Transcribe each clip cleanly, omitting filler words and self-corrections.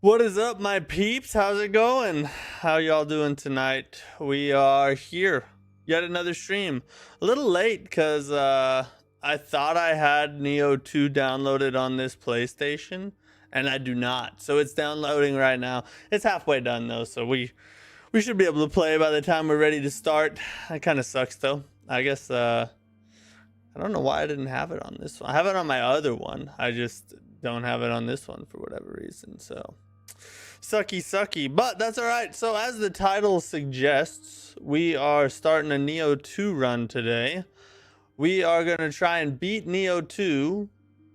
What is up, my peeps? How's it going? How y'all doing tonight? We are here. Yet another stream. A little late because I thought I had Nioh 2 downloaded on this PlayStation, and I do not. So it's downloading right now. It's halfway done though, so we should be able to play by the time we're ready to start. That kind of sucks though. I guess I don't know why I didn't have it on this one. I have it on my other one. I just don't have it on this one for whatever reason. So sucky, but that's all right. So as the title suggests, we are starting a Nioh 2 run today. We are going to try and beat Nioh 2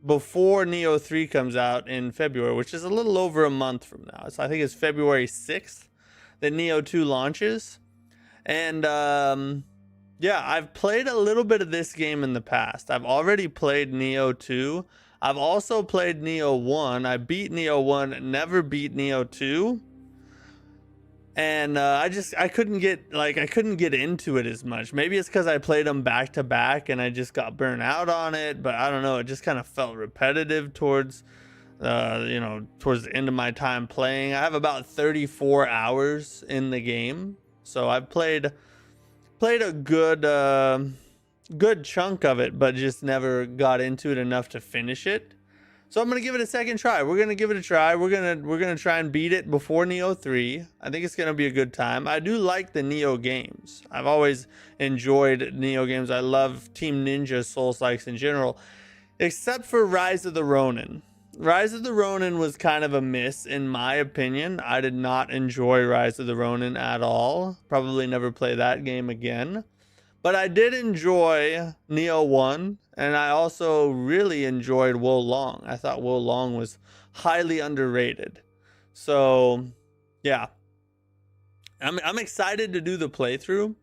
before Nioh 3 comes out in February, which is a little over a month from now. So I think it's February 6th that Nioh 2 launches. And yeah, I've played a little bit of this game in the past. I've already played Nioh 2. I've also played Nioh 1. I beat Nioh 1, never beat Nioh 2. And I couldn't get into it as much. Maybe it's because I played them back to back and I just got burnt out on it, but I don't know, it just kind of felt repetitive towards towards the end of my time playing. I have about 34 hours in the game. So I've played a good chunk of it, but just never got into it enough to finish it. So I'm gonna give it a second try. We're gonna give it a try. We're gonna try and beat it before Nioh 3. I think it's gonna be a good time. I do like the Nioh games. I've always enjoyed Nioh games. I love Team Ninja Souls-likes in general, except for Rise of the Ronin. Rise of the Ronin was kind of a miss in my opinion. I did not enjoy Rise of the Ronin at all. Probably never play that game again. But I did enjoy Nioh 1, and I also really enjoyed Wo Long. I thought Wo Long was highly underrated. So, yeah. I'm excited to do the playthrough,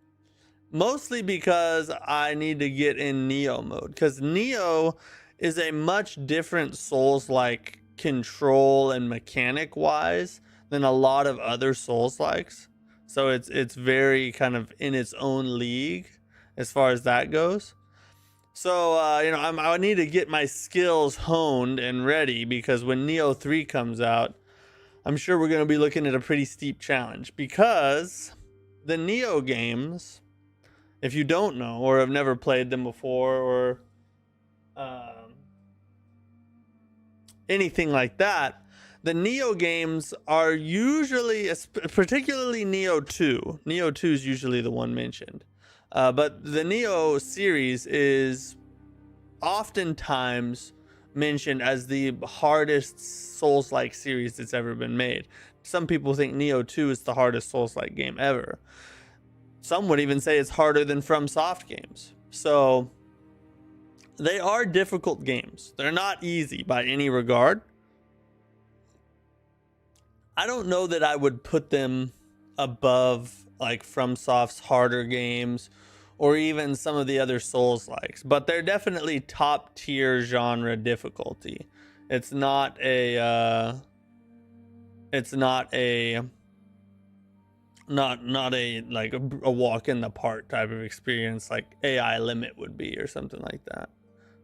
mostly because I need to get in Nioh mode. Because Nioh is a much different Souls-like control and mechanic-wise than a lot of other Souls-likes. So it's very kind of in its own league as far as that goes. So I need to get my skills honed and ready, because when Nioh 3 comes out, I'm sure we're going to be looking at a pretty steep challenge, because the Nioh games, if you don't know or have never played them before, or anything like that, the Nioh games are usually, particularly Nioh 2. Nioh 2 is usually the one mentioned. But the Nioh series is oftentimes mentioned as the hardest Souls-like series that's ever been made. Some people think Nioh 2 is the hardest Souls-like game ever. Some would even say it's harder than FromSoft games. So they are difficult games. They're not easy by any regard. I don't know that I would put them above like FromSoft's harder games or even some of the other Souls-likes, but they're definitely top tier genre difficulty. It's not a like a walk in the park type of experience like AI Limit would be or something like that.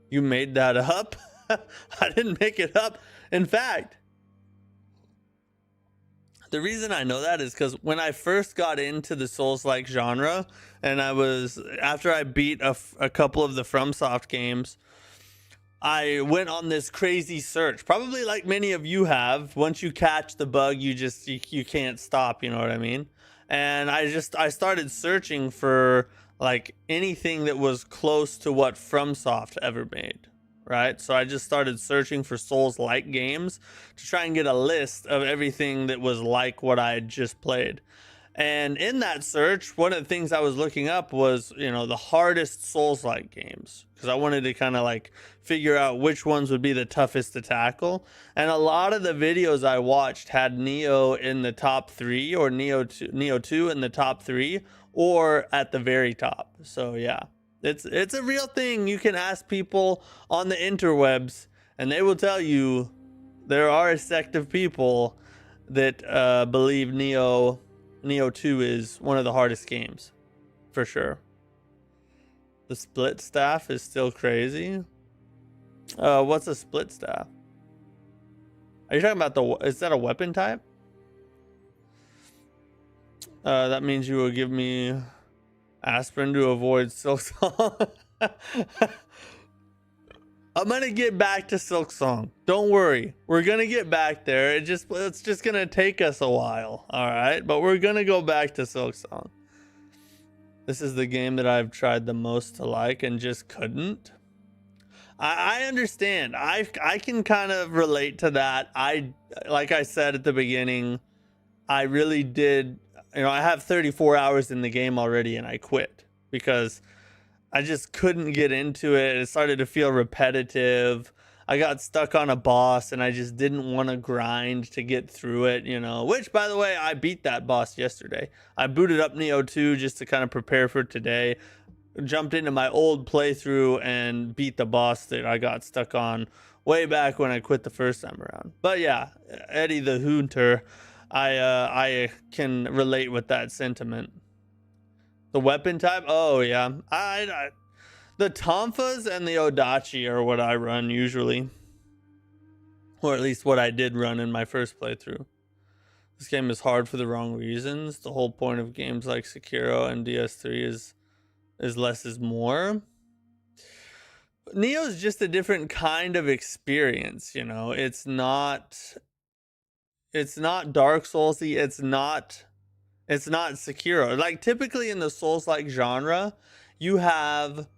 You made that up? I didn't make it up. In fact, the reason I know that is because when I first got into the Souls-like genre, and after I beat a couple of the FromSoft games, I went on this crazy search, probably like many of you have. Once you catch the bug, you can't stop, you know what I mean? And I started searching for like anything that was close to what FromSoft ever made. Right, so I just started searching for Souls-like games to try and get a list of everything that was like what I had just played. And in that search, one of the things I was looking up was, the hardest Souls-like games, because I wanted to kind of like figure out which ones would be the toughest to tackle. And a lot of the videos I watched had Nioh in the top 3, or Nioh 2 in the top 3, or at the very top. So yeah. It's a real thing. You can ask people on the interwebs, and they will tell you there are a sect of people that believe Nioh 2 is one of the hardest games, for sure. The split staff is still crazy. What's a split staff? Are you talking about the? Is that a weapon type? That means you will give me aspirin to avoid Silk Song. I'm gonna get back to Silk Song. Don't worry, we're gonna get back there. It's just gonna take us a while, all right? But we're gonna go back to Silk Song. This is the game that I've tried the most to like and just couldn't. I understand. I can kind of relate to that. Like I said at the beginning, I really did. You know, I have 34 hours in the game already, and I quit because I just couldn't get into it. It started to feel repetitive. I got stuck on a boss and I just didn't want to grind to get through it, you know, which, by the way, I beat that boss yesterday. I booted up Nioh 2 just to kind of prepare for today. Jumped into my old playthrough and beat the boss that I got stuck on way back when I quit the first time around. But yeah, Eddie the Hunter, I can relate with that sentiment. The weapon type? Oh yeah, the Tonfas and the Odachi are what I run usually, or at least what I did run in my first playthrough. This game is hard for the wrong reasons. The whole point of games like Sekiro and DS3 is less is more. Nioh is just a different kind of experience, you know. It's not Dark Soulsy. It's not Sekiro. Like typically in the Souls-like genre, you have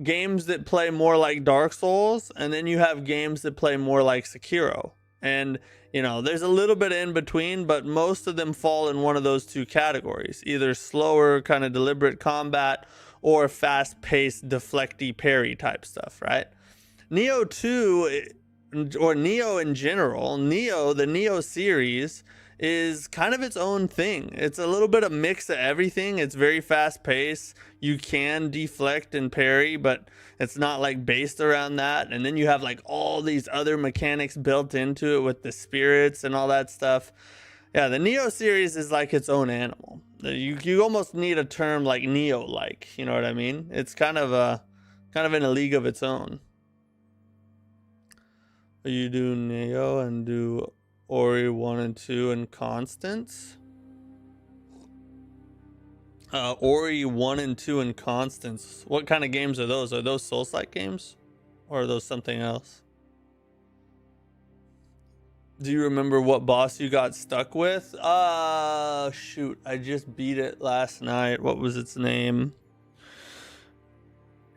games that play more like Dark Souls, and then you have games that play more like Sekiro. And you know, there's a little bit in between, but most of them fall in one of those two categories: either slower, kind of deliberate combat, or fast-paced, deflecty parry type stuff, right? Nioh 2, or Nioh in general, the Nioh series is kind of its own thing. It's a little bit of mix of everything. It's very fast paced. You can deflect and parry, but it's not like based around that. And then you have like all these other mechanics built into it with the spirits and all that stuff. Yeah, the Nioh series is like its own animal. You almost need a term like Nioh, like, you know what I mean? It's kind of in a league of its own. You do Nioh and do Ori 1 and 2 and Constance. Ori 1 and 2 and Constance. What kind of games are those? Are those Souls-like games? Or are those something else? Do you remember what boss you got stuck with? Shoot. I just beat it last night. What was its name?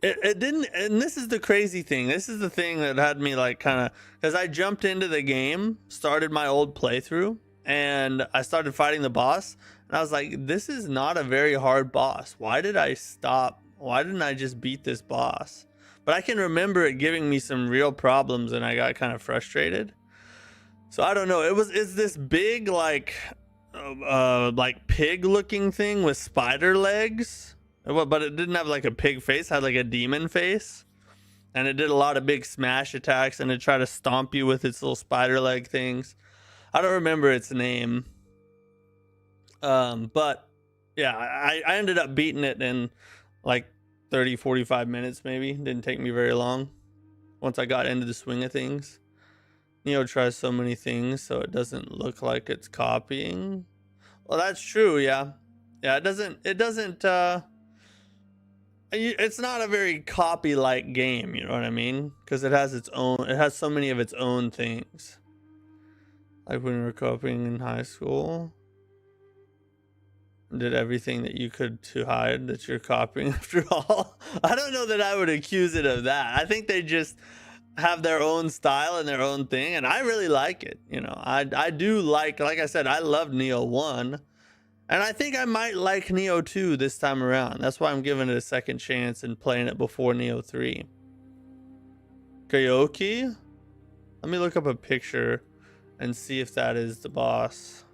It didn't, and this is the crazy thing. This is the thing that had me like kind of, because I jumped into the game, started my old playthrough, and I started fighting the boss, and I was like, this is not a very hard boss. Why did I stop? Why didn't I just beat this boss? But I can remember it giving me some real problems, and I got kind of frustrated. So I don't know. It's this big like pig looking thing with spider legs. But it didn't have like a pig face, it had like a demon face. And it did a lot of big smash attacks, and it tried to stomp you with its little spider leg things. I don't remember its name. But yeah, I ended up beating it in like 30-45 minutes maybe. Didn't take me very long once I got into the swing of things. Nioh tries so many things so it doesn't look like it's copying. Well, that's true, yeah. Yeah, it doesn't it's not a very copy-like game, you know what I mean? Because it has so many of its own things. Like when we were copying in high school, did everything that you could to hide that you're copying after all. I don't know that I would accuse it of that. I think they just have their own style and their own thing, and I really like it. You know, I do like I said, I loved Nioh 1. And I think I might like Nioh 2 this time around. That's why I'm giving it a second chance and playing it before Nioh 3. Kyoki? Let me look up a picture and see if that is the boss.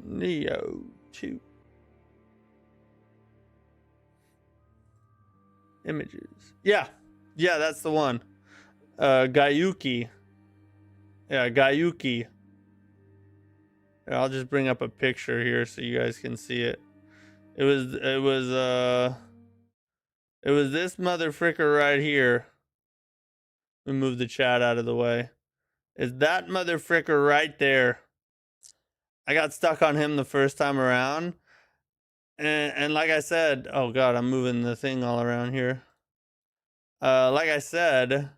Nioh 2. Images. Yeah, that's the one. Gayuki. Yeah, Gayuki. Here, I'll just bring up a picture here so you guys can see it. It was this motherfricker right here. Let me move the chat out of the way. Is that motherfricker right there? I got stuck on him the first time around. And like I said, oh god, I'm moving the thing all around here. Like I said,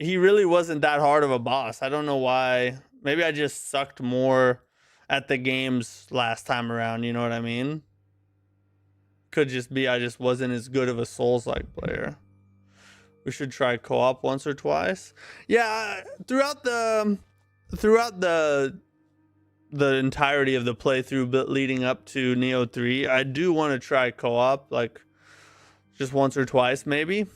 he really wasn't that hard of a boss. I don't know why. Maybe I just sucked more at the games last time around, you know what I mean? Could just be I just wasn't as good of a Souls-like player. We should try co-op once or twice. Yeah, throughout the entirety of the playthrough leading up to Nioh 3, I do want to try co-op, like just once or twice maybe.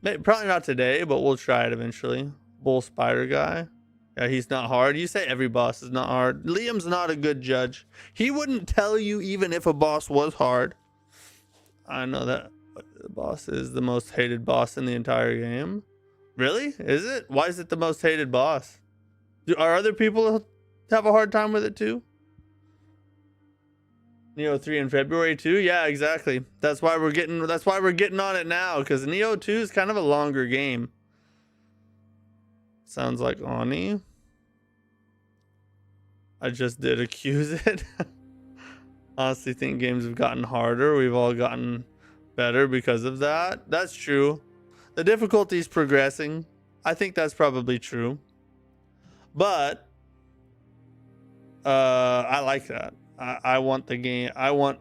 Probably not today, but we'll try it eventually. Bull Spider guy. Yeah, he's not hard. You say every boss is not hard. Liam's not a good judge. He wouldn't tell you even if a boss was hard. I know that the boss is the most hated boss in the entire game. Really? Is it? Why is it the most hated boss? Are other people have a hard time with it too? Nioh 3 in February too? Yeah, exactly. That's why we're getting on it now, because Nioh 2 is kind of a longer game. Sounds like Oni. I just did accuse it. Honestly think games have gotten harder. We've all gotten better because of that. That's true. The difficulty's progressing. I think that's probably true. But I like that. I want the game. I want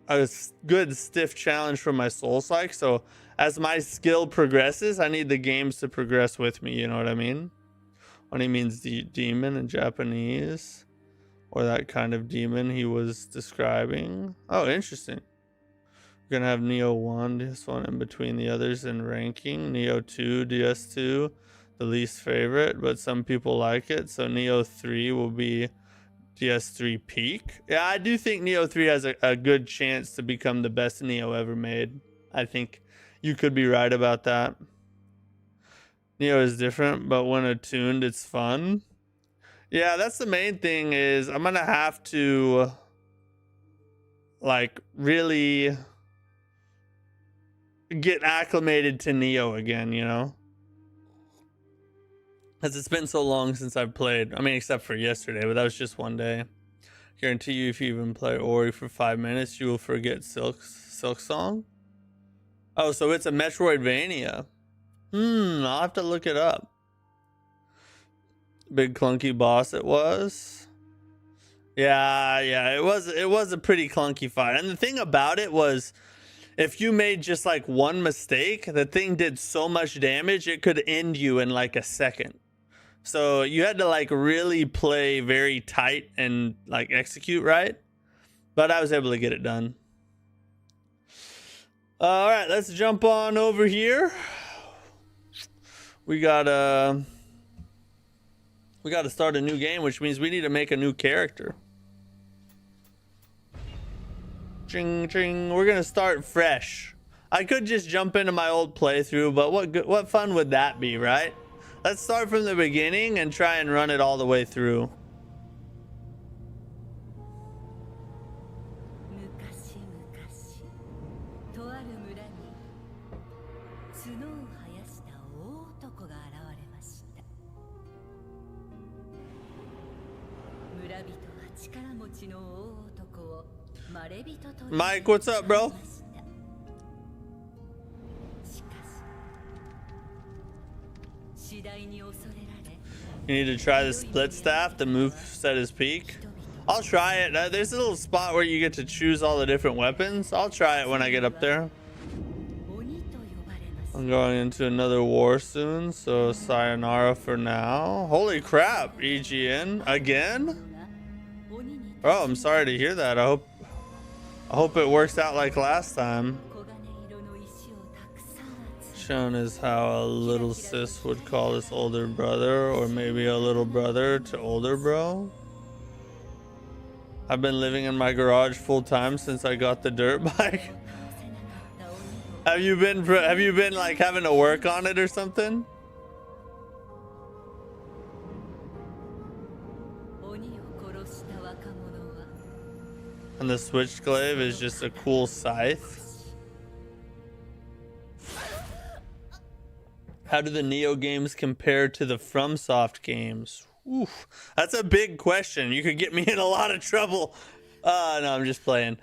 a good stiff challenge from my Souls-like. So as my skill progresses, I need the games to progress with me. You know what I mean? Oni means demon in Japanese, or that kind of demon he was describing. Oh, interesting. We're gonna have Nioh 1, this one in between the others in ranking. Nioh 2, DS2, the least favorite, but some people like it. So Nioh 3 will be DS3 peak. Yeah, I do think Nioh 3 has a good chance to become the best Nioh ever made. I think you could be right about that. Nioh is different, but when attuned, it's fun. Yeah, that's the main thing, is I'm gonna have to like really get acclimated to Nioh again, you know? Because it's been so long since I've played. I mean, except for yesterday, but that was just one day. Guarantee you, if you even play Ori for 5 minutes, you will forget Silk Song. Oh, so it's a Metroidvania. I'll have to look it up. Big clunky boss it was. Yeah, it was a pretty clunky fight. And the thing about it was, if you made just like one mistake, the thing did so much damage, it could end you in like a second. So you had to like really play very tight and like execute right. But I was able to get it done. All right, let's jump on over here. We gotta start a new game, which means we need to make a new character. Ching ching. We're gonna start fresh. I could just jump into my old playthrough, but what fun would that be, right? Let's start from the beginning and try and run it all the way through. Mike, what's up, bro? You need to try the split staff. The move set is peak. I'll try it. There's a little spot where you get to choose all the different weapons. I'll try it when I get up there. I'm going into another war soon, so sayonara for now. Holy crap, EGN again? Oh, I'm sorry to hear that. I hope it works out like last time. Shown is how a little sis would call his older brother, or maybe a little brother to older bro. I've been living in my garage full time since I got the dirt bike. Have you been like having to work on it or something? And the switchglaive is just a cool scythe. How do the Nioh games compare to the FromSoft games? Oof, that's a big question. You could get me in a lot of trouble. No, I'm just playing.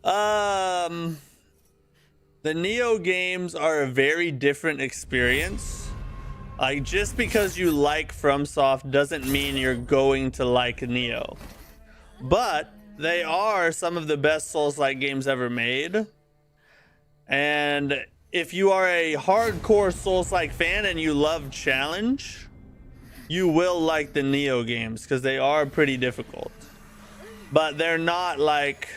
The Nioh games are a very different experience. Like, just because you like FromSoft doesn't mean you're going to like Nioh. But they are some of the best Souls-like games ever made. And if you are a hardcore Souls-like fan and you love challenge, you will like the Nioh games because they are pretty difficult. But they're not like...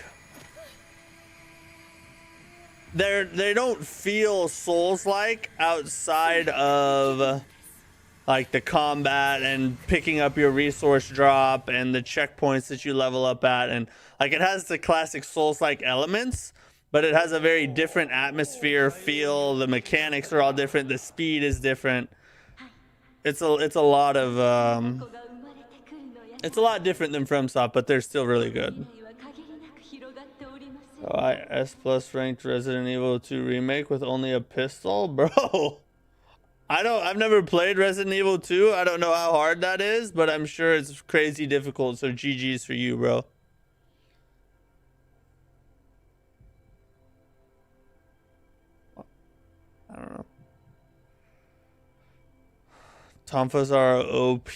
They don't feel Souls-like outside of like the combat and picking up your resource drop and the checkpoints that you level up at. And like, it has the classic Souls-like elements, but it has a very different atmosphere, feel. The mechanics are all different. The speed is different. It's a lot of it's a lot different than FromSoft, but they're still really good. Oh, S plus ranked Resident Evil 2 remake with only a pistol, bro. I've never played Resident Evil 2. I don't know how hard that is, but I'm sure it's crazy difficult. So GG's for you, bro. I don't know. Tonfas are OP.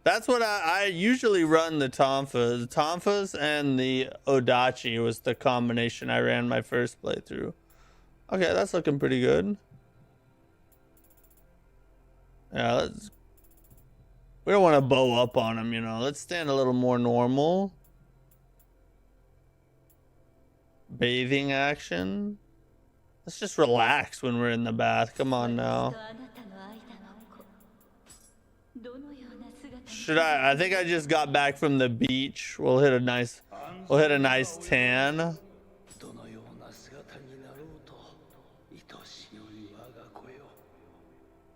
That's what I usually run, the Tonfas. The Tonfas and the Odachi was the combination I ran my first playthrough. Okay, that's looking pretty good. Yeah, we don't want to bow up on him, you know. Let's stand a little more normal. Bathing action. Let's just relax when we're in the bath. Come on now. Should I think I just got back from the beach. We'll hit a nice tan.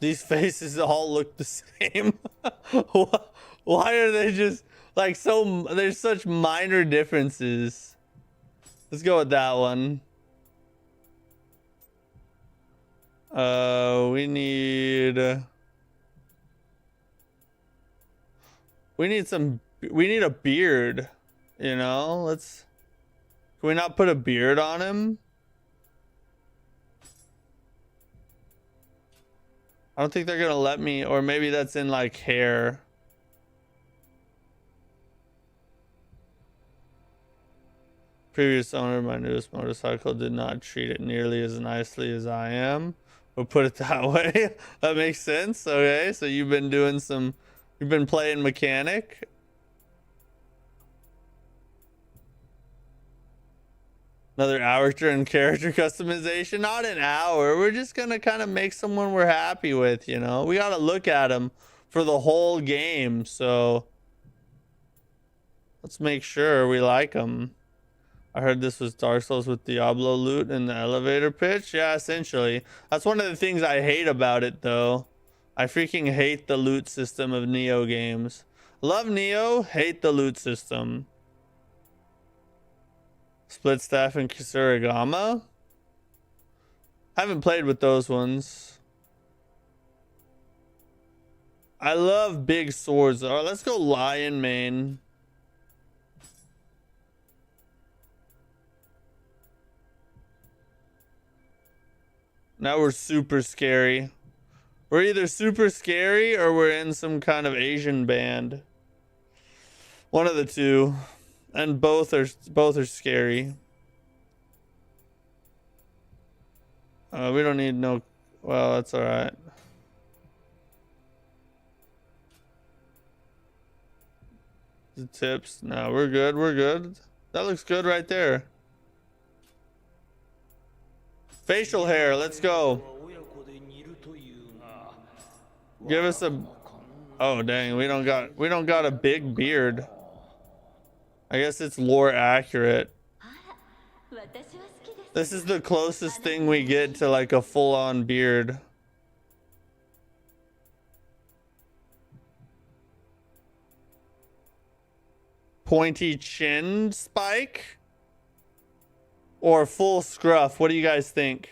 These faces all look the same. Why are they just like so? There's such minor differences. Let's go with that one. We need a beard, you know. Can we not put a beard on him? I don't think they're gonna let me, or maybe that's in like hair. Previous owner of my newest motorcycle did not treat it nearly as nicely as I am. We'll put it that way. That makes sense. Okay, so you've been playing mechanic. Another hour during character customization. Not an hour. We're just gonna kind of make someone we're happy with, you know. We gotta look at them for the whole game, so let's make sure we like them. I heard this was Dark Souls with Diablo loot in the elevator pitch. Yeah, essentially. That's one of the things I hate about it, though. I freaking hate the loot system of Nioh games. Love Nioh, hate the loot system. Split Staff and Kisurigama. Haven't played with those ones. I love big swords. All right, let's go Lion Mane. Now we're super scary. We're either super scary or we're in some kind of Asian band. One of the two. And both are scary. We don't need no... Well, that's alright. The tips. No, we're good. We're good. That looks good right there. Facial hair. Let's go. Give us a... Oh, dang. We don't got a big beard. I guess it's lore accurate. This is the closest thing we get to like a full-on beard. pointy chin spike or full scruff? What do you guys think?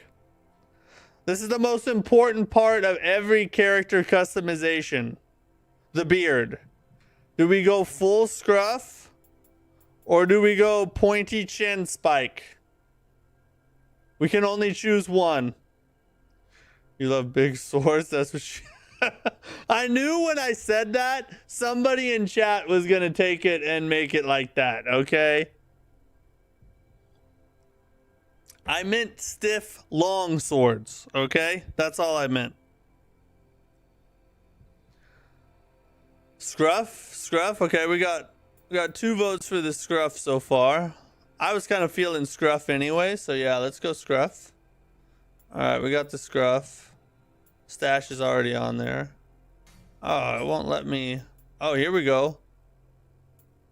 This is the most important part of every character customization. The beard. Do we go full scruff or do we go pointy chin spike? We can only choose one. You love big swords? That's what you... I knew when I said that, somebody in chat was going to take it and make it like that, okay? I meant stiff, long swords, okay? That's all I meant. Scruff. Okay, we got 2 votes for the scruff so far. I was kind of feeling scruff anyway, so yeah, let's go scruff. All right, we got the scruff. Stash is already on there. Oh, it won't let me. Oh, here we go.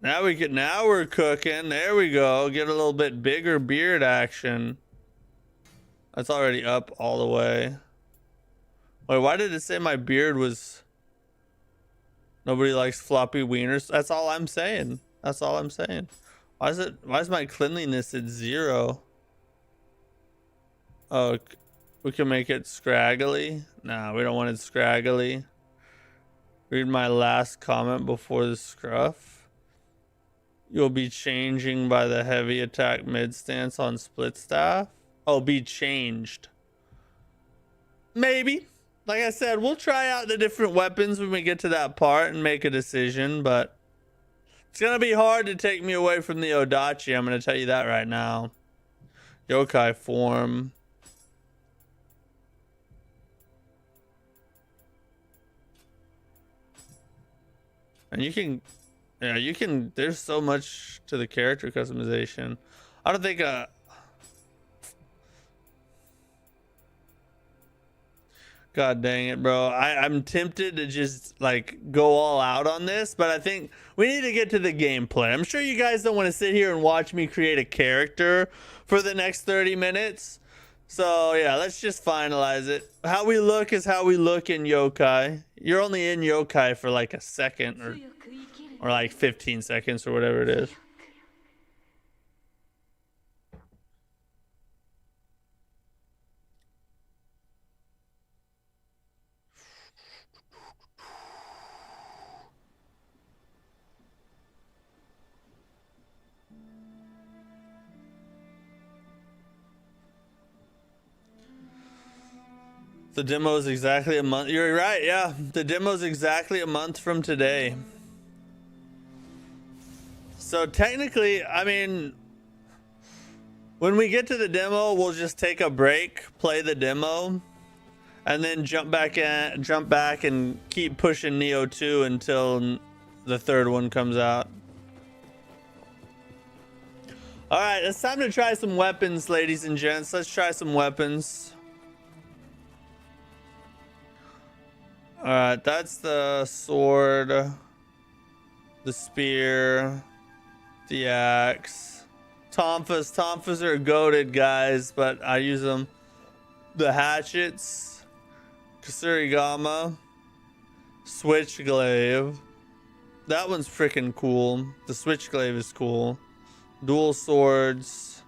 Now we're cooking. There we go. Get a little bit bigger beard action. That's already up all the way. Wait, why did it say my beard was... Nobody likes floppy wieners? That's all I'm saying. That's all I'm saying. Why is my cleanliness at 0? Oh, we can make it scraggly. Nah, we don't want it scraggly. Read my last comment before the scruff. You'll be changing by the heavy attack mid stance on split staff. Oh, be changed. Maybe. Like I said, we'll try out the different weapons when we get to that part and make a decision, but it's going to be hard to take me away from the Odachi. I'm going to tell you that right now. Yokai form. And you can, yeah, you can, there's so much to the character customization. I don't think, God dang it, bro. I'm tempted to just like go all out on this, but I think we need to get to the gameplay. I'm sure you guys don't want to sit here and watch me create a character for the next 30 minutes. So yeah, let's just finalize it. How we look is how we look in Yokai. You're only in Yokai for like a second or like 15 seconds or whatever it is. The demo is exactly a month. You're right, yeah. The demo is exactly a month from today. So technically, I mean, when we get to the demo, we'll just take a break, play the demo, and then jump back and keep pushing Nioh 2 until the 3rd one comes out. All right, it's time to try some weapons, ladies and gents. Let's try some weapons. All right, that's the sword, the spear, the axe. Tonfas are goated, guys, but I use them. The hatchets, Kasurigama, Switchglaive. That one's freaking cool. The Switchglaive is cool. Dual swords,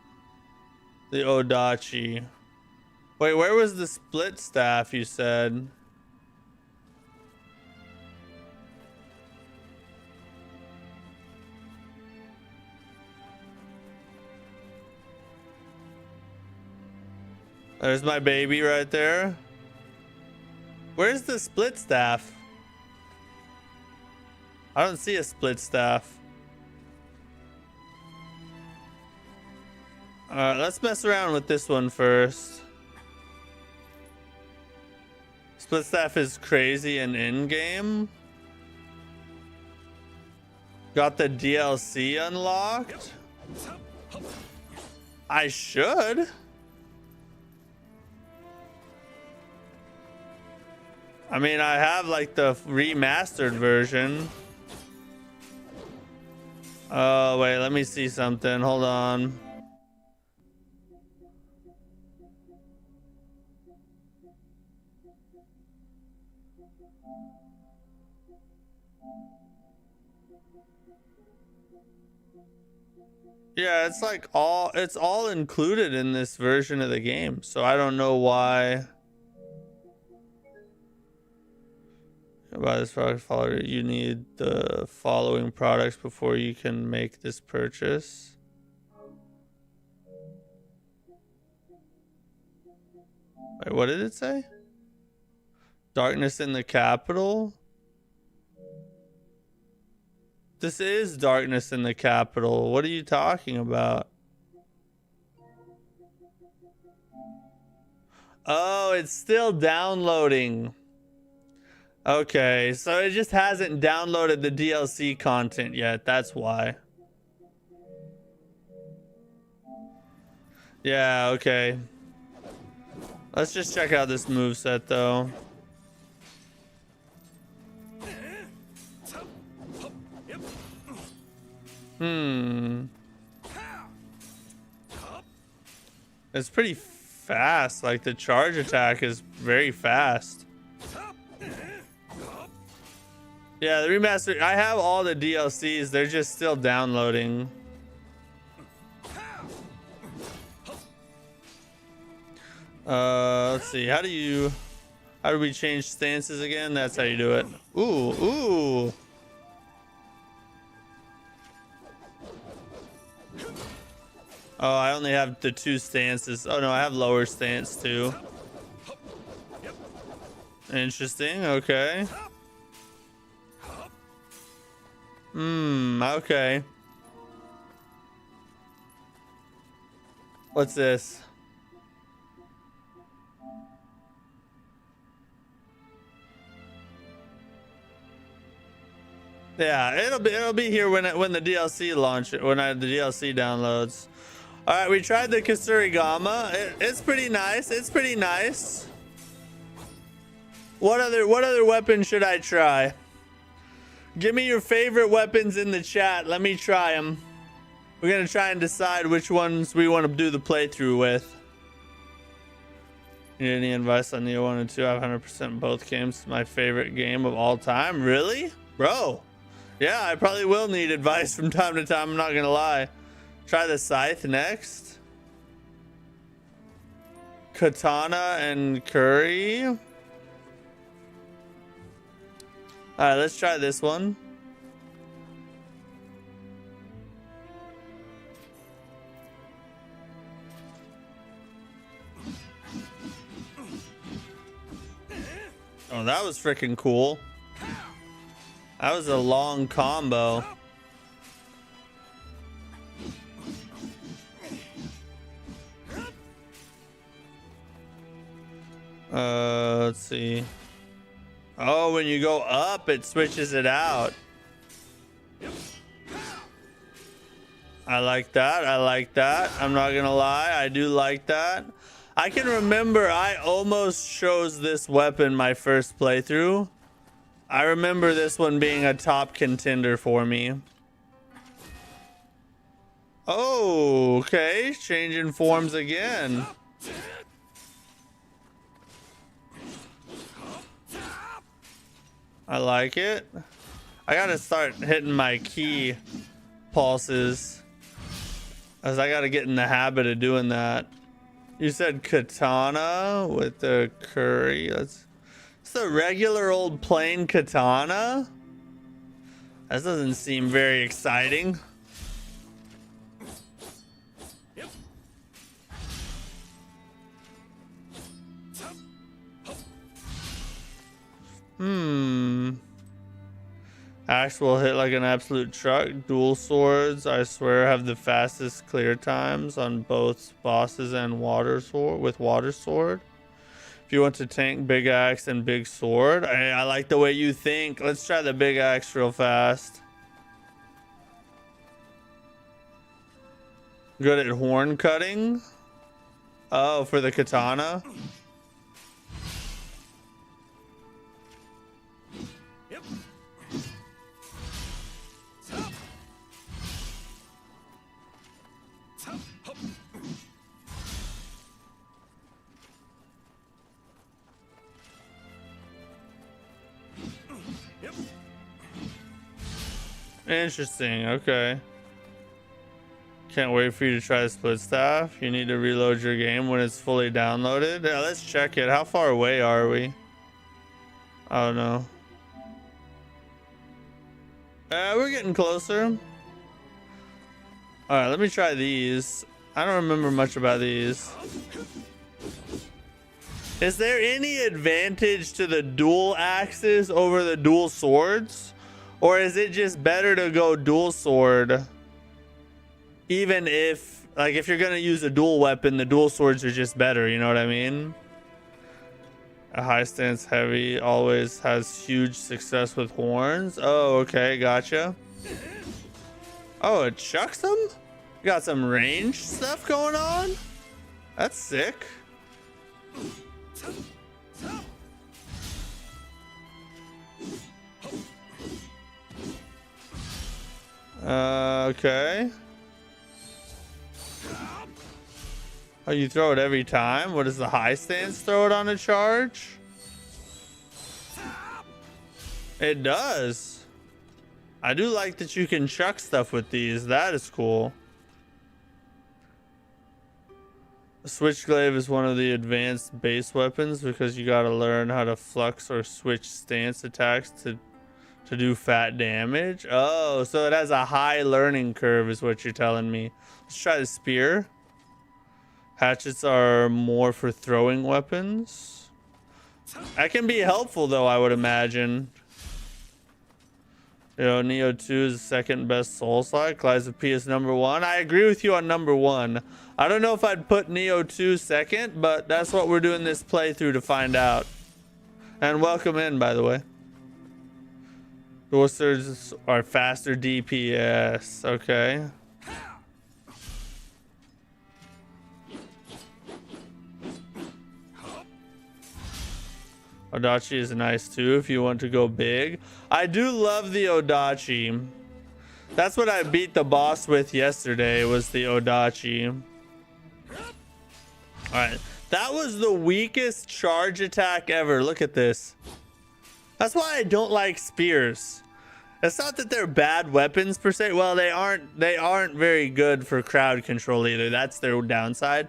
the Odachi. Wait, where was the split staff you said? There's my baby right there. Where's the split staff? I don't see a split staff. Alright, let's mess around with this one first. Split staff is crazy and in-game. Got the DLC unlocked? I should. I mean, I have like the remastered version. Oh, wait, let me see something. Hold on. Yeah, it's like it's all included in this version of the game. So I don't know why. Buy this product, follow. You need the following products before you can make this purchase. Wait, what did it say? Darkness in the capital? This is darkness in the capital. What are you talking about? Oh, it's still downloading. Okay, so it just hasn't downloaded the DLC content yet. That's why. Yeah, okay. Let's just check out this moveset though. It's pretty fast. Like the charge attack is very fast. Yeah, the remaster. I have all the DLCs. They're just still downloading. Let's see. How do we change stances again? That's how you do it. Ooh. Oh, I only have the 2 stances. Oh no, I have lower stance too. Interesting. Okay. Okay. What's this? Yeah, it'll be here when the DLC launches, the DLC downloads. All right, we tried the Kasurigama. It's pretty nice. It's pretty nice. What other weapon should I try? Give me your favorite weapons in the chat. Let me try them. We're gonna try and decide which ones we want to do the playthrough with. Need any advice on Nioh 1 and 2? I have 100% both games. It's my favorite game of all time. Really? Bro. Yeah, I probably will need advice from time to time. I'm not gonna lie. Try the scythe next. Katana and curry. All right, let's try this one. Oh, that was freaking cool. That was a long combo. Let's see. Oh, when you go up, it switches it out. I like that. I like that. I'm not gonna lie. I do like that. I can remember I almost chose this weapon my first playthrough. I remember this one being a top contender for me. Oh, okay. Changing forms again. I like it. I gotta start hitting my key pulses, as I gotta get in the habit of doing that. You said katana with the curry. It's the regular old plain katana. That doesn't seem very exciting. Axe will hit like an absolute truck. Dual swords, I swear, have the fastest clear times on both bosses and water sword with water sword. If you want to tank big axe and big sword, I like the way you think. Let's try the big axe real fast. Good at horn cutting. Oh, for the katana. Interesting. Okay. Can't wait for you to try the split staff. You need to reload your game when it's fully downloaded. Yeah, let's check it. How far away are we? I don't know. We're getting closer. All right, let me try these. I don't remember much about these. Is there any advantage to the dual axes over the dual swords? Or is it just better to go dual sword? Even if, like, if you're gonna use a dual weapon, the dual swords are just better, you know what I mean? A high stance heavy always has huge success with horns. Oh, okay, gotcha. Oh, it chucks them? Got some range stuff going on? That's sick. Okay. Oh, you throw it every time? What does the high stance throw it on a charge? It does. I do like that you can chuck stuff with these. That is cool. The switchglaive is one of the advanced base weapons because you gotta learn how to flux or switch stance attacks to do fat damage. Oh, so it has a high learning curve is what you're telling me. Let's try the spear. Hatchets are more for throwing weapons. That can be helpful though, I would imagine. You know, Nioh 2 is the second best Souls-like. Lies of P is number 1. I agree with you on number 1. I don't know if I'd put Nioh 2 second, but that's what we're doing this playthrough to find out. And welcome in, by the way. Dual surges are faster DPS. Okay. Odachi is nice too if you want to go big. I do love the Odachi. That's what I beat the boss with yesterday, was the Odachi. Alright. That was the weakest charge attack ever. Look at this. That's why I don't like spears. It's not that they're bad weapons per se. Well, they aren't very good for crowd control either. That's their downside.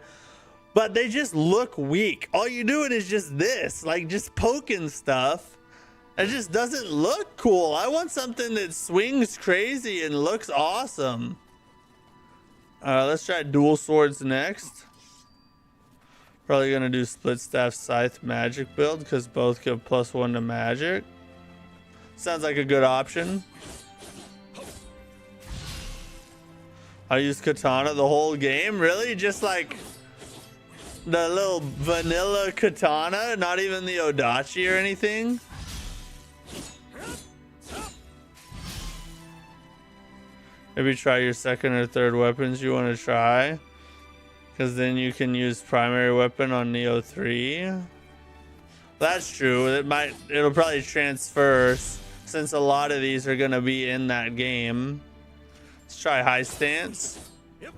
But they just look weak. All you're doing is just this, like just poking stuff. It just doesn't look cool. I want something that swings crazy and looks awesome. Let's try dual swords next. Probably gonna do split staff scythe magic build because both give +1 to magic. Sounds like a good option. I use katana the whole game, really? Just like the little vanilla katana, not even the Odachi or anything. Maybe try your second or third weapons you want to try, because then you can use primary weapon on Nioh 3. That's true. It'll probably transfer since a lot of these are gonna be in that game. Let's try high stance. Yep.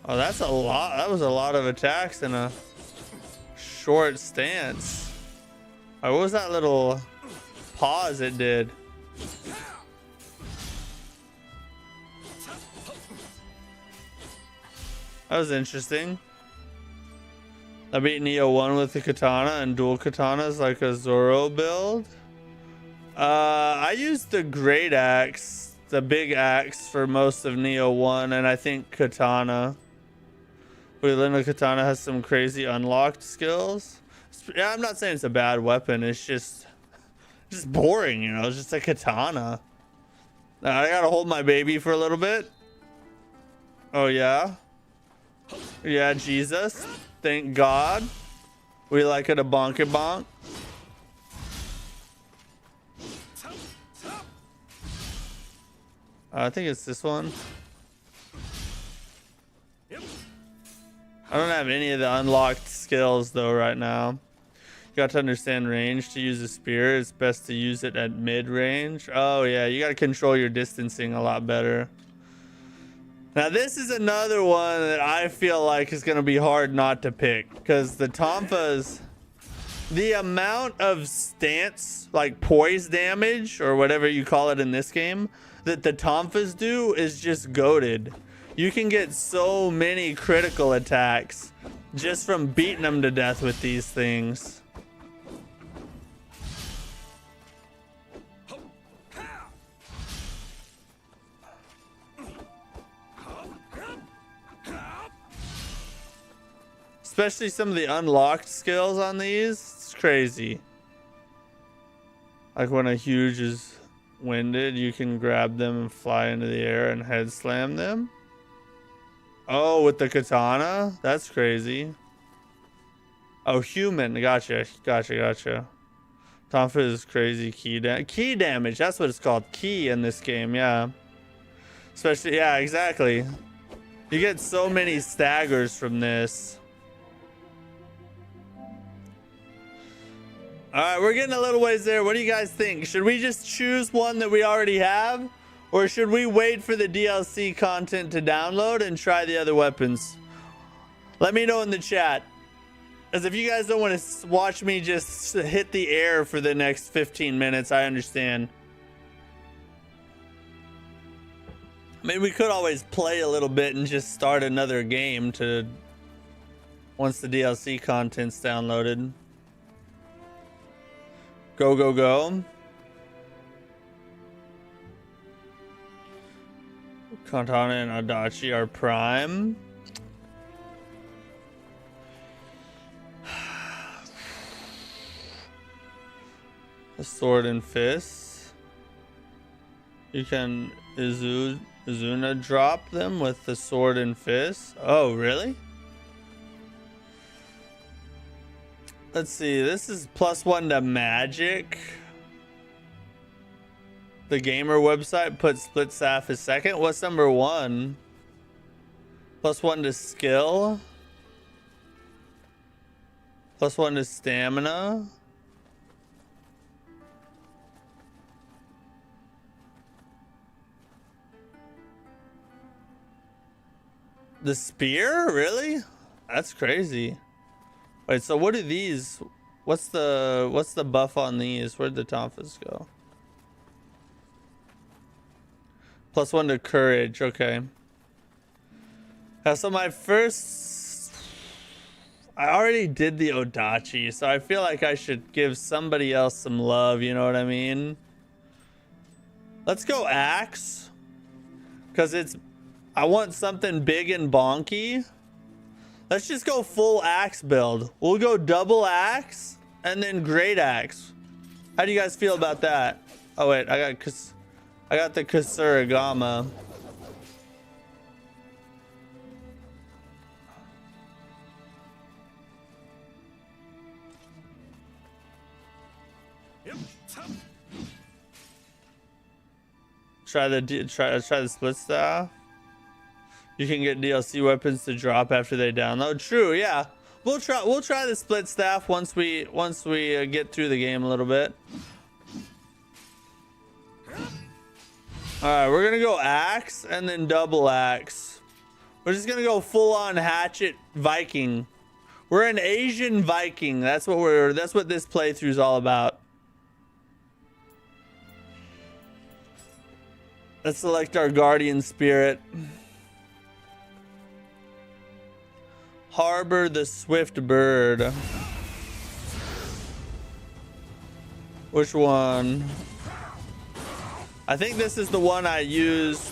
Oh, that's a lot. That was a lot of attacks in a short stance. All right, what was that little pause it did? That was interesting. I beat Nioh 1 with the katana and dual katanas like a Zoro build. I used the great axe, the big axe, for most of Nioh 1, and I think katana. Lena katana has some crazy unlocked skills. Yeah, I'm not saying it's a bad weapon. It's just boring, you know. It's just a katana. I gotta hold my baby for a little bit. Oh yeah, yeah, Jesus. Thank God. We like it a bonky bonk. I think it's this one. I don't have any of the unlocked skills though right now. You got to understand range to use a spear. It's best to use it at mid range. Oh yeah, you got to control your distancing a lot better. Now this is another one that I feel like is going to be hard not to pick, because the Tonfas The amount of stance, like poise damage or whatever you call it in this game, that the Tonfas do is just goated. You can get so many critical attacks just from beating them to death with these things. Especially some of the unlocked skills on these, it's crazy. Like when a huge is winded, you can grab them and fly into the air and head slam them. Oh, with the katana? That's crazy. Oh, human. Gotcha. Tonfa is crazy key damage. That's what it's called. Key in this game, yeah. Especially, yeah, exactly. You get so many staggers from this. All right, we're getting a little ways there. What do you guys think? Should we just choose one that we already have? Or should we wait for the DLC content to download and try the other weapons? Let me know in the chat. As if you guys don't want to watch me just hit the air for the next 15 minutes, I understand. I mean, we could always play a little bit and just start another game to once the DLC content's downloaded. Go, go, go. Katana and Adachi are prime. The sword and fists. You can Izuna drop them with the sword and fist. Oh, really? Let's see. This is +1 to magic. The gamer website put split staff as second. What's number 1? +1 to skill. +1 to stamina. The spear? Really? That's crazy. Wait, so what are these? What's the buff on these? Where'd the Tonfas go? +1 to courage. Okay. So my first, I already did the Odachi, so I feel like I should give somebody else some love. You know what I mean? Let's go axe, because I want something big and bonky. Let's just go full axe build. We'll go double axe and then great axe. How do you guys feel about that? Oh wait, I got the Kasuragama. Try the split staff. You can get DLC weapons to drop after they download. True, yeah. We'll try the split staff once we get through the game a little bit. All right, we're gonna go axe and then double axe. We're just gonna go full on hatchet Viking. We're an Asian Viking. That's what this playthrough is all about. Let's select our guardian spirit. Harbor the swift bird. Which one? I think this is the one I used.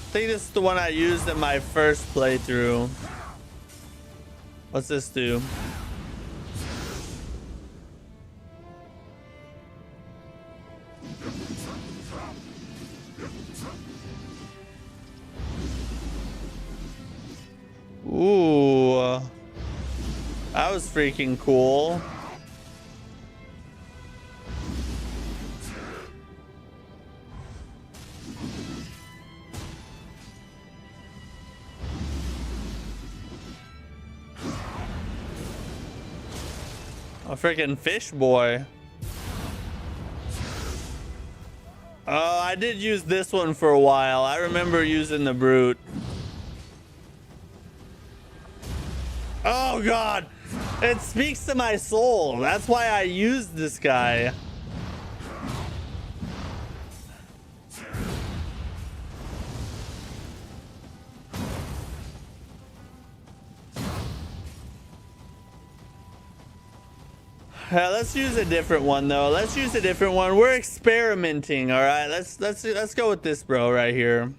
I think this is the one I used in my first playthrough. What's this do? Ooh, that was freaking cool. A freaking fish boy. Oh, I did use this one for a while. I remember using the brute. Oh god, it speaks to my soul. That's why I used this guy. Let's use a different one though. Let's use a different one. We're experimenting, all right? Let's go with this bro right here.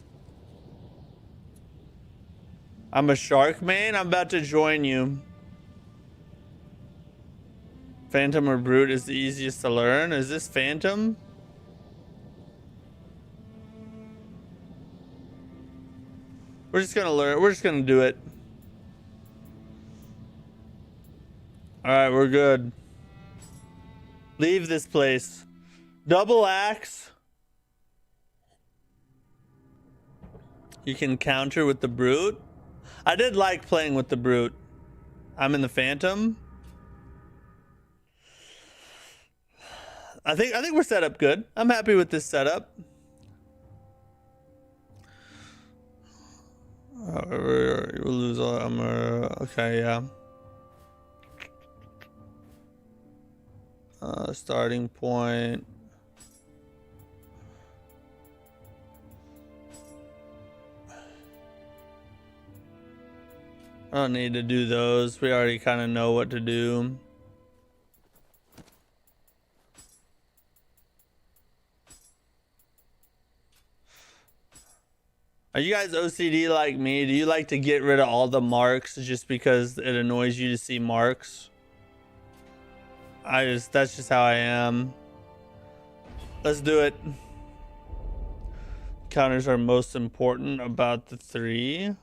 I'm a shark man. I'm about to join you. Phantom or brute is the easiest to learn. Is this phantom? We're just gonna learn. We're just gonna do it. All right, we're good. Leave this place. Double axe. You can counter with the brute. I did like playing with the brute. I'm in the phantom. I think we're set up good. I'm happy with this setup. We'll lose all armor. Okay, yeah. Starting point. I don't need to do those. We already kind of know what to do. Are you guys OCD like me? Do you like to get rid of all the marks just because it annoys you to see marks? That's just how I am. Let's do it. Counters are most important about the 3.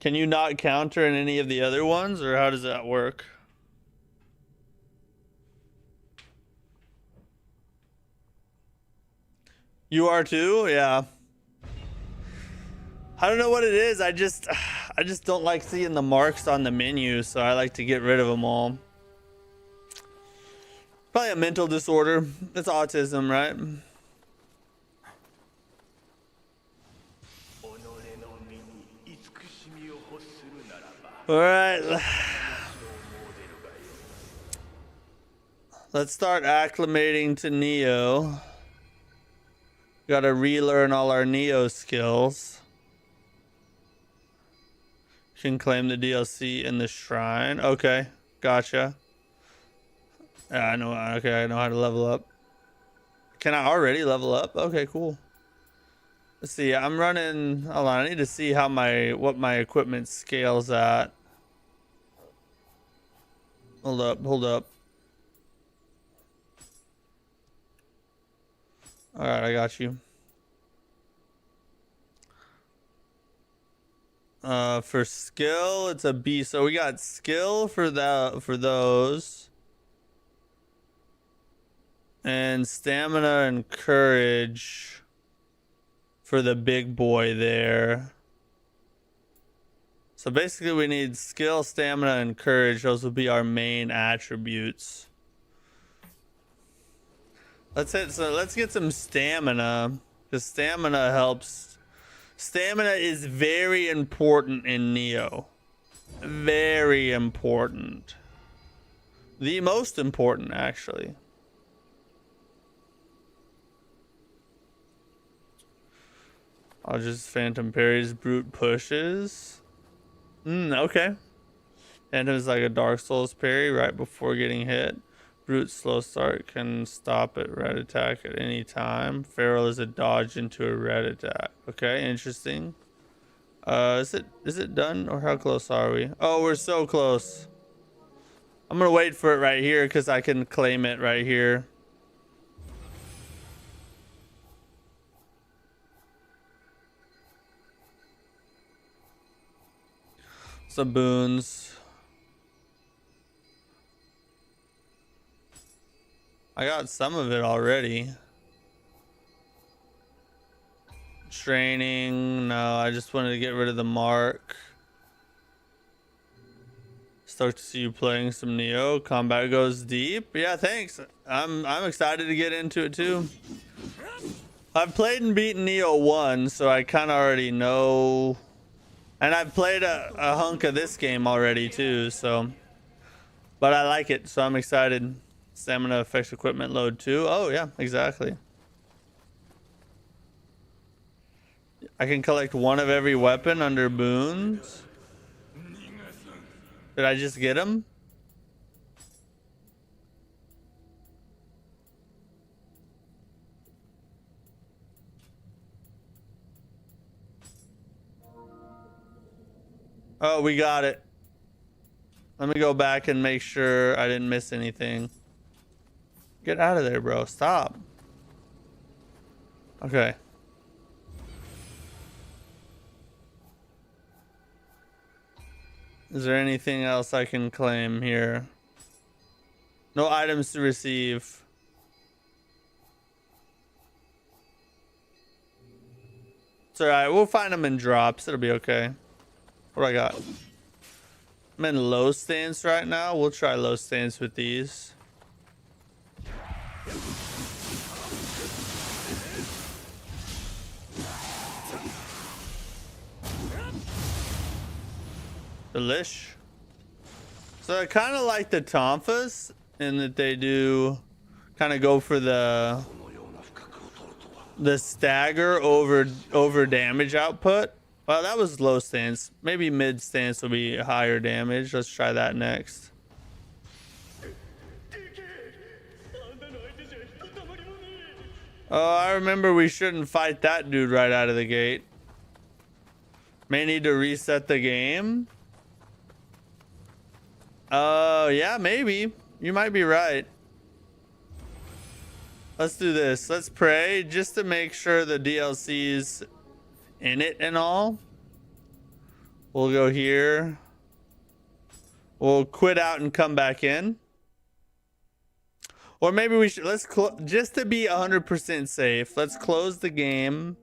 Can you not counter in any of the other ones, or how does that work? You are too? Yeah. I don't know what it is. I just don't like seeing the marks on the menu, so I like to get rid of them all. Probably a mental disorder. It's autism, right? All right. Let's start acclimating to Nioh. Gotta relearn all our Nioh skills. Can claim the DLC in the shrine. Okay, gotcha. Yeah, I know. Okay, I know how to level up. Can I already level up? Okay, cool. Let's see. I'm running. Hold on. I need to see how what my equipment scales at. Hold up. Hold up. All right, I got you. For skill, it's a B. So we got skill for those. And stamina and courage for the big boy there. So basically we need skill, stamina, and courage. Those will be our main attributes. Let's get some stamina, because stamina helps. Stamina is very important in Nioh. Very important. The most important, actually. I'll just phantom parries, brute pushes. Okay. Phantom is like a Dark Souls parry right before getting hit. Brute slow start can stop at red attack at any time. Feral is a dodge into a red attack. Okay, interesting. Is it done, or how close are we? Oh, we're so close. I'm gonna wait for it right here because I can claim it right here. Some boons. I got some of it already. Training. No, I just wanted to get rid of the mark. Stoked to see you playing some Nioh. Combat goes deep. Yeah, thanks. I'm excited to get into it too. I've played and beaten Nioh 1, so I kind of already know. And I've played a hunk of this game already too, so. But I like it, so I'm excited. Stamina affects equipment load too. Oh yeah, exactly. I can collect one of every weapon under boons. Did I just get him? Oh, we got it. Let me go back and make sure I didn't miss anything. Get out of there, bro. Stop. Okay. Is there anything else I can claim here? No items to receive. It's alright. We'll find them in drops. It'll be okay. What do I got? I'm in low stance right now. We'll try low stance with these. Delish. So I kind of like the Tonfas in that they do kind of go for the stagger over damage output. Well, that was low stance. Maybe mid stance will be higher damage. Let's try that next. Oh, I remember we shouldn't fight that dude right out of the gate. May need to reset the game. Yeah, maybe. You might be right. Let's do this. Let's pray just to make sure the DLC's in it and all. We'll go here. We'll quit out and come back in. Or maybe we should, just to be 100% safe, let's close the game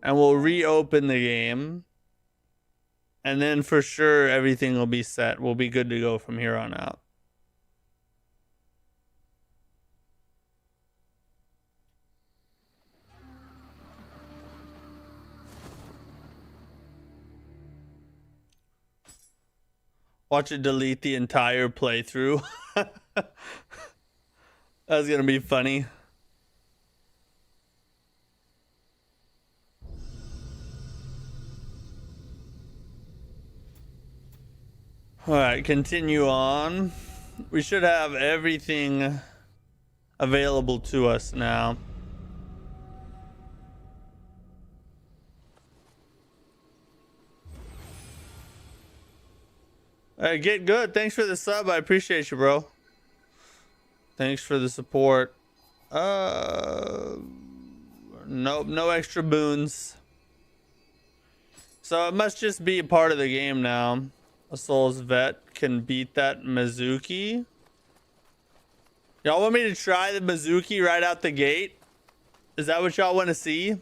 and we'll reopen the game. And then for sure, everything will be set. We'll be good to go from here on out. Watch it delete the entire playthrough. That's gonna be funny. All right, continue on. We should have everything available to us now. All right, get good. Thanks for the sub. I appreciate you, bro. Thanks for the support. Nope, no extra boons. So it must just be a part of the game now. A Souls vet can beat that Mizuki. Y'all want me to try the Mizuki right out the gate? Is that what y'all want to see?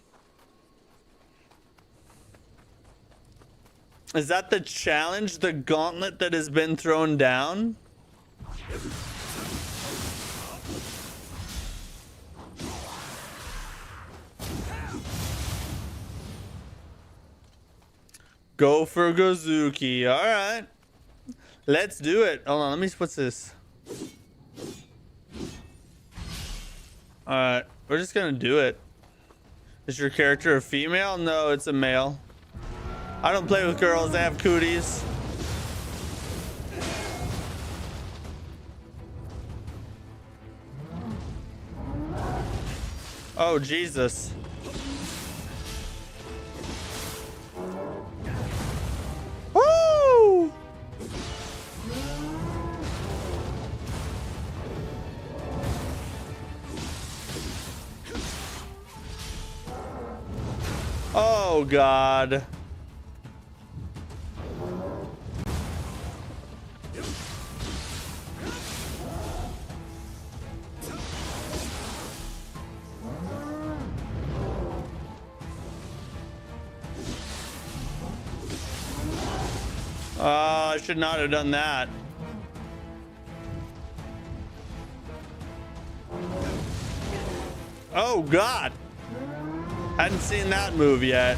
Is that the challenge, the gauntlet that has been thrown down? Go for Gozuki. All right. Let's do it. Hold on. Let me, what's this? All right. We're just going to do it. Is your character a female? No, it's a male. I don't play with girls. They have cooties. Oh, Jesus. Woo! Oh, God. I should not have done that. Oh God. Hadn't seen that move yet.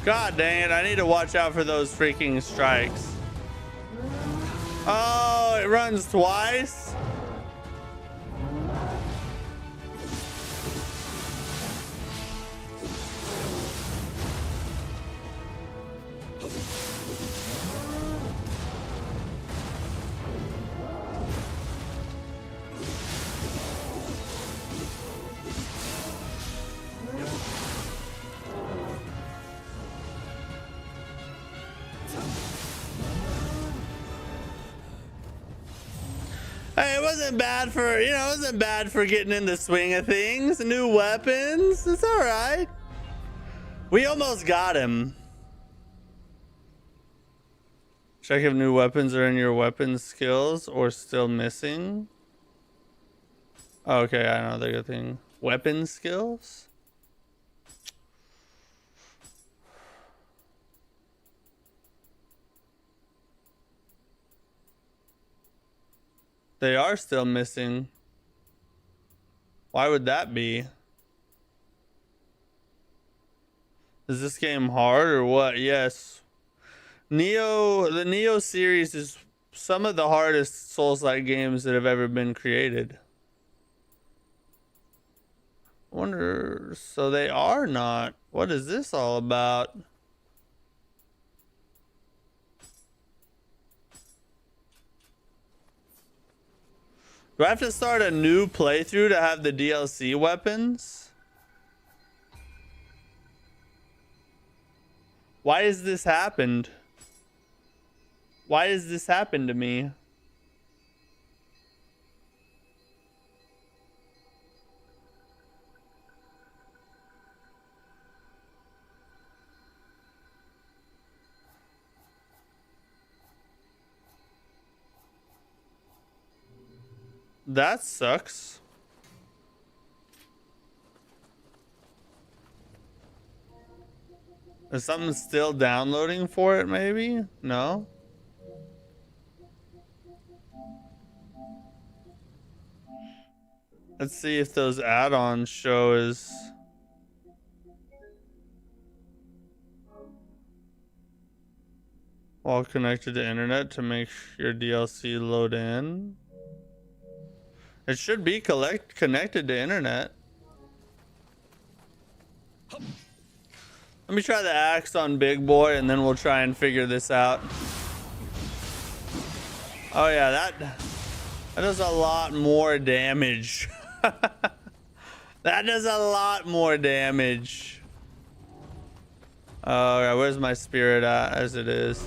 God dang it, I need to watch out for those freaking strikes. Oh, it runs twice? Hey, it wasn't bad for, it wasn't bad for getting in the swing of things. New weapons, it's all right. We almost got him. Check if new weapons are in your weapon skills or still missing. Okay, I know the good thing. Weapon skills? They are still missing. Why would that be? Is this game hard or what? Yes. Nioh, the Nioh series is some of the hardest Souls-like games that have ever been created. I wonder, so they are not. What is this all about? Do I have to start a new playthrough to have the DLC weapons? Why has this happened? Why has this happened to me? That sucks. Is something still downloading for it, maybe? No? Let's see if those add-ons show is... while connected to internet to make your DLC load in. It should be connected to internet. Let me try the axe on Big Boy and then we'll try and figure this out. Oh yeah, that does a lot more damage. That does a lot more damage. Oh, yeah, where's my spirit at? As it is.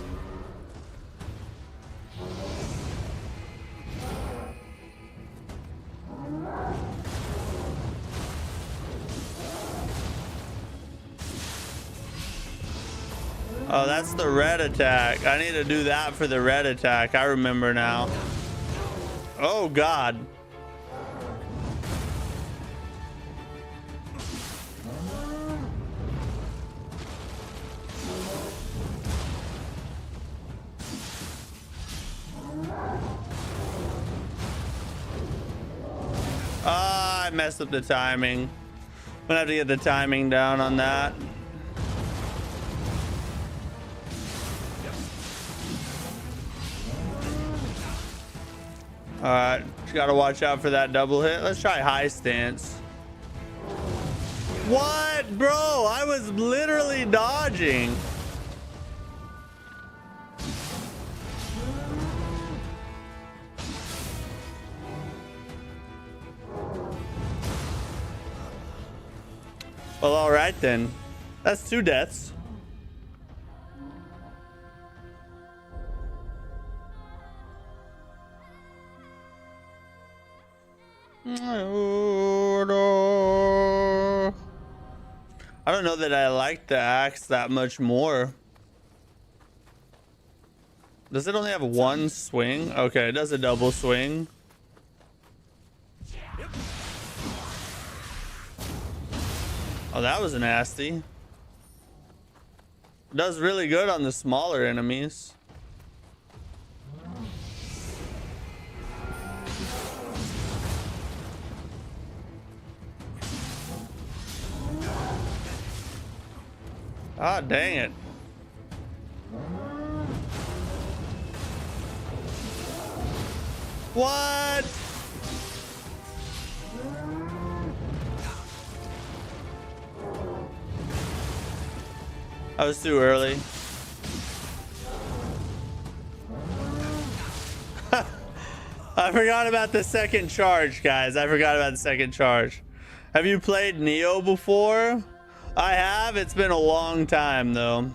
Oh, that's the red attack. I need to do that for the red attack. I remember now. Oh, God. Ah, I messed up the timing. I'm gonna have to get the timing down on that. Alright, gotta watch out for that double hit. Let's try high stance. What, bro? I was literally dodging. Well, alright then. That's 2 deaths. I don't know that I like the axe that much more. Does it only have 1 swing? Okay, it does a double swing. Oh, that was nasty. Does really good on the smaller enemies. Ah, dang it. What? I was too early. I forgot about the second charge, guys. I forgot about the second charge. Have you played Nioh before? I have. It's been a long time, though.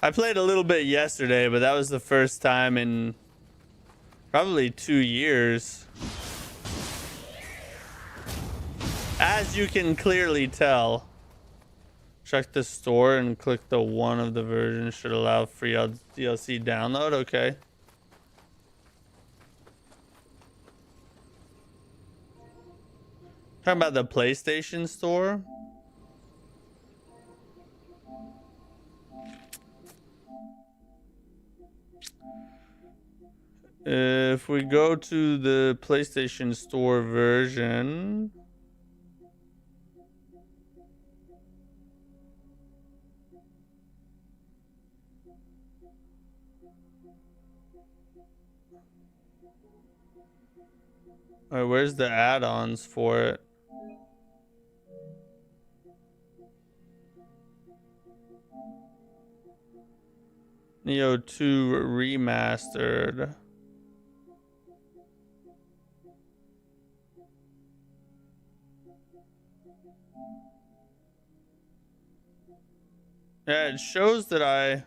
I played a little bit yesterday, but that was the first time in probably 2 years. As you can clearly tell. Check the store and click the one of the version should allow free DLC download. Okay. Talking about the PlayStation store. If we go to the PlayStation store version, all right, where's the add-ons for it? Nioh 2 remastered. Yeah, it shows that I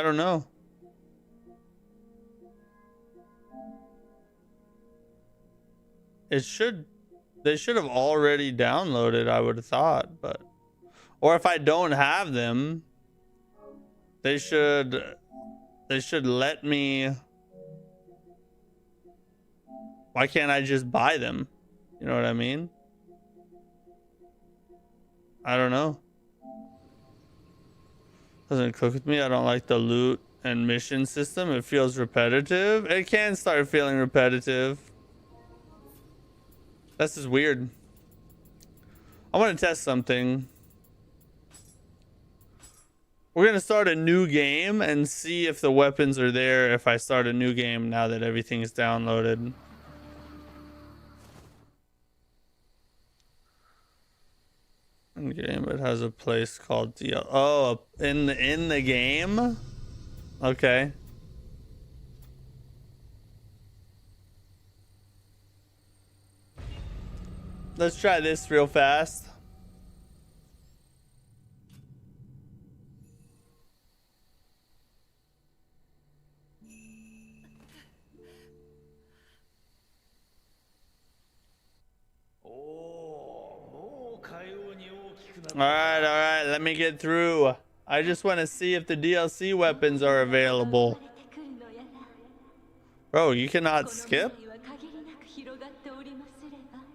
don't know. It should, they should have already downloaded, I would have thought, but, or if I don't have them, they should let me. Why can't I just buy them? You know what I mean? I don't know. Doesn't click with me. I don't like the loot and mission system. It feels repetitive. It can start feeling repetitive. This is weird. I want to test something. We're going to start a new game and see if the weapons are there if I start a new game now that everything's downloaded. Game, it has a place called DL. Oh, in the game? Okay. Let's try this real fast. All right, let me get through. I just want to see if the DLC weapons are available. Bro, you cannot skip?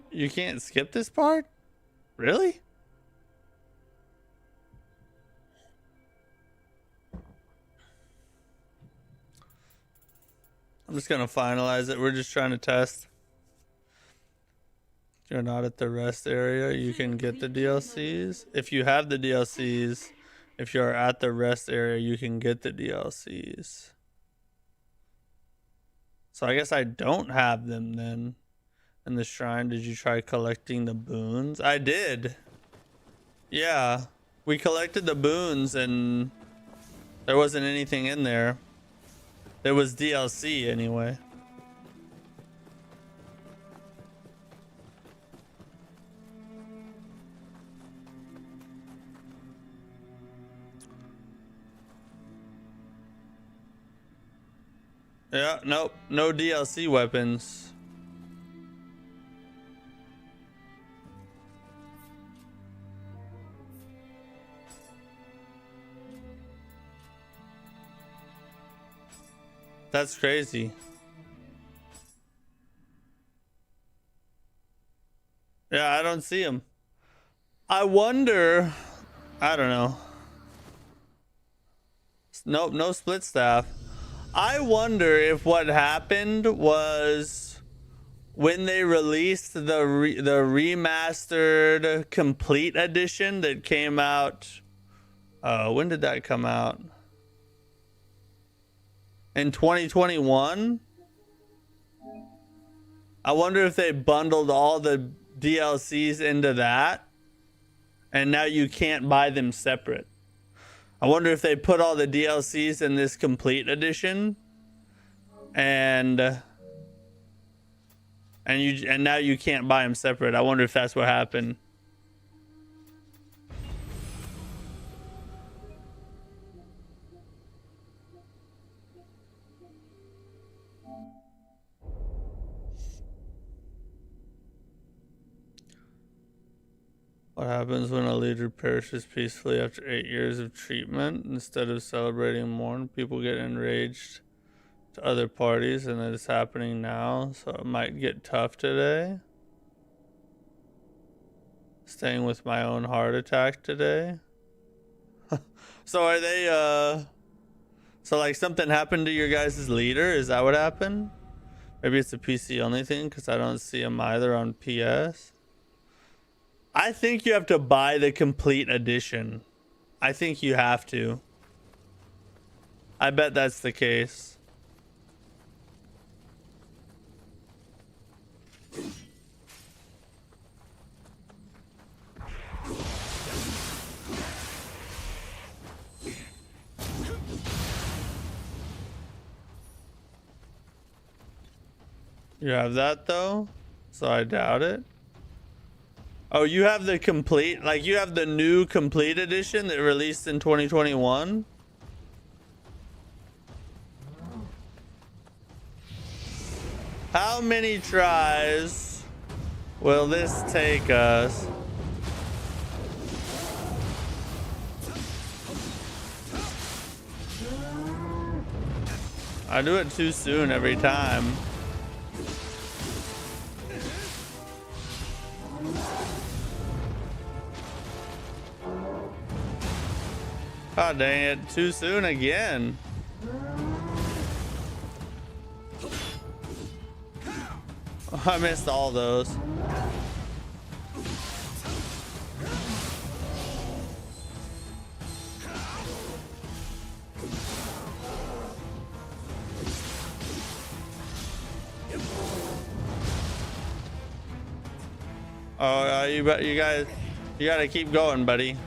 You can't skip this part? Really? I'm just gonna finalize it. We're just trying to test. If you're not at the rest area, you can get the DLCs. If you have the DLCs, if you're at the rest area, you can get the DLCs. So I guess I don't have them then. In the shrine, did you try collecting the boons? I did. Yeah. We collected the boons and there wasn't anything in there. There was DLC anyway. Yeah, nope, no DLC weapons. That's crazy. Yeah, I don't see him. I wonder, I don't know. Nope, no split staff. I wonder if what happened was when they released the remastered complete edition that came out. When did that come out? In 2021? I wonder if they bundled all the DLCs into that and now you can't buy them separate. I wonder if they put all the DLCs in this complete edition and now you can't buy them separate. I wonder if that's what happened. What happens when a leader perishes peacefully after 8 years of treatment? Instead of celebrating mourn, people get enraged to other parties, and it's happening now, so it might get tough today. Staying with my own heart attack today. So are they, so like something happened to your guys' leader? Is that what happened? Maybe it's a PC only thing, because I don't see him either on PS. I think you have to buy the complete edition. I think you have to. I bet that's the case. You have that though? So I doubt it. Oh, you have the complete, like you have the new complete edition that released in 2021? How many tries will this take us? I do it too soon every time. God dang it, too soon again. I missed all those. Oh, you guys, you gotta keep going, buddy.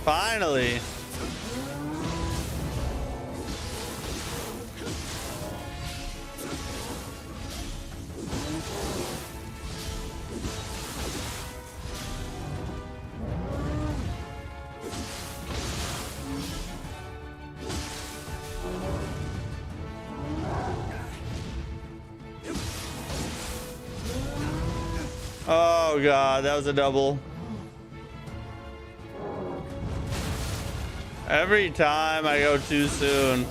Finally. Oh god, that was a double. Every time I go too soon.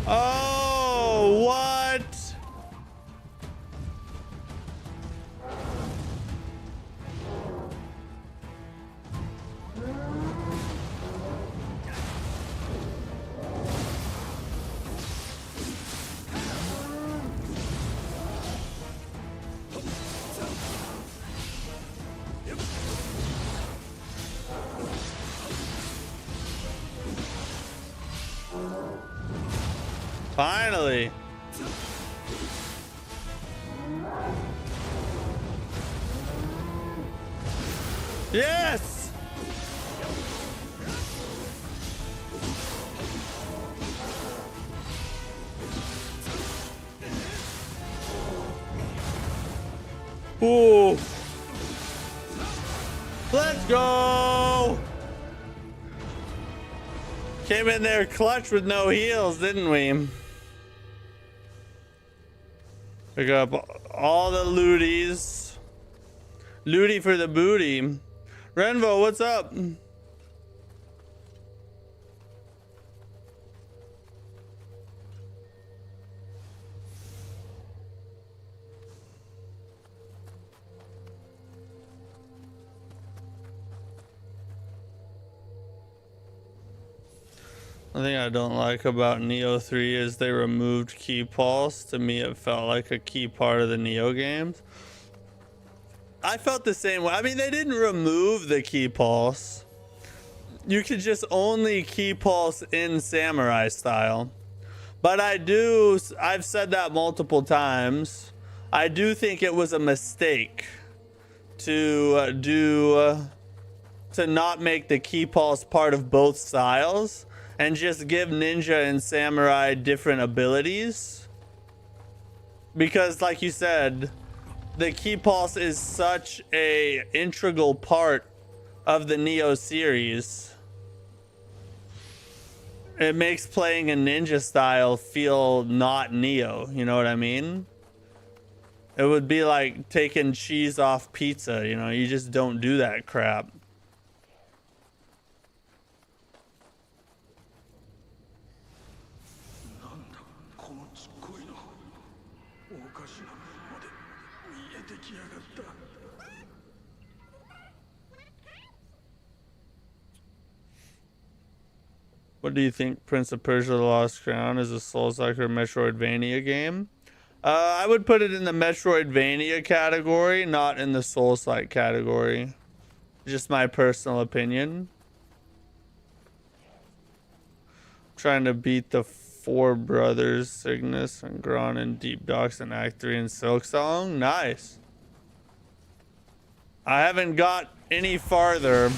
Oh, what? Finally. Yes! Ooh. Let's go! Came in there clutch with no heals, didn't we? Pick up all the looties. Looty for the booty. Renvo, what's up? The thing I don't like about Nioh 3 is they removed key pulse. To me, it felt like a key part of the Nioh games. I felt the same way. I mean, they didn't remove the key pulse. You could just only key pulse in samurai style. But I've said that multiple times. I do think it was a mistake to not make the key pulse part of both styles and just give ninja and samurai different abilities. Because like you said, the key pulse is such a integral part of the Nioh series. It makes playing a ninja style feel not Nioh, you know what I mean? It would be like taking cheese off pizza, you know, you just don't do that crap. What do you think Prince of Persia: The Lost Crown is a Souls-like or Metroidvania game? I would put it in the Metroidvania category, not in the Souls-like category. Just my personal opinion. Trying to beat the four brothers, Cygnus and Gron and Deep Docks and Act 3 and Silksong. Nice. I haven't got any farther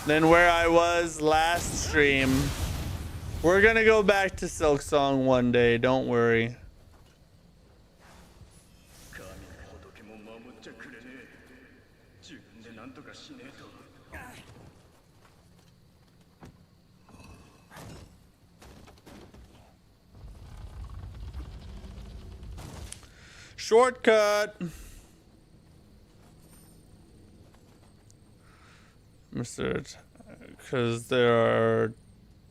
than where I was last stream. We're gonna go back to Silksong one day, don't worry. Shortcut. Mr. Because there are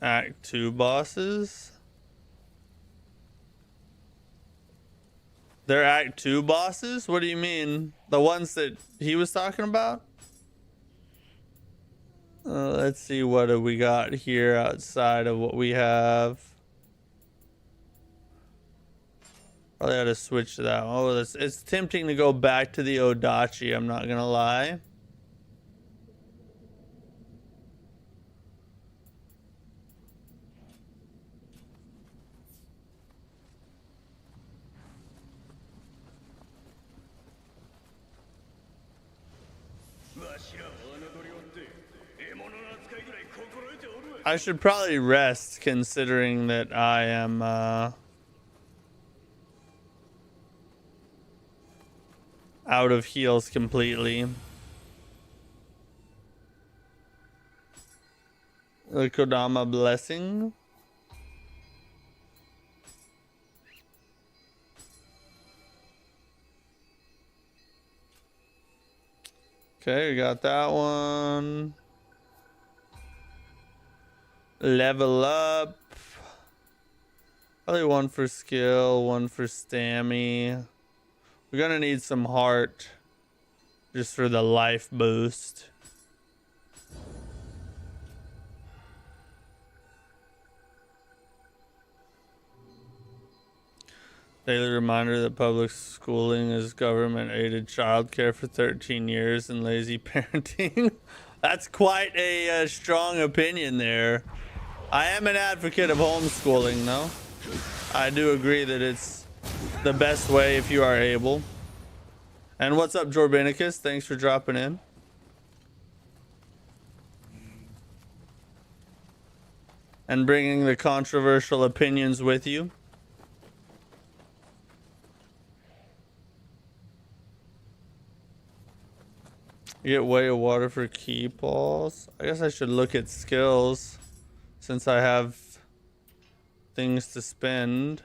Act 2 bosses. They're Act 2 bosses? What do you mean? The ones that he was talking about? Let's see, what do we got here outside of what we have? Probably had to switch to that one. Oh, it's tempting to go back to the Odachi, I'm not gonna lie. I should probably rest, considering that I am out of heals completely. The Kodama blessing. Okay, we got that one. Level up. Probably one for skill, one for stammy. We're gonna need some heart just for the life boost. Daily reminder that public schooling is government-aided childcare for 13 years and lazy parenting. That's quite a strong opinion there. I am an advocate of homeschooling, though. I do agree that it's the best way if you are able. And what's up, Jorbanicus? Thanks for dropping in. And bringing the controversial opinions with you. You get way of water for key balls. I guess I should look at skills since I have things to spend.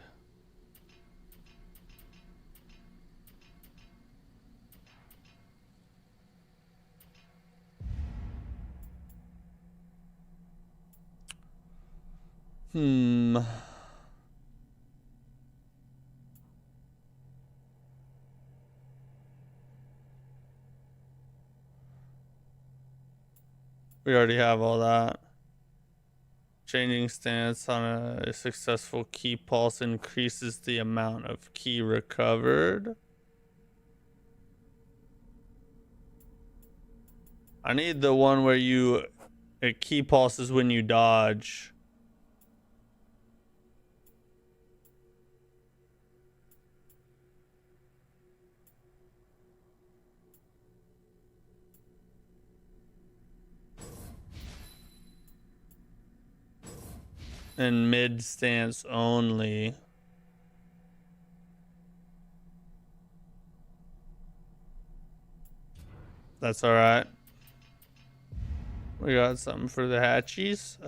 We already have all that. Changing stance on a successful key pulse increases the amount of key recovered. I need the one where it key pulses when you dodge. In mid stance only. That's all right. We got something for the hatchies.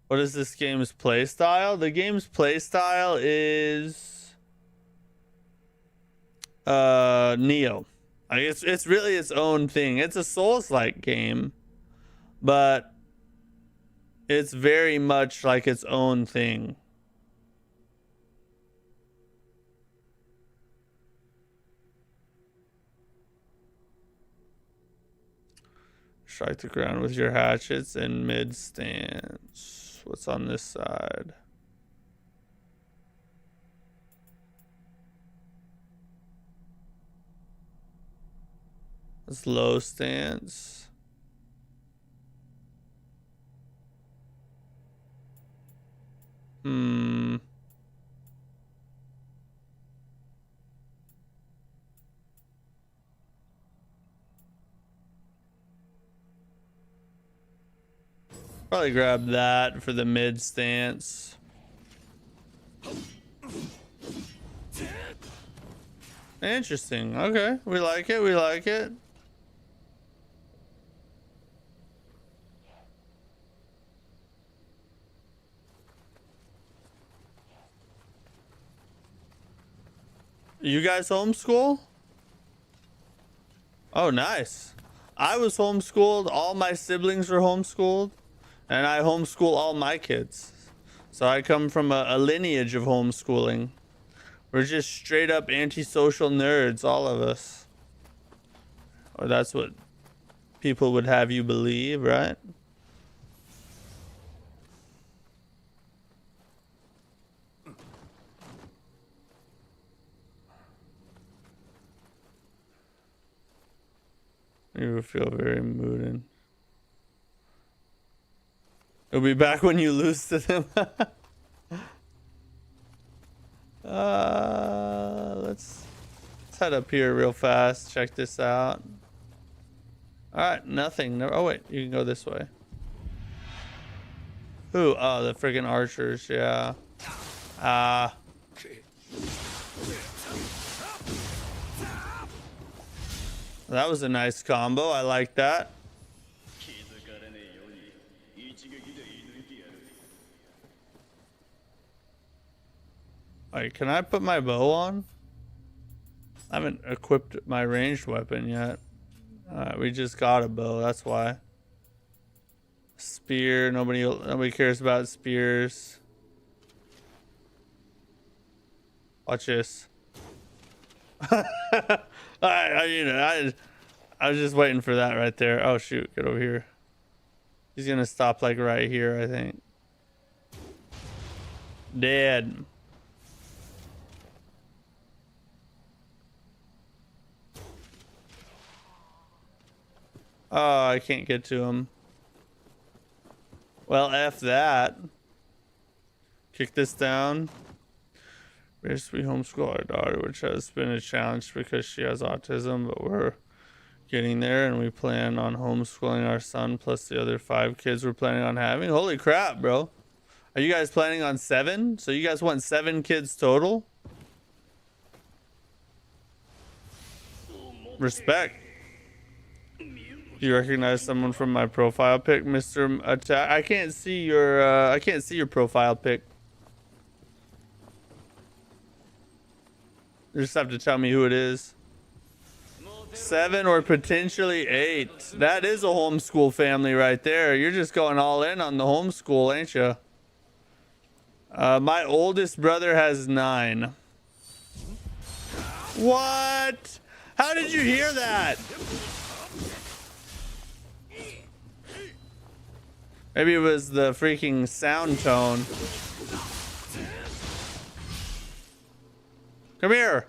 What is this game's play style? The game's play style is Nioh. I guess it's really its own thing. It's a Souls-like game, but it's very much like its own thing. Strike the ground with your hatchets in mid stance. What's on this side? It's low stance. Probably grab that for the mid stance. Interesting. Okay, we like it. We like it. You guys homeschool? Oh, nice. I was homeschooled. All my siblings were homeschooled. And I homeschool all my kids. So I come from a lineage of homeschooling. We're just straight up antisocial nerds, all of us. Or that's what people would have you believe, right? You feel very moody. It'll be back when you lose to them. Let's head up here real fast. Check this out. All right, nothing. No, oh wait, you can go this way. Who? Oh, the freaking archers. Yeah. That was a nice combo. I like that. Alright, can I put my bow on? I haven't equipped my ranged weapon yet. Alright, we just got a bow, that's why. Spear, nobody cares about spears. Watch this. I was just waiting for that right there. Oh shoot, get over here. He's gonna stop like right here, I think. Dead. Oh, I can't get to him. Well, F that. Kick this down. Basically homeschool our daughter, which has been a challenge because she has autism, but we're getting there, and we plan on homeschooling our son plus the other 5 kids we're planning on having. Holy crap, bro. Are you guys planning on 7? So you guys want 7 kids total? Respect. Do you recognize someone from my profile pic, Mr. Attack? I can't see your profile pic. You just have to tell me who it is. 7 or potentially 8. That is a homeschool family right there. You're just going all in on the homeschool, ain't you? My oldest brother has 9. What? How did you hear that? Maybe it was the freaking sound tone. Come here.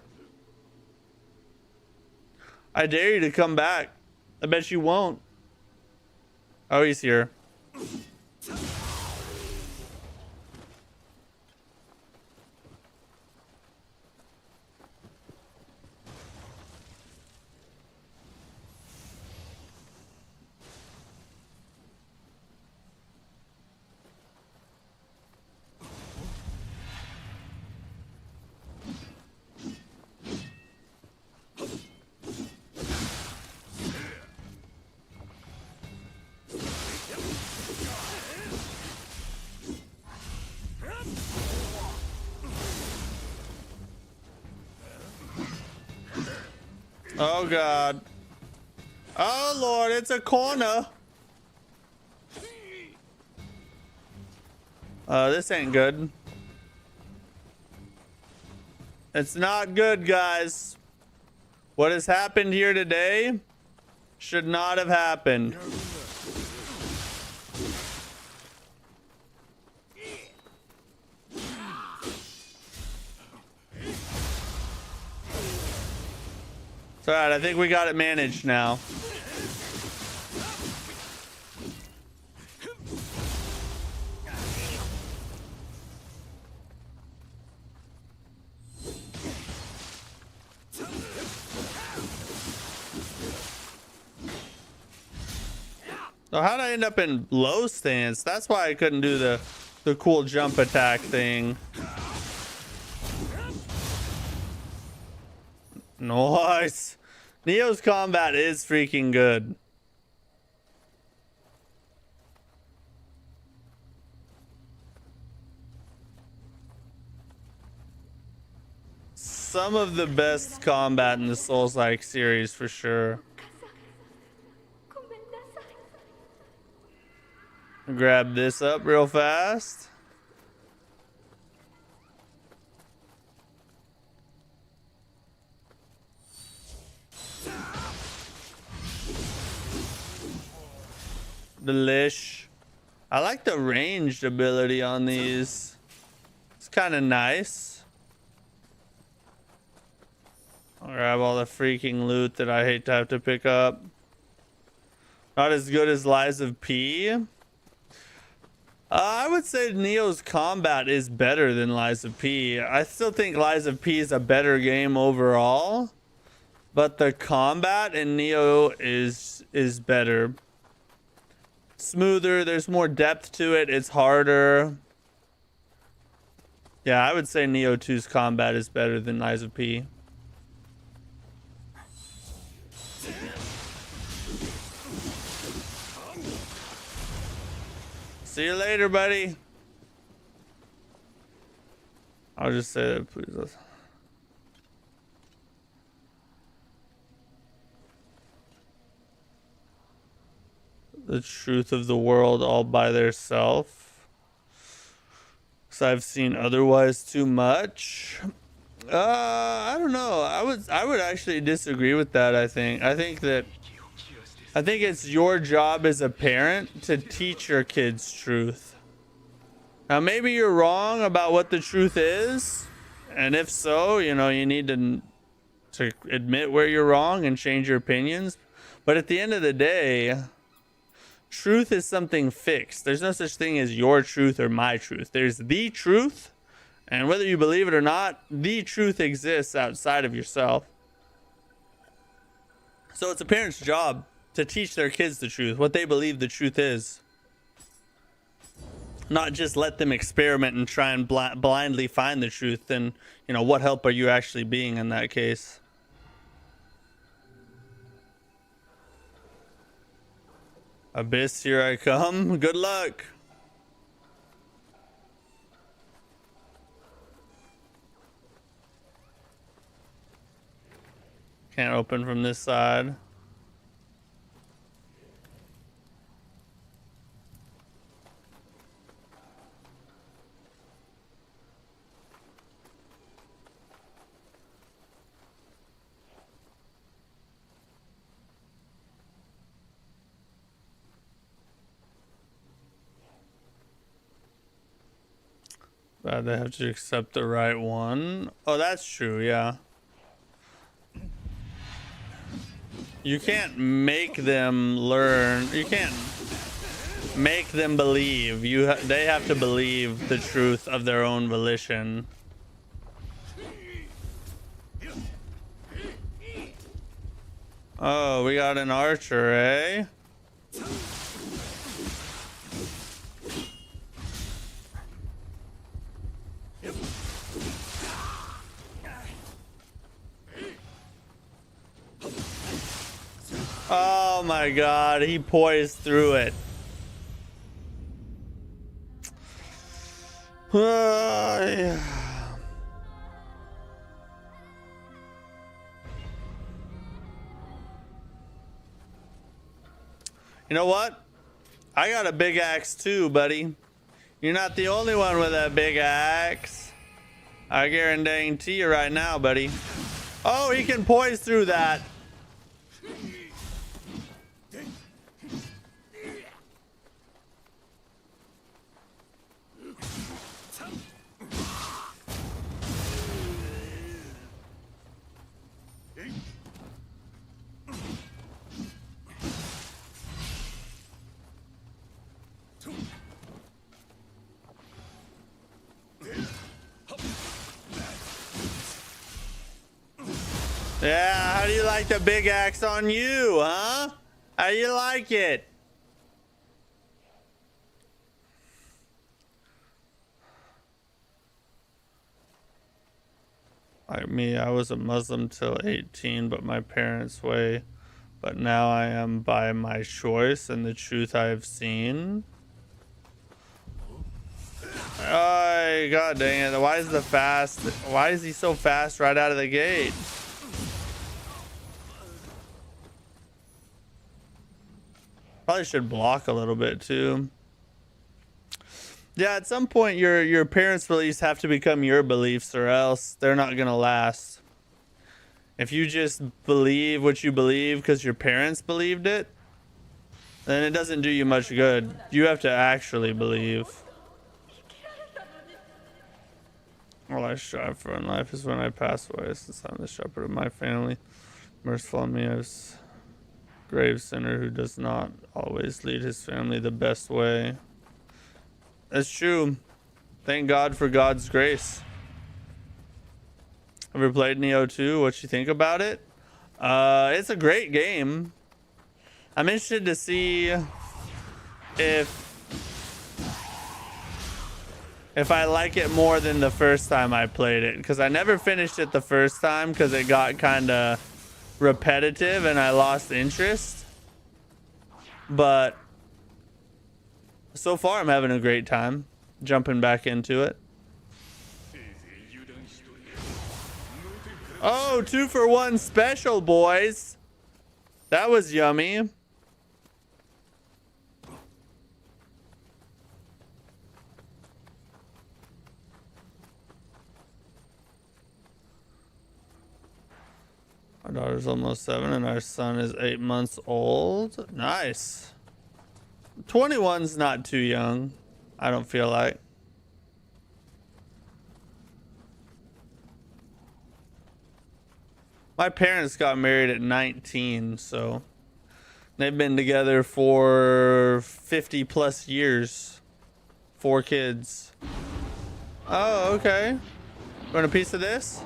I dare you to come back. I bet you won't. Oh, he's here. Oh god. Oh lord, it's a corner. This ain't good. It's not good, guys. What has happened here today should not have happened. It's alright, I think we got it managed now. So how'd I end up in low stance? That's why I couldn't do the cool jump attack thing. Nice. Nioh's combat is freaking good. Some of the best combat in the Souls-like series for sure. Grab this up real fast. Delish. I like the ranged ability on these. It's kind of nice. I'll grab all the freaking loot that I hate to have to pick up. Not as good as Lies of P. I would say Nioh's combat is better than Lies of P. I still think Lies of P is a better game overall, but the combat in Nioh is better. Smoother, there's more depth to it, it's harder. Yeah, I would say Nioh 2's combat is better than Lies of P. See you later, buddy. I'll just say that, please. The truth of the world all by theirself. Because I've seen otherwise too much. I don't know. I would actually disagree with that. I think it's your job as a parent to teach your kids truth. Now, maybe you're wrong about what the truth is, and if so, you know, you need to admit where you're wrong and change your opinions. But at the end of the day, truth is something fixed. There's no such thing as your truth or my truth. There's the truth, and whether you believe it or not, the truth exists outside of yourself. So it's a parent's job to teach their kids the truth, what they believe the truth is. Not just let them experiment and try and blindly find the truth. And, you know, what help are you actually being in that case? Abyss, here I come. Good luck. Can't open from this side. They have to accept the right one. Oh, that's true, yeah. You can't make them learn. You can't make them believe. They have to believe the truth of their own volition. Oh, we got an archer, eh? Oh my god, he poised through it. Yeah. You know what? I got a big axe too, buddy. You're not the only one with a big axe. I guarantee you right now, buddy. Oh, he can poise through that. Yeah, how do you like the big axe on you, huh? How do you like it? Like me, I was a Muslim till 18, but my parents' way. But now I am by my choice and the truth I have seen. Oh, god dang it. Why is he so fast right out of the gate? Probably should block a little bit too. Yeah, at some point your parents' beliefs have to become your beliefs, or else they're not gonna last. If you just believe what you believe because your parents believed it, then it doesn't do you much good. You have to actually believe. All I strive for in life is when I pass away, since I'm the shepherd of my family. Merciful on me as grave sinner who does not always lead his family the best way. That's true. Thank God for God's grace. Ever played Nioh 2? What you think about it? It's a great game. I'm interested to see if I like it more than the first time I played it, because I never finished it the first time because it got kind of repetitive and I lost interest. But so far I'm having a great time jumping back into it. Oh, 2-for-1 special, boys. That was yummy. Our daughter's almost 7 and our son is 8 months old. Nice. 21's not too young, I don't feel like. My parents got married at 19, so They've been together for 50 plus years. 4 kids. Oh, okay. Want a piece of this?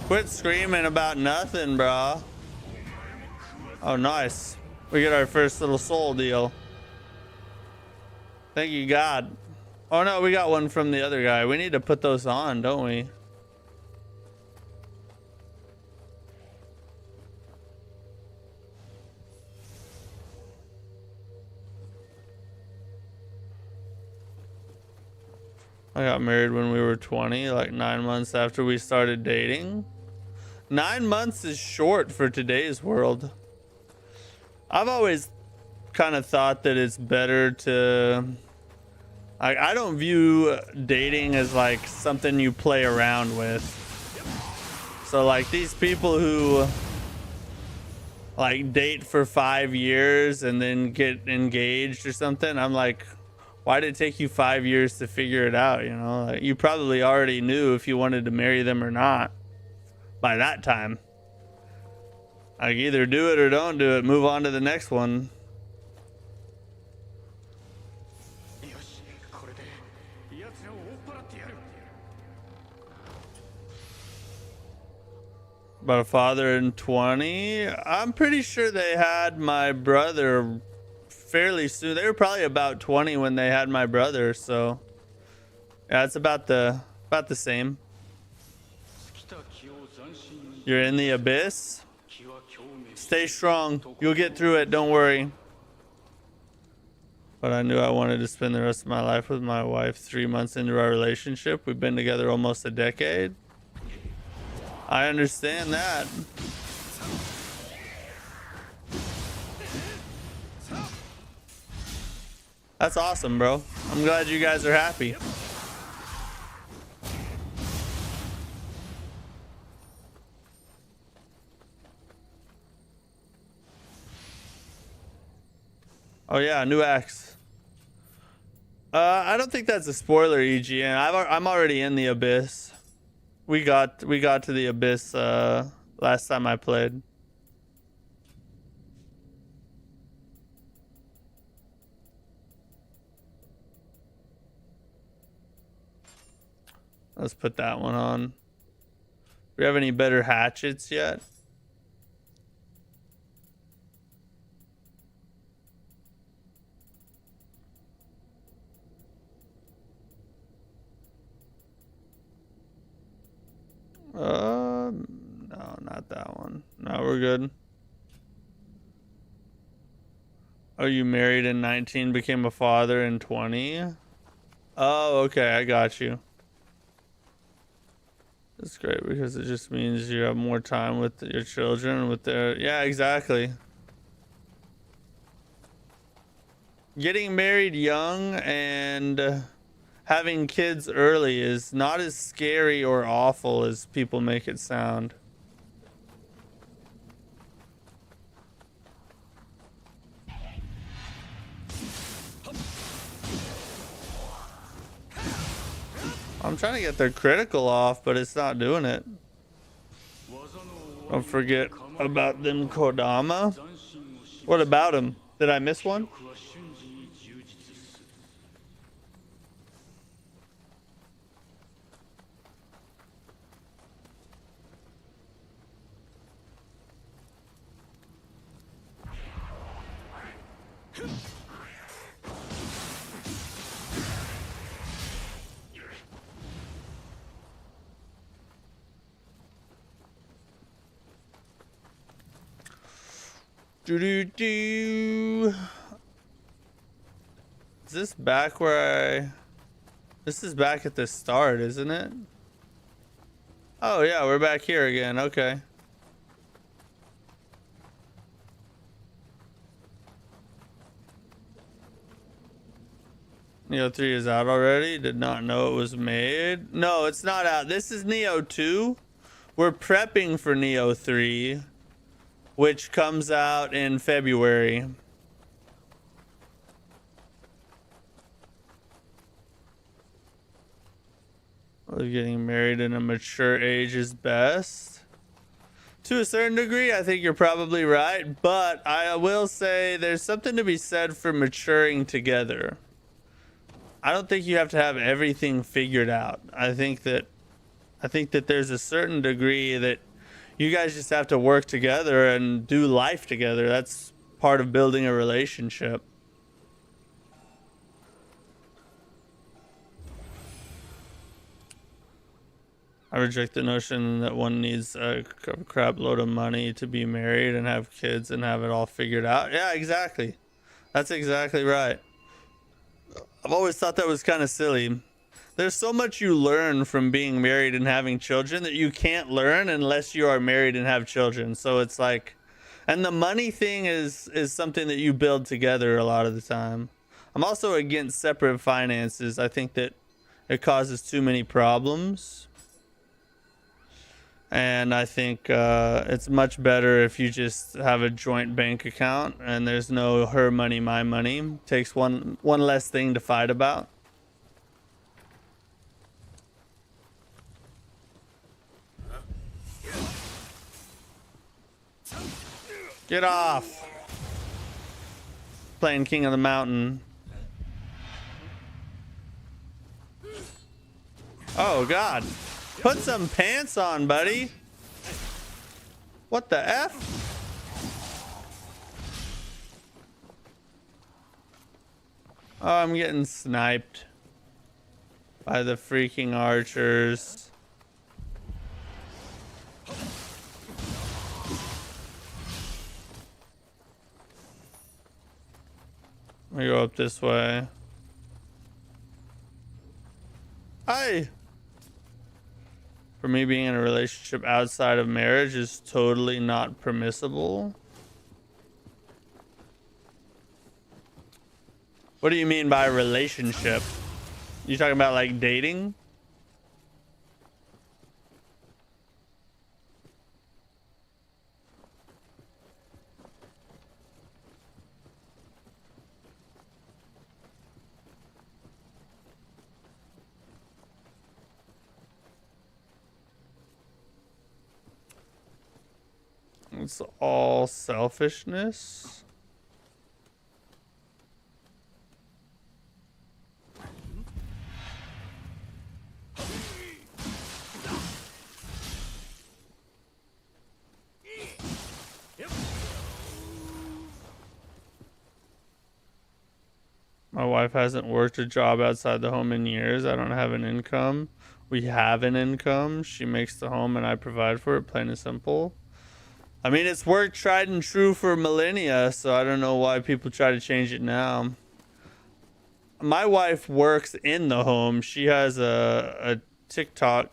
Quit screaming about nothing, bro. Oh, nice. We get our first little soul deal. Thank you, God. Oh, no, we got one from the other guy. We need to put those on, don't we? I got married when we were 20, like 9 months after we started dating. 9 months is short for today's world. I've always kind of thought that it's better to... I don't view dating as like something you play around with. So like these people who like date for 5 years and then get engaged or something, I'm like, why did it take you 5 years to figure it out? You know, like, you probably already knew if you wanted to marry them or not by that time. Like, either do it or don't do it. Move on to the next one. About a father in 20. I'm pretty sure they had my brother fairly soon. They were probably about 20 when they had my brother, so yeah, it's about the same. You're in the abyss. Stay strong. You'll get through it. Don't worry. But I knew I wanted to spend the rest of my life with my wife 3 months into our relationship. We've been together almost a decade. I understand that. That's awesome, bro. I'm glad you guys are happy. Oh yeah, new axe. I don't think that's a spoiler, EGN. I'm already in the abyss. We got to the abyss last time I played. Let's put that one on. Do we have any better hatchets yet? No, not that one. No, we're good. Oh, you married in 19, became a father in 20? Oh, okay, I got you. That's great because it just means you have more time with your children, with their... Yeah, exactly. Getting married young and having kids early is not as scary or awful as people make it sound. I'm trying to get their critical off, but it's not doing it. Don't forget about them Kodama. What about them? Did I miss one? Do. Is this back where I... This is back at the start, isn't it? Oh yeah, we're back here again. Okay. Nioh 3 is out already. Did not know it was made. No, it's not out. This is Nioh 2. We're prepping for Nioh 3, which comes out in February. Well, getting married in a mature age is best. To a certain degree, I think you're probably right, but I will say there's something to be said for maturing together. I don't think you have to have everything figured out. I think that there's a certain degree that you guys just have to work together and do life together. That's part of building a relationship. I reject the notion that one needs a crap load of money to be married and have kids and have it all figured out. Yeah, exactly. That's exactly right. I've always thought that was kind of silly. There's so much you learn from being married and having children that you can't learn unless you are married and have children. So it's like, and the money thing is something that you build together a lot of the time. I'm also against separate finances. I think that it causes too many problems. And I think it's much better if you just have a joint bank account and there's no her money, my money. Takes one less thing to fight about. Get off. Playing King of the Mountain. Oh God. Put some pants on, buddy. What the F? Oh, I'm getting sniped by the freaking archers. Let me go up this way. Hi. For me, being in a relationship outside of marriage is totally not permissible. What do you mean by relationship? You talking about like dating? It's all selfishness. My wife hasn't worked a job outside the home in years. I don't have an income. We have an income. She makes the home and I provide for it, plain and simple. I mean, it's worked tried and true for millennia, so I don't know why people try to change it now. My wife works in the home. She has a TikTok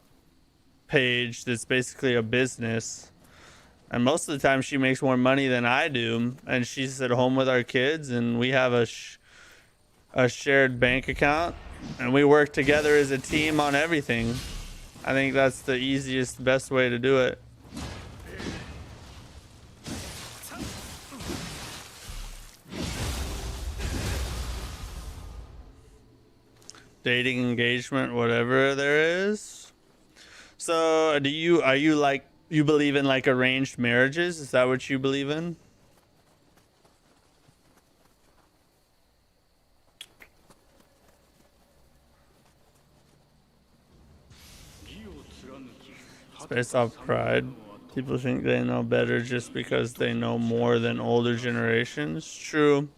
page that's basically a business. And most of the time she makes more money than I do. And she's at home with our kids and we have a shared bank account. And we work together as a team on everything. I think that's the easiest, best way to do it. Dating, engagement, whatever there is. So are you like, you believe in like arranged marriages? Is that what you believe in? It's based off pride. People think they know better just because they know more than older generations. True.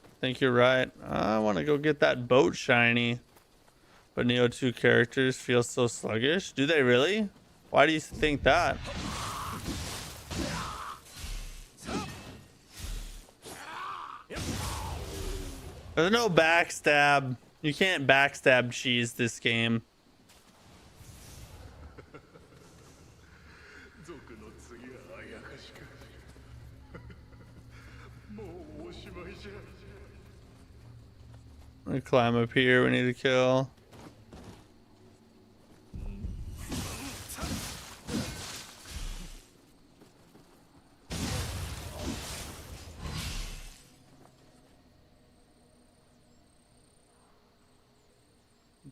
I think you're right. I want to go get that boat shiny. But Nioh 2 characters feel so sluggish. Do they really? Why do you think that? There's no backstab. You can't backstab cheese this game. We climb up here. We need to kill.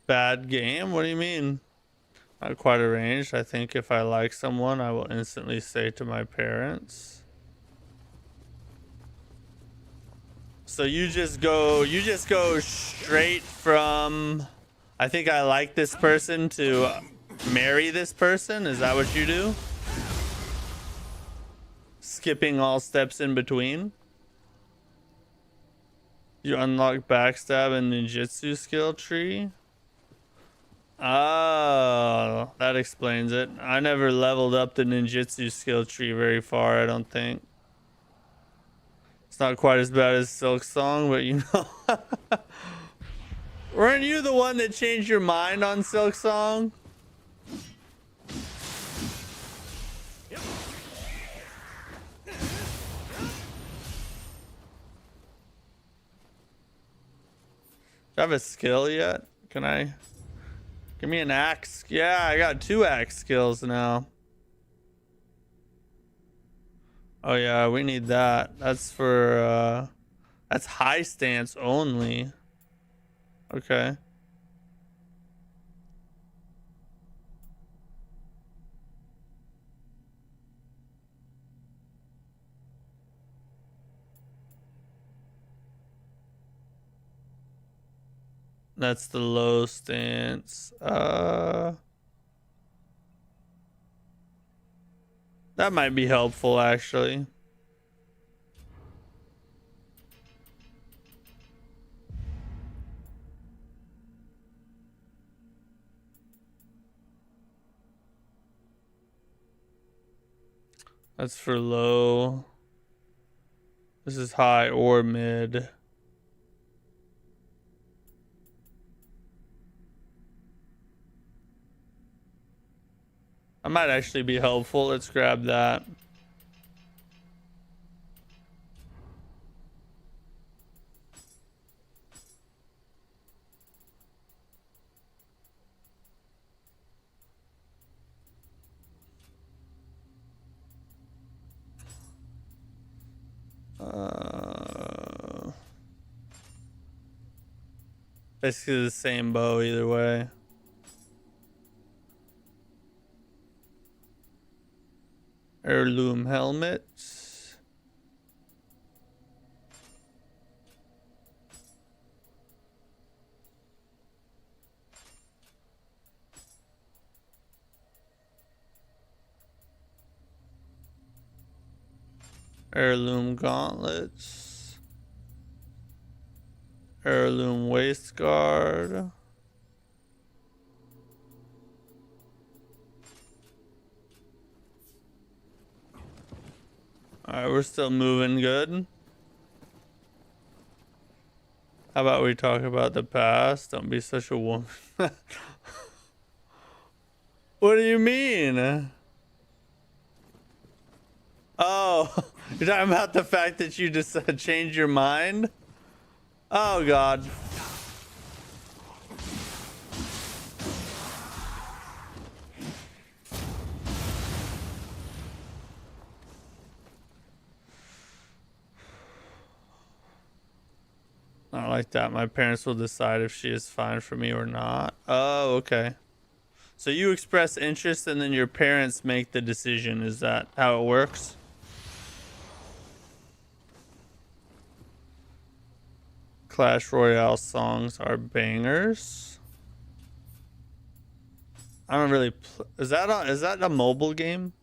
Bad game? What do you mean? Not quite arranged. I think if I like someone, I will instantly say to my parents. So you just go straight from I think I like this person to marry this person? Is that what you do? Skipping all steps in between? You unlock backstab and ninjutsu skill tree? Oh, that explains it. I never leveled up the ninjutsu skill tree very far, I don't think. It's not quite as bad as Silk Song, but you know. Weren't you the one that changed your mind on Silk Song? Do I have a skill yet? Can I? Give me an axe. Yeah, I got 2 axe skills now. Oh yeah, we need that. That's for that's high stance only. Okay. That's the low stance. That might be helpful actually. That's for low. This is high or mid. That might actually be helpful. Let's grab that. Basically the same bow either way. Heirloom helmet. Heirloom gauntlets. Heirloom waist guard. Alright, we're still moving good. How about we talk about the past? Don't be such a woman. What do you mean? Oh, you're talking about the fact that you just changed your mind? Oh, God. Not like that. My parents will decide if she is fine for me or not. Oh, okay. So you express interest and then your parents make the decision. Is that how it works? Clash Royale songs are bangers. I don't really is that a mobile game?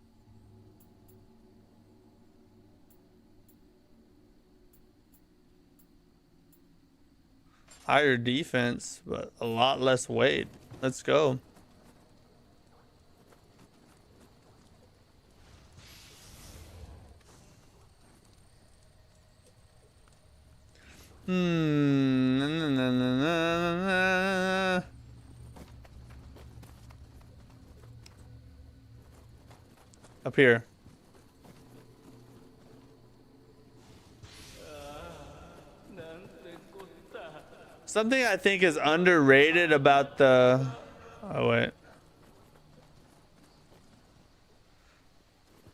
Higher defense, but a lot less weight. Let's go. Up here. Something I think is underrated about the... Oh, wait.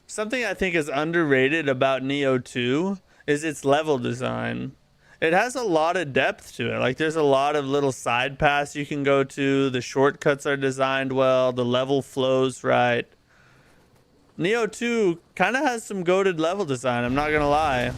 Something I think is underrated about Nioh 2 is its level design. It has a lot of depth to it. Like, there's a lot of little side paths you can go to. The shortcuts are designed well. The level flows right. Nioh 2 kind of has some goated level design, I'm not gonna lie.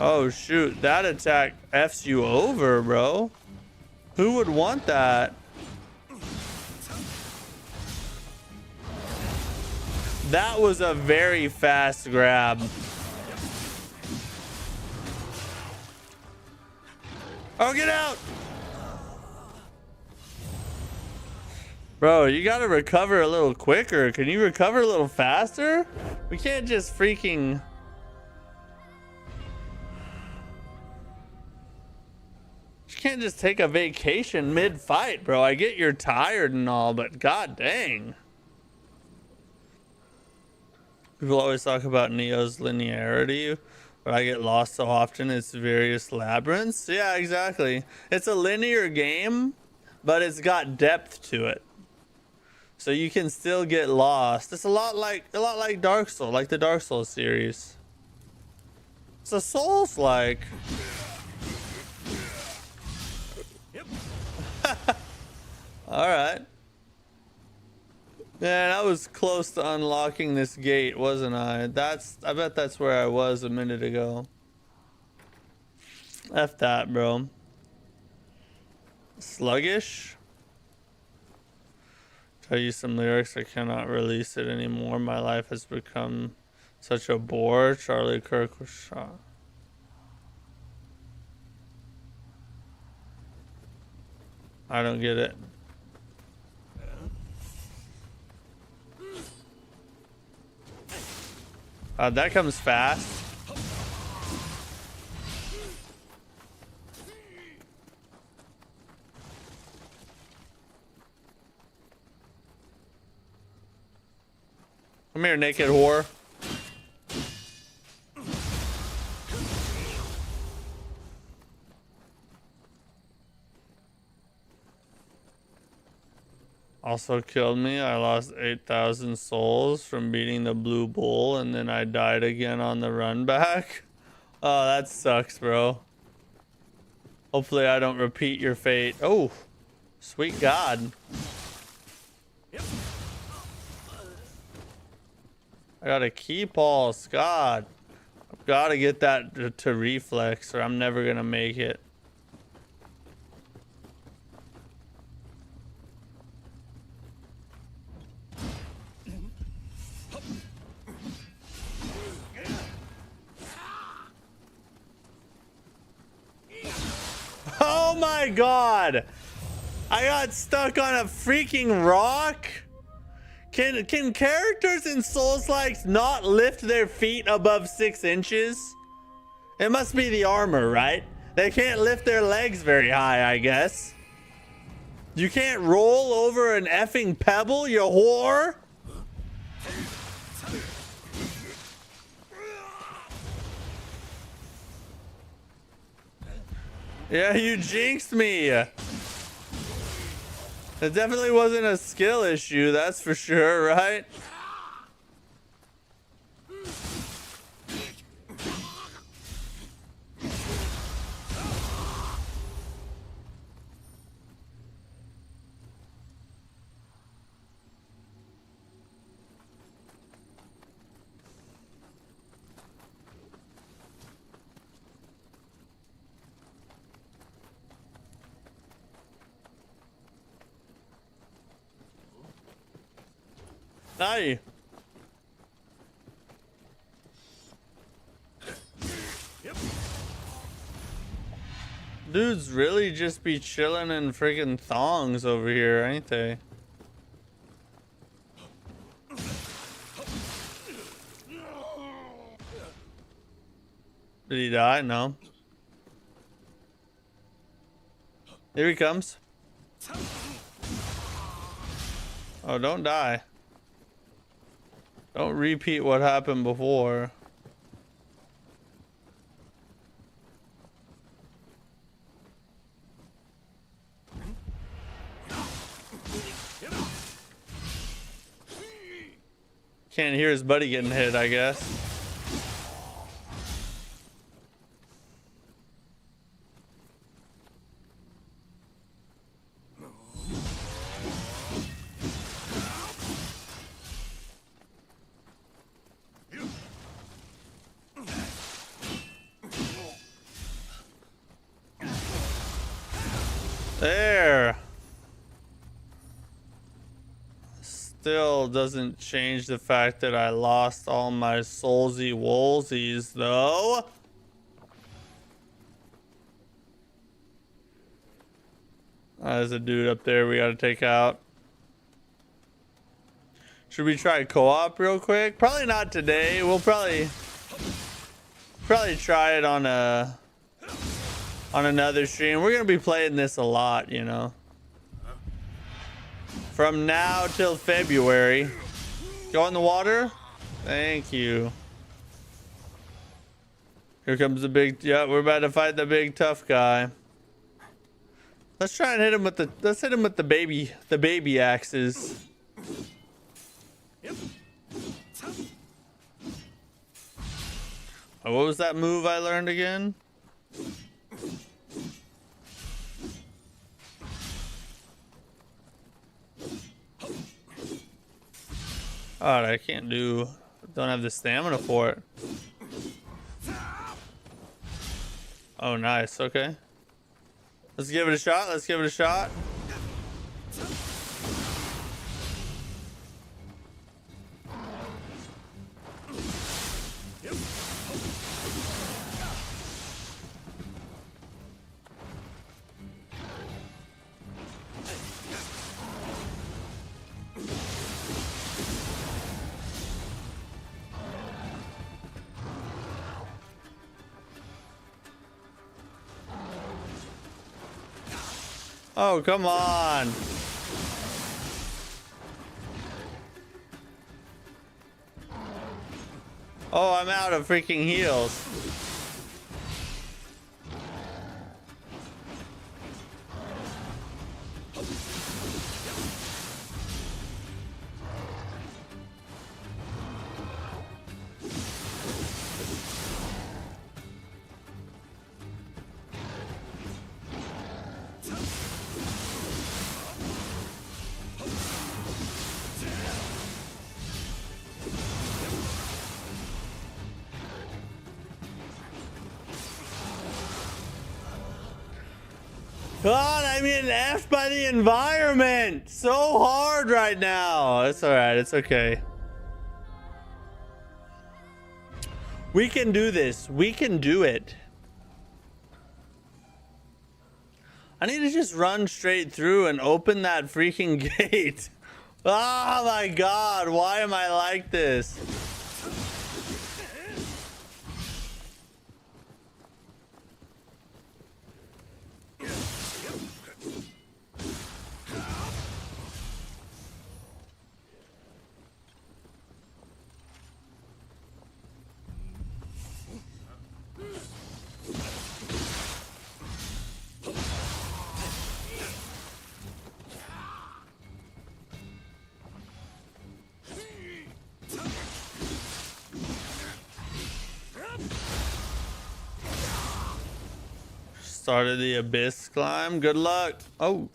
Oh shoot, that attack F's you over, bro. Who would want that? That was a very fast grab. Oh, get out! Bro, you gotta recover a little quicker. Can you recover a little faster? We can't just freaking... You can't just take a vacation mid-fight, bro. I get you're tired and all, but god dang. People always talk about Nioh's linearity, but I get lost so often. It's various labyrinths. Yeah, exactly. It's a linear game, but it's got depth to it. So you can still get lost. It's a lot like Dark Souls, like the Dark Souls series. It's a Souls-like. All right. Man, I was close to unlocking this gate, wasn't I? I bet that's where I was a minute ago. F that, bro. Sluggish? Tell you some lyrics, I cannot release it anymore. My life has become such a bore. Charlie Kirk was shot. I don't get it. That comes fast. Come here, naked whore. Also killed me. I lost 8,000 souls from beating the blue bull, and then I died again on the run back. Oh, that sucks, bro. Hopefully I don't repeat your fate. Oh, sweet God. I got a key pulse. God. I've got to get that to reflex or I'm never going to make it. Oh my God. I got stuck on a freaking rock. Can characters in Souls-likes not lift their feet above 6 inches? It must be the armor, right? They can't lift their legs very high, I guess. You can't roll over an effing pebble, you whore? Yeah, you jinxed me. It definitely wasn't a skill issue, that's for sure, right? Aye. Dudes really just be chilling in freaking thongs over here, ain't they? Did he die? No. Here he comes. Oh, don't die. Don't repeat what happened before. Can't hear his buddy getting hit, I guess. There. Still doesn't change the fact that I lost all my soulsy woolsies, though. There's a dude up there we gotta take out. Should we try co-op real quick? Probably not today. We'll probably try it on another stream. We're gonna be playing this a lot, you know. From now till February. Go in the water. Thank you. Here comes the big. Yeah, we're about to fight the big tough guy. Let's try and hit him with the. Let's hit him with the baby axes. Oh, what was that move I learned again? God, I can't do. Don't have the stamina for it. Oh, nice. Okay. Let's give it a shot. Let's give it a shot. Oh, come on. Oh, I'm out of freaking heals. God, I'm getting effed by the environment so hard right now. It's all right. It's okay. We can do this. We can do it. I need to just run straight through and open that freaking gate. Oh my God. Why am I like this? Started the abyss climb. Good luck. Oh.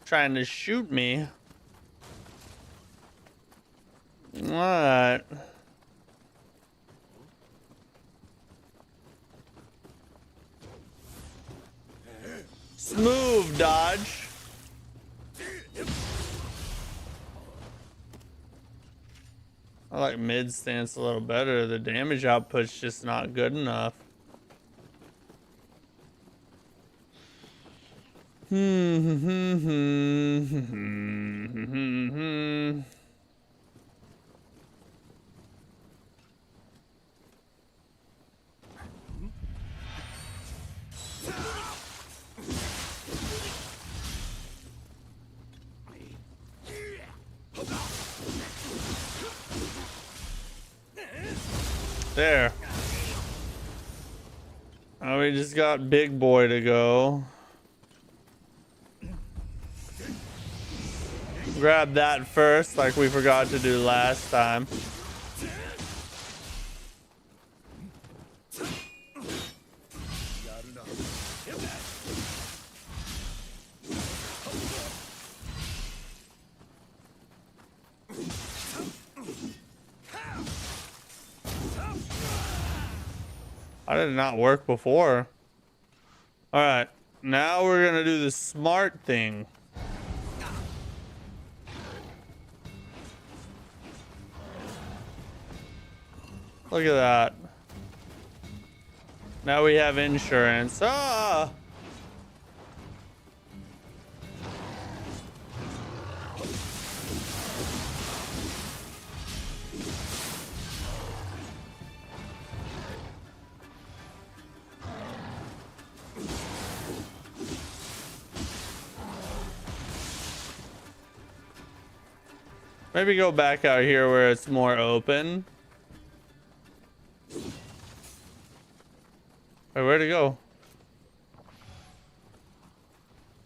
Trying to shoot me. What? Smooth dodge. I like mid stance a little better. The damage output's just not good enough. There. Oh, we just got big boy to go. Grab that first, like we forgot to do last time. How did it not work before? All right, now we're gonna do the smart thing. Look at that. Now we have insurance. Ah! Maybe go back out here where it's more open. Wait, where'd it go?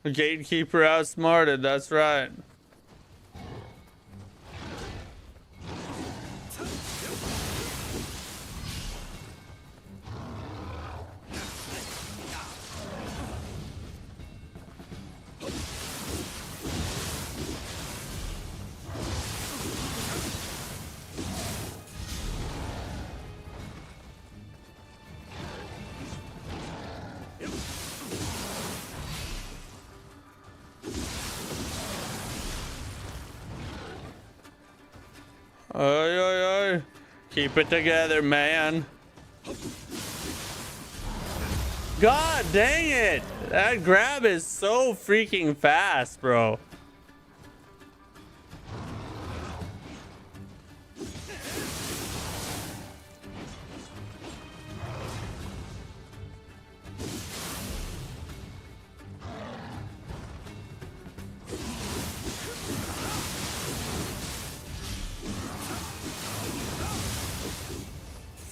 The gatekeeper outsmarted, that's right. Oi, oi, oi. Keep it together, man. God dang it. That grab is so freaking fast, bro.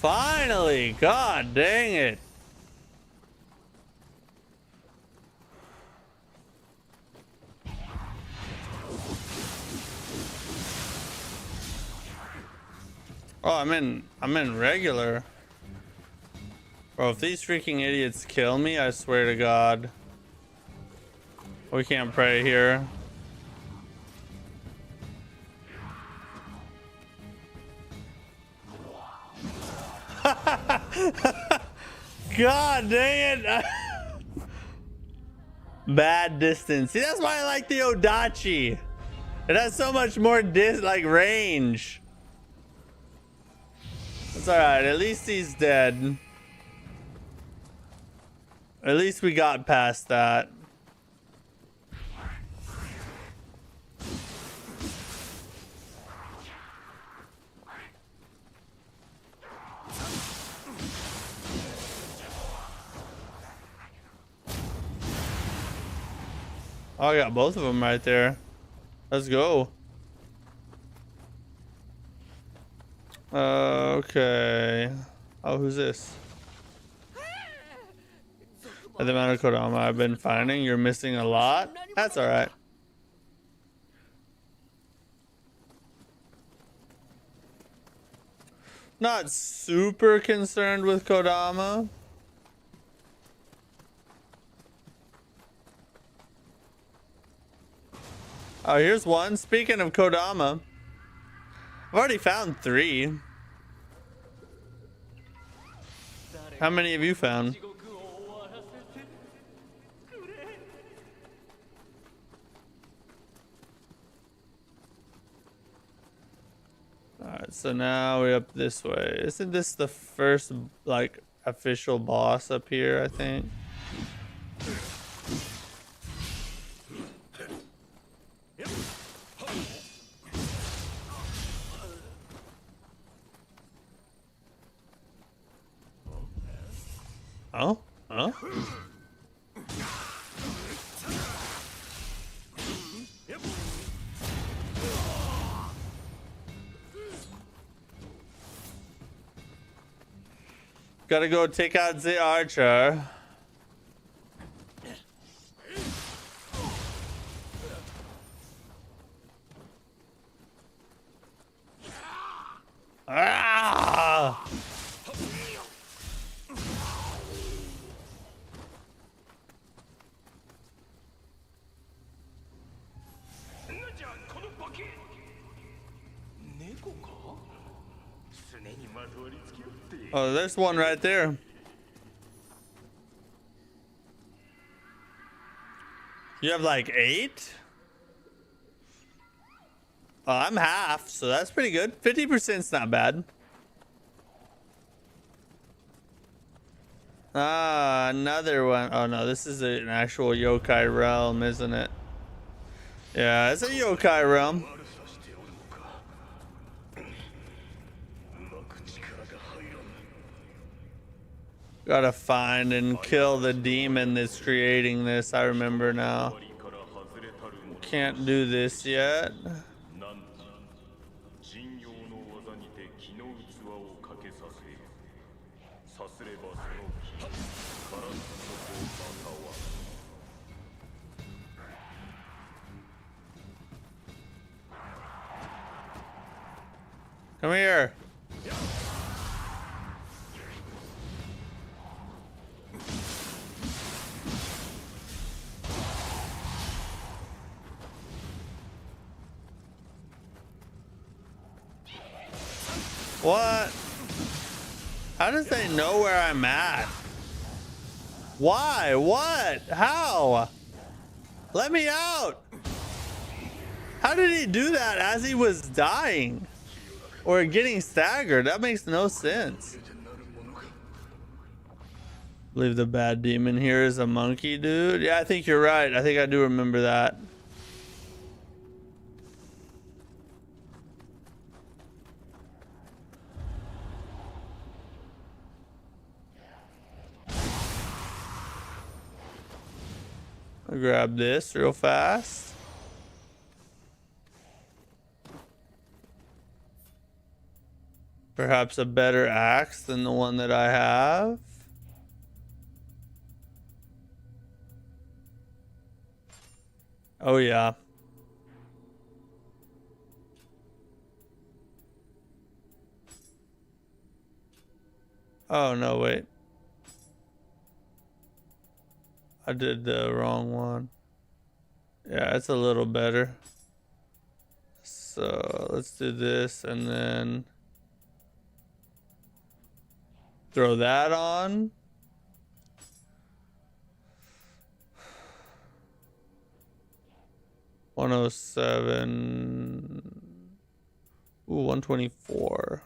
Finally, god dang it. Oh, I'm in regular. Bro, if these freaking idiots kill me, I swear to God. We can't pray here. God dang it. Bad distance. See, that's why I like the Odachi. It has so much more range. It's alright, at least he's dead. At least we got past that. Oh, I got both of them right there. Let's go. Okay. Oh, who's this? At the amount of Kodama I've been finding, you're missing a lot. That's all right. Not super concerned with Kodama. Oh, here's one. Speaking of Kodama, I've already found 3. How many have you found? Alright, so now we're up this way. Isn't this the first, like, official boss up here, I think? Oh? Huh? Gotta go take out the archer. Ah! Oh, there's one right there. You have like 8? Oh, I'm half, so that's pretty good. 50% is not bad. Ah, another one. Oh no, this is an actual yokai realm, isn't it? Yeah, it's a yokai realm. Gotta find and kill the demon that's creating this. I remember now. Can't do this yet. Come here. What? How does they know where I'm at? Why? What? How? Let me out. How did he do that as he was dying? Or getting staggered? That makes no sense. I believe the bad demon here is a monkey dude. Yeah, I think you're right. I think I do remember that. I'll grab this real fast. Perhaps a better axe than the one that I have. Oh yeah. Oh no, wait. I did the wrong one. Yeah, it's a little better. So let's do this and then throw that on. $107. Ooh, 124.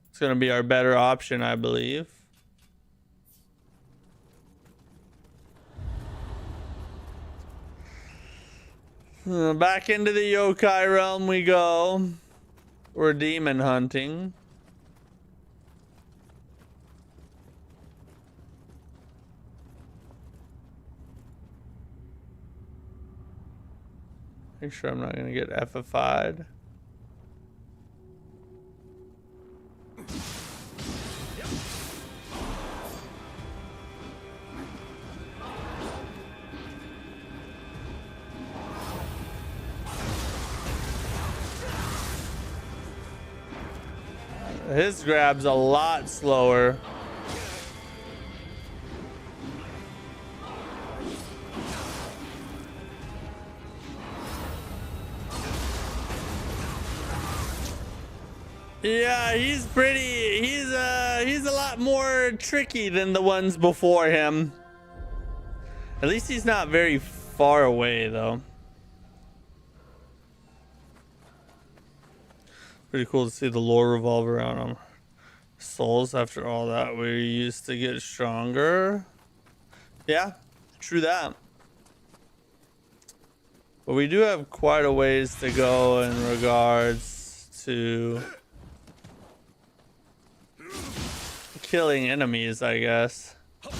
It's gonna be our better option, I believe. Back into the yokai realm we go. We're demon hunting. Make sure I'm not gonna get FFI'd. His grab's a lot slower. Yeah, he's pretty. He's a lot more tricky than the ones before him. At least he's not very far away though. Pretty cool to see the lore revolve around him. Souls, after all that we used to get stronger. Yeah, true that. But we do have quite a ways to go in regards to killing enemies, I guess. Did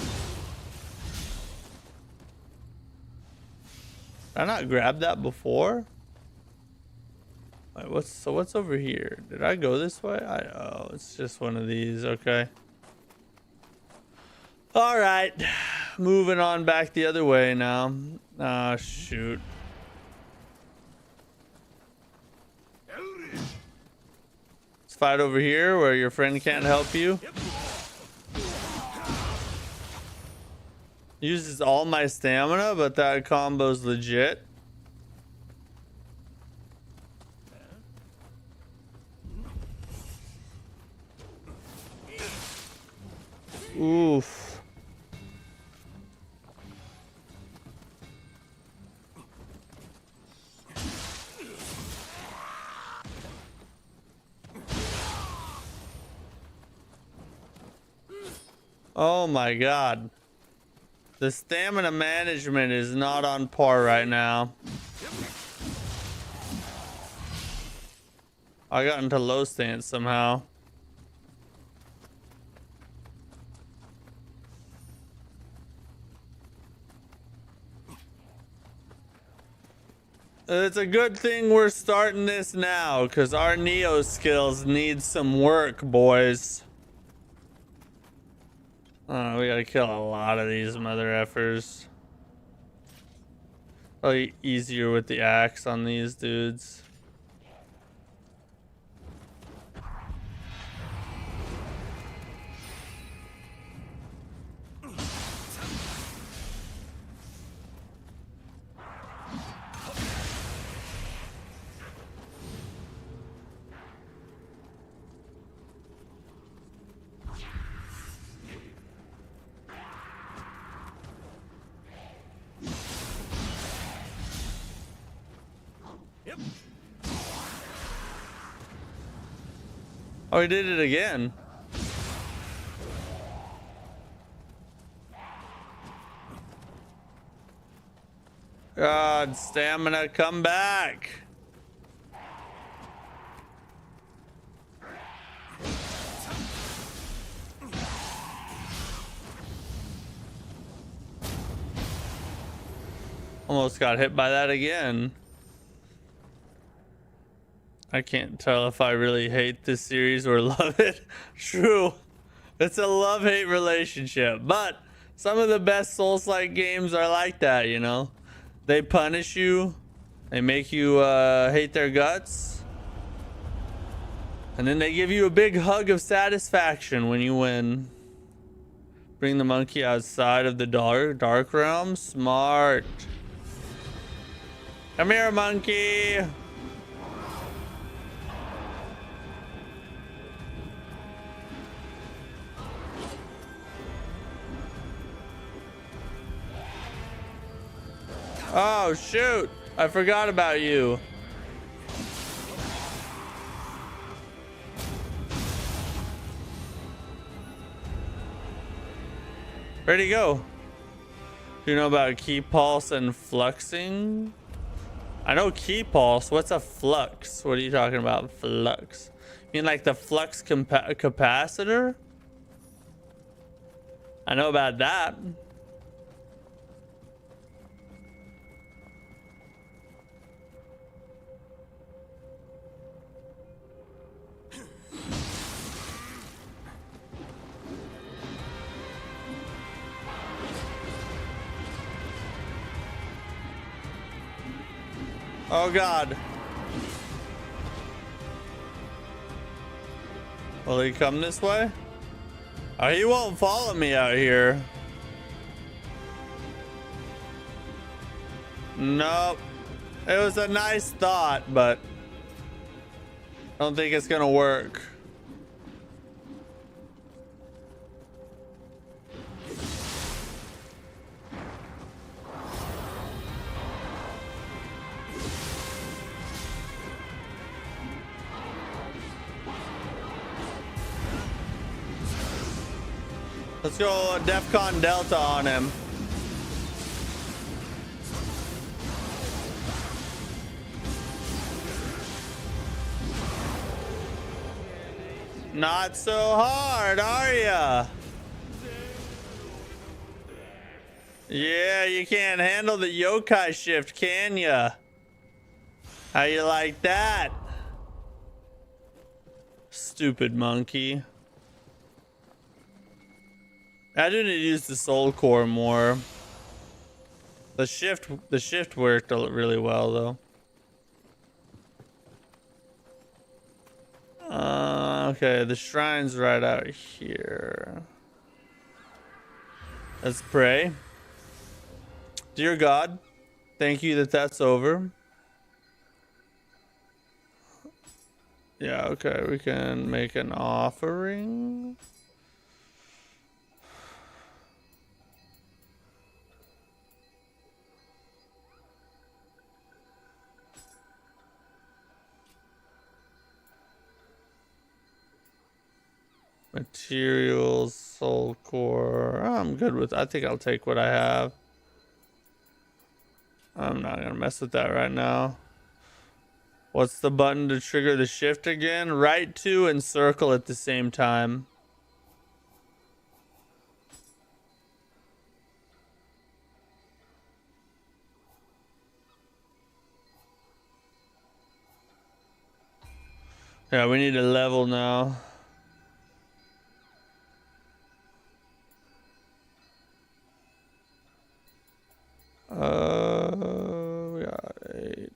I not grab that before? Wait, what's over here? Did I go this way? Oh, it's just one of these. Okay. All right, moving on back the other way now. Ah, shoot. Let's fight over here where your friend can't help you. Uses all my stamina, but that combo's legit. Oof. Oh my god. The stamina management is not on par right now. I got into low stance somehow. It's a good thing we're starting this now, because our Nioh skills need some work, boys. Oh, we gotta kill a lot of these mother effers. Probably easier with the axe on these dudes. Oh, he did it again. God, stamina, come back. Almost got hit by that again. I can't tell if I really hate this series or love it. True. It's a love-hate relationship. But some of the best Souls-like games are like that, you know? They punish you. They make you hate their guts. And then they give you a big hug of satisfaction when you win. Bring the monkey outside of the dark realm. Smart. Come here, monkey. Oh, shoot. I forgot about you. Where'd he go? Do you know about key pulse and fluxing? I know key pulse. What's a flux? What are you talking about? Flux. You mean like the flux capacitor? I know about that. Oh god. Will he come this way? Oh, he won't follow me out here. Nope. It was a nice thought, but I don't think it's gonna work. Let's go DEFCON Delta on him. Not so hard, are ya? Yeah, you can't handle the yokai shift, can ya? How you like that? Stupid monkey. I do need to use the soul core more. The shift worked really well though. Okay, the shrine's right out here. Let's pray. Dear God, thank you that that's over. Yeah, okay, we can make an offering. Materials, soul core. I'm good with. I think I'll take what I have. I'm not gonna mess with that right now. What's the button to trigger the shift again? Right 2 and circle at the same time. Yeah, we need a level now. We got 8.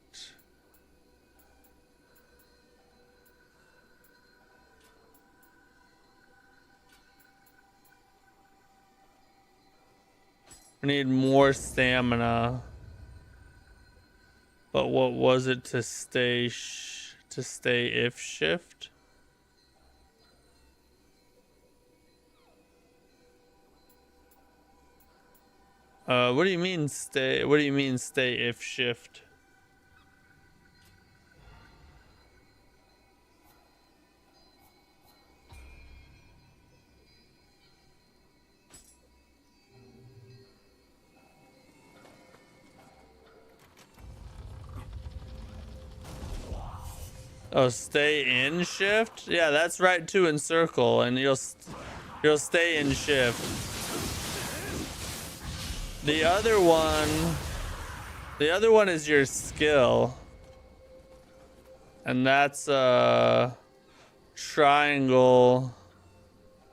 We need more stamina. But what was it to stay if shift? What do you mean stay? What do you mean stay if shift? Oh, stay in shift? Yeah, that's right 2 and circle, and you'll stay in shift. The other one is your skill, and that's triangle,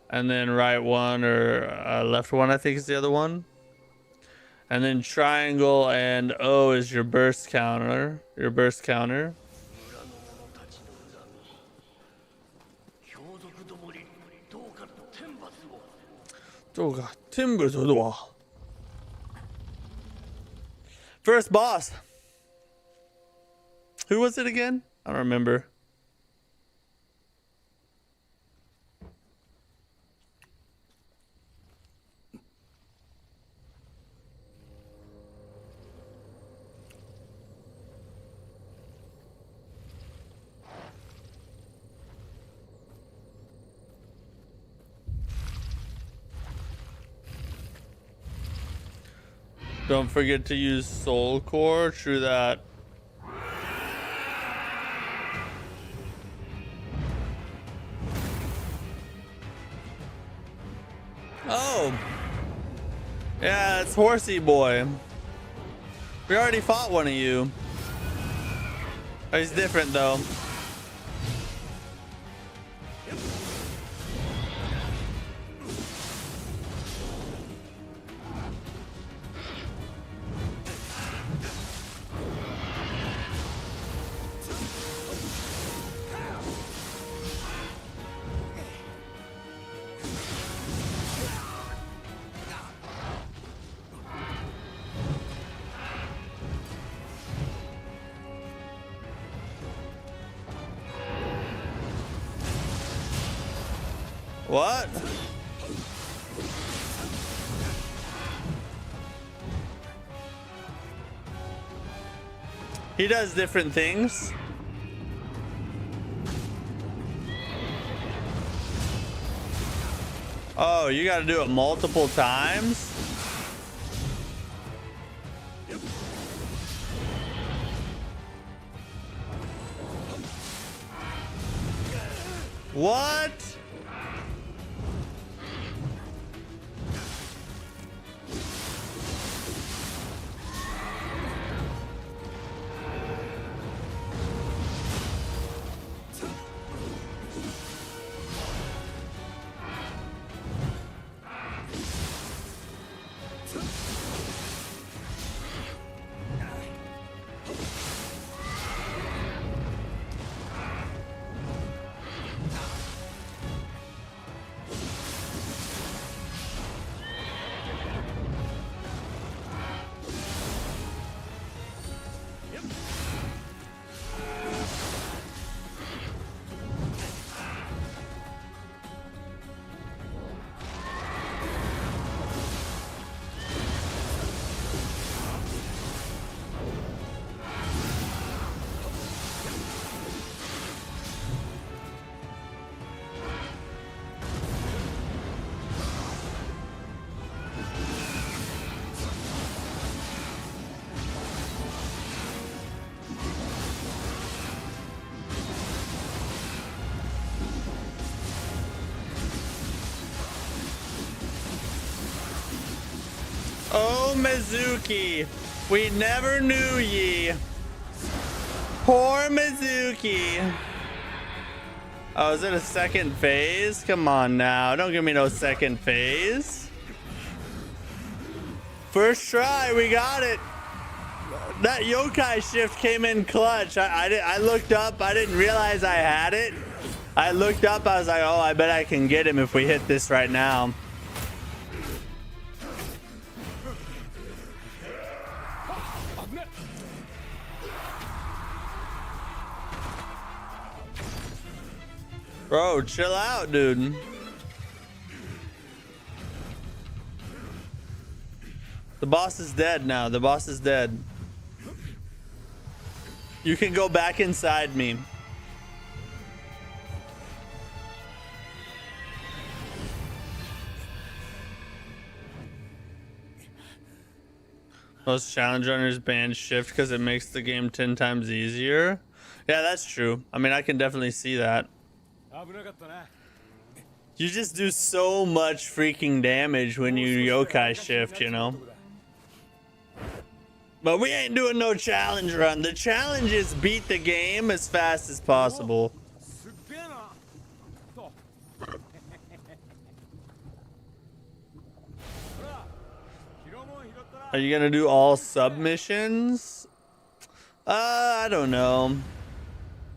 and then right 1 or left 1, I think is the other one, and then triangle and O is your burst counter. First boss. Who was it again? I don't remember. Don't forget to use soul core. True that. Oh. Yeah, it's Horsey Boy. We already fought one of you. Oh, he's different though. What? He does different things. Oh, you gotta do it multiple times? What? Mizuki. We never knew ye. Poor Mizuki. Oh, is it a second phase? Come on now. Don't give me no second phase. First try, we got it. That yokai shift came in clutch. I looked up. I didn't realize I had it. I looked up. I was like, oh, I bet I can get him if we hit this right now. Bro, chill out, dude. The boss is dead now. The boss is dead. You can go back inside me. Most challenge runners ban shift because it makes the game 10 times easier. Yeah, that's true. I mean, I can definitely see that. You just do so much freaking damage when you yokai shift, you know? But we ain't doing no challenge run. The challenge is beat the game as fast as possible. Are you gonna do all submissions? I don't know.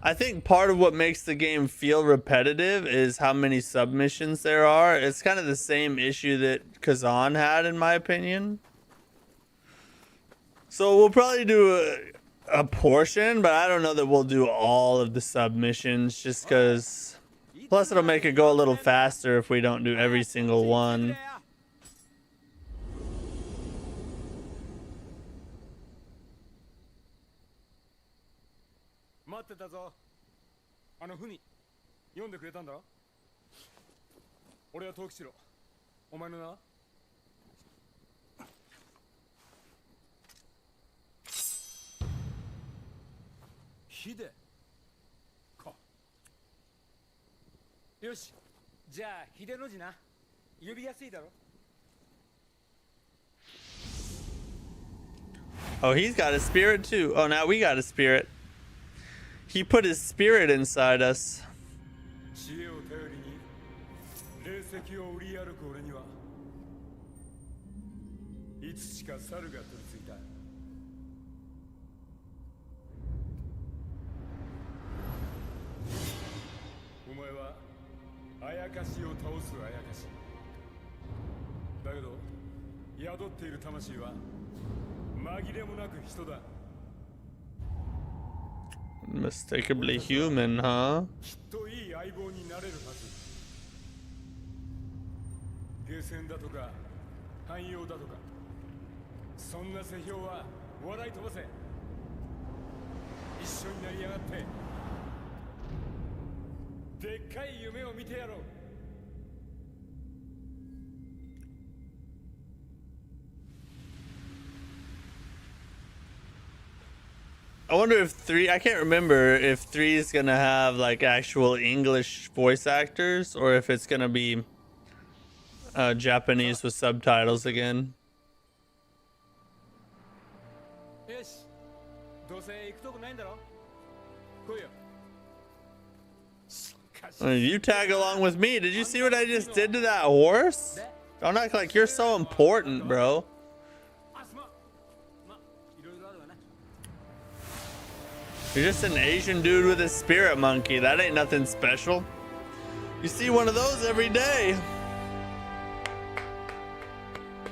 I think part of what makes the game feel repetitive is how many submissions there are. It's kind of the same issue that Kazan had, in my opinion. So we'll probably do a portion, but I don't know that we'll do all of the submissions just because. Plus, it'll make it go a little faster if we don't do every single one. Oh, he's got a spirit too. Oh, now we got a spirit. He put his spirit inside us. Mistakeably human, huh? I wonder if 3, I can't remember if 3 is gonna have like actual English voice actors or if it's gonna be Japanese with subtitles again. You tag along with me. Did you see what I just did to that horse? Don't act like you're so important, bro. You're just an Asian dude with a spirit monkey. That ain't nothing special. You see one of those every day.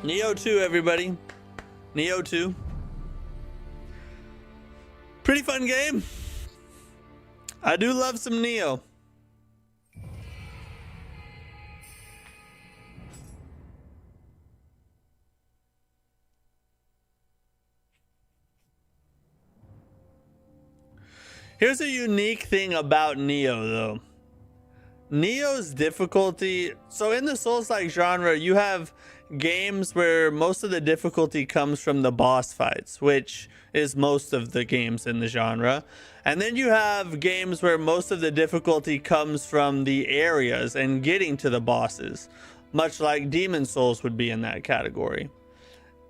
Nioh 2, everybody. Nioh 2. Pretty fun game. I do love some Nioh. Here's a unique thing about Nioh, though. Nioh's difficulty. So in the Souls-like genre, you have games where most of the difficulty comes from the boss fights, which is most of the games in the genre. And then you have games where most of the difficulty comes from the areas and getting to the bosses, much like Demon Souls would be in that category.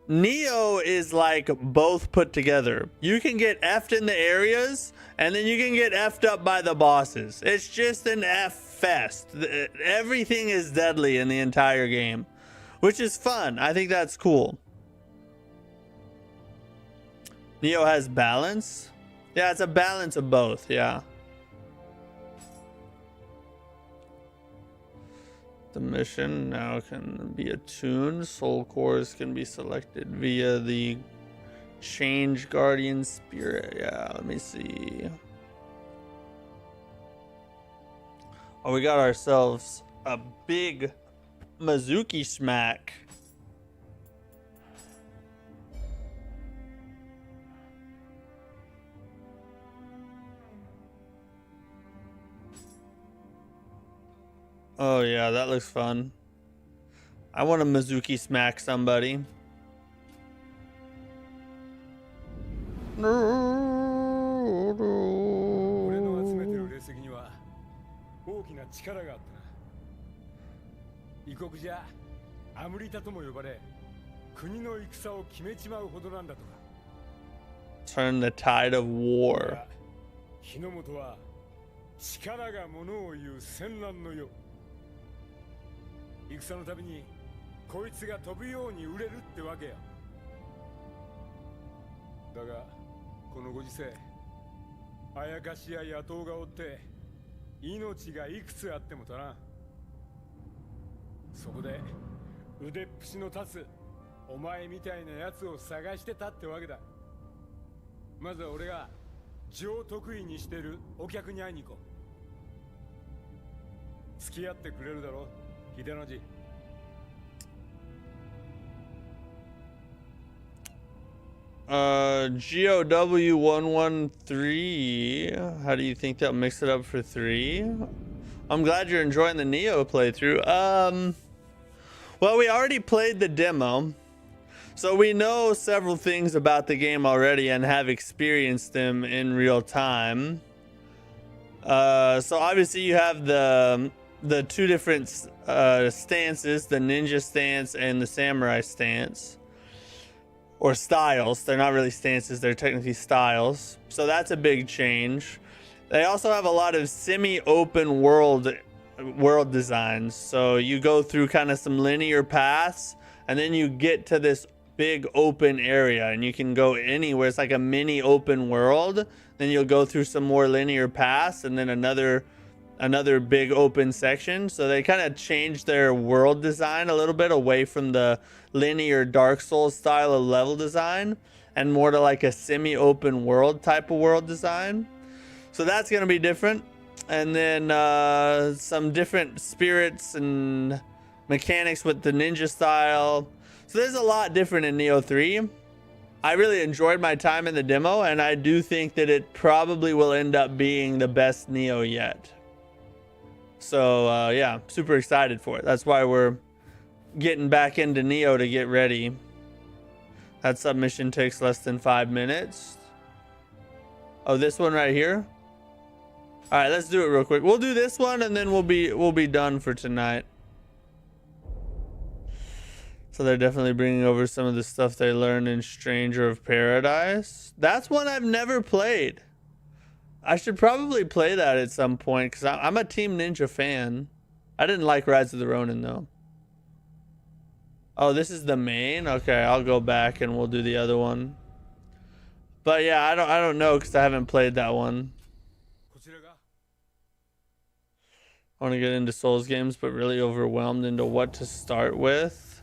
Nioh is like both put together. You can get effed in the areas, and then you can get effed up by the bosses. It's just an F fest. Everything is deadly in the entire game, which is fun. I think that's cool. Nioh has balance. Yeah, it's a balance of both. Yeah. The mission now can be attuned. Soul cores can be selected via the change guardian spirit. Yeah, let me see. Oh, we got ourselves a big Mizuki smack. Oh yeah, that looks fun. I want to Mizuki smack somebody. Turn the tide of war. 戦のたびにこいつが飛ぶように売れるってわけよ。だがこのご時世、あやかしや野党がおって命がいくつあっても足らん。そこで腕っぷしの立つお前みたいなやつを探してたってわけだ。まずは俺が上得意にしてるお客に会いに行こう。付き合ってくれるだろう。 GOW113. How do you think they'll mix it up for 3? I'm glad you're enjoying the Nioh playthrough. Well, we already played the demo, so we know several things about the game already and have experienced them in real time. So obviously you have the two different stances, the ninja stance and the samurai stance, or styles. They're not really stances, they're technically styles, so that's a big change. They also have a lot of semi-open world designs, so you go through kind of some linear paths and then you get to this big open area and you can go anywhere. It's like a mini open world. Then you'll go through some more linear paths and then another big open section. So they kind of changed their world design a little bit away from the linear Dark Souls style of level design and more to like a semi-open world type of world design. So that's going to be different. And then some different spirits and mechanics with the ninja style. So there's a lot different in Nioh 3. I really enjoyed my time in the demo, and I do think that it probably will end up being the best Nioh yet. So yeah, super excited for it. That's why we're getting back into Nioh to get ready. That submission takes less than 5 minutes. Oh, this one right here. All right, let's do it real quick. We'll do this one and then we'll be done for tonight. So they're definitely bringing over some of the stuff they learned in Stranger of Paradise. That's one I've never played. I should probably play that at some point because I'm a Team Ninja fan. I didn't like Rise of the Ronin though. Oh, this is the main? Okay, I'll go back and we'll do the other one. But yeah, I don't know because I haven't played that one. I want to get into Souls games, but really overwhelmed into what to start with.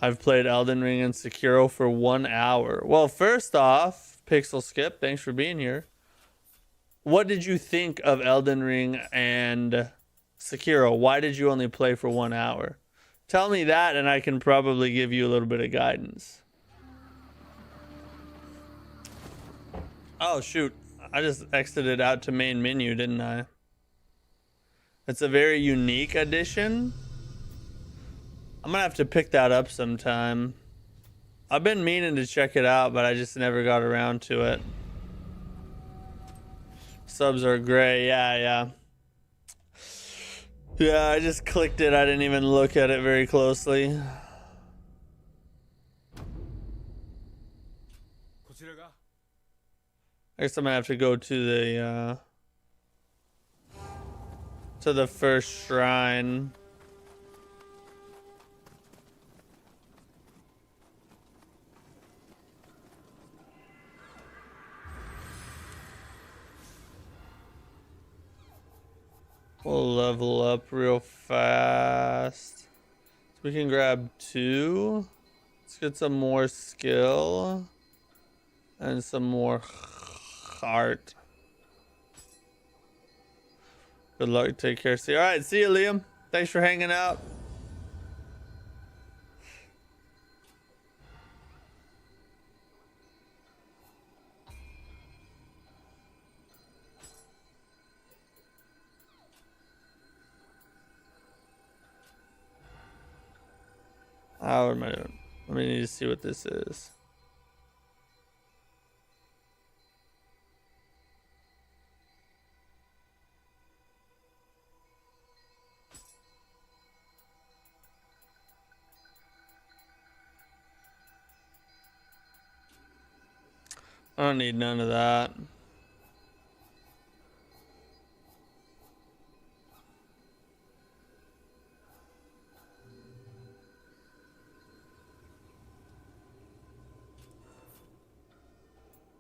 I've played Elden Ring and Sekiro for 1 hour. Well, first off, Pixel Skip, thanks for being here. What did you think of Elden Ring and Sekiro? Why did you only play for 1 hour? Tell me that and I can probably give you a little bit of guidance. Oh, shoot. I just exited out to main menu, didn't I? It's a very unique edition. I'm gonna have to pick that up sometime. I've been meaning to check it out, but I just never got around to it. Subs are gray. Yeah. Yeah, I just clicked it. I didn't even look at it very closely. I guess I'm gonna have to go to the first shrine. We'll level up real fast. So we can grab 2. Let's get some more skill and some more heart. Good luck. Take care. See you. All right. See you, Liam. Thanks for hanging out. How am I doing? Let me need to see what this is. I don't need none of that.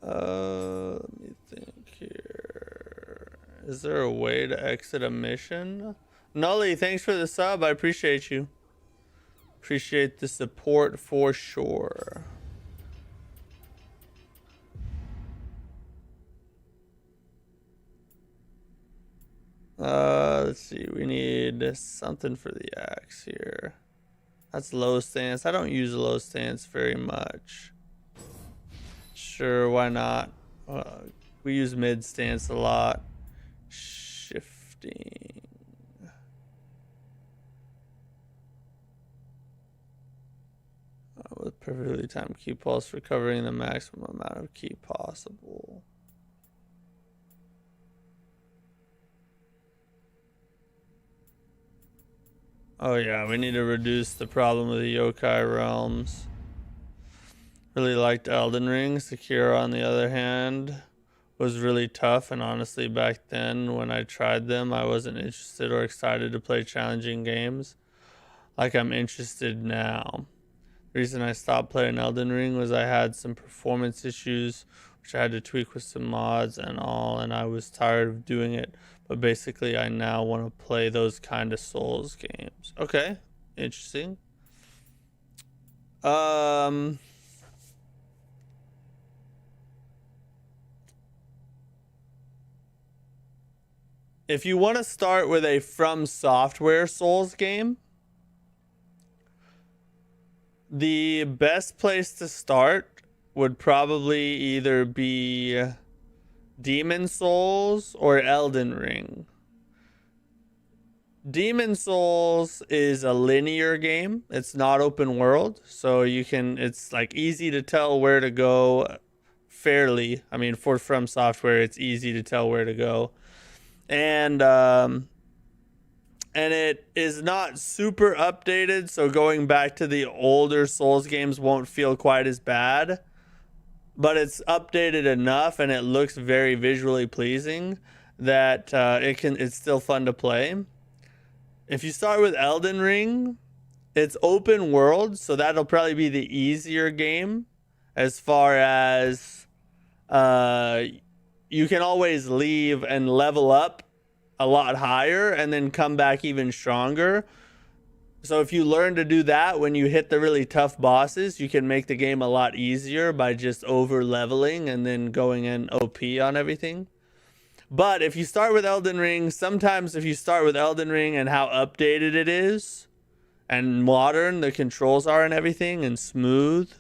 Let me think here. Is there a way to exit a mission? Nully, thanks for the sub. I appreciate you. Appreciate the support for sure. Let's see. We need something for the axe here. That's low stance. I don't use low stance very much. Sure, why not? We use mid stance a lot. Shifting. With perfectly timed key pulse for covering the maximum amount of key possible. Oh yeah, we need to reduce the problem of the yokai realms. Really liked Elden Ring. Sekiro, on the other hand, was really tough, and honestly back then when I tried them, I wasn't interested or excited to play challenging games like I'm interested now. The reason I stopped playing Elden Ring was I had some performance issues which I had to tweak with some mods and all, and I was tired of doing it. But basically I now want to play those kind of Souls games. Okay, interesting. If you want to start with a From Software Souls game, the best place to start would probably either be Demon Souls or Elden Ring. Demon Souls is a linear game. It's not open world, so it's like easy to tell where to go fairly. I mean, for From Software, it's easy to tell where to go. And it is not super updated, so going back to the older Souls games won't feel quite as bad. But it's updated enough, and it looks very visually pleasing that it's still fun to play. If you start with Elden Ring, it's open world, so that'll probably be the easier game as far as you can always leave and level up a lot higher and then come back even stronger. So if you learn to do that when you hit the really tough bosses, you can make the game a lot easier by just over leveling and then going in OP on everything. But if you start with Elden Ring, sometimes if you start with Elden Ring and how updated it is and modern the controls are and everything and smooth,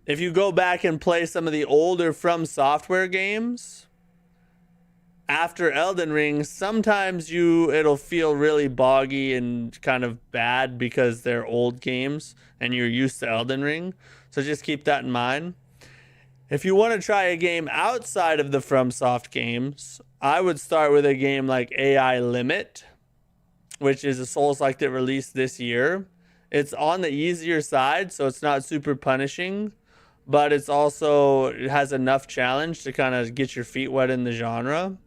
if you go back and play some of the older From Software games after Elden Ring, sometimes it'll feel really boggy and kind of bad because they're old games and you're used to Elden Ring. So just keep that in mind. If you want to try a game outside of the FromSoft games, I would start with a game like AI Limit, which is a Souls-like that released this year. It's on the easier side, so it's not super punishing, but it has enough challenge to kind of get your feet wet in the genre.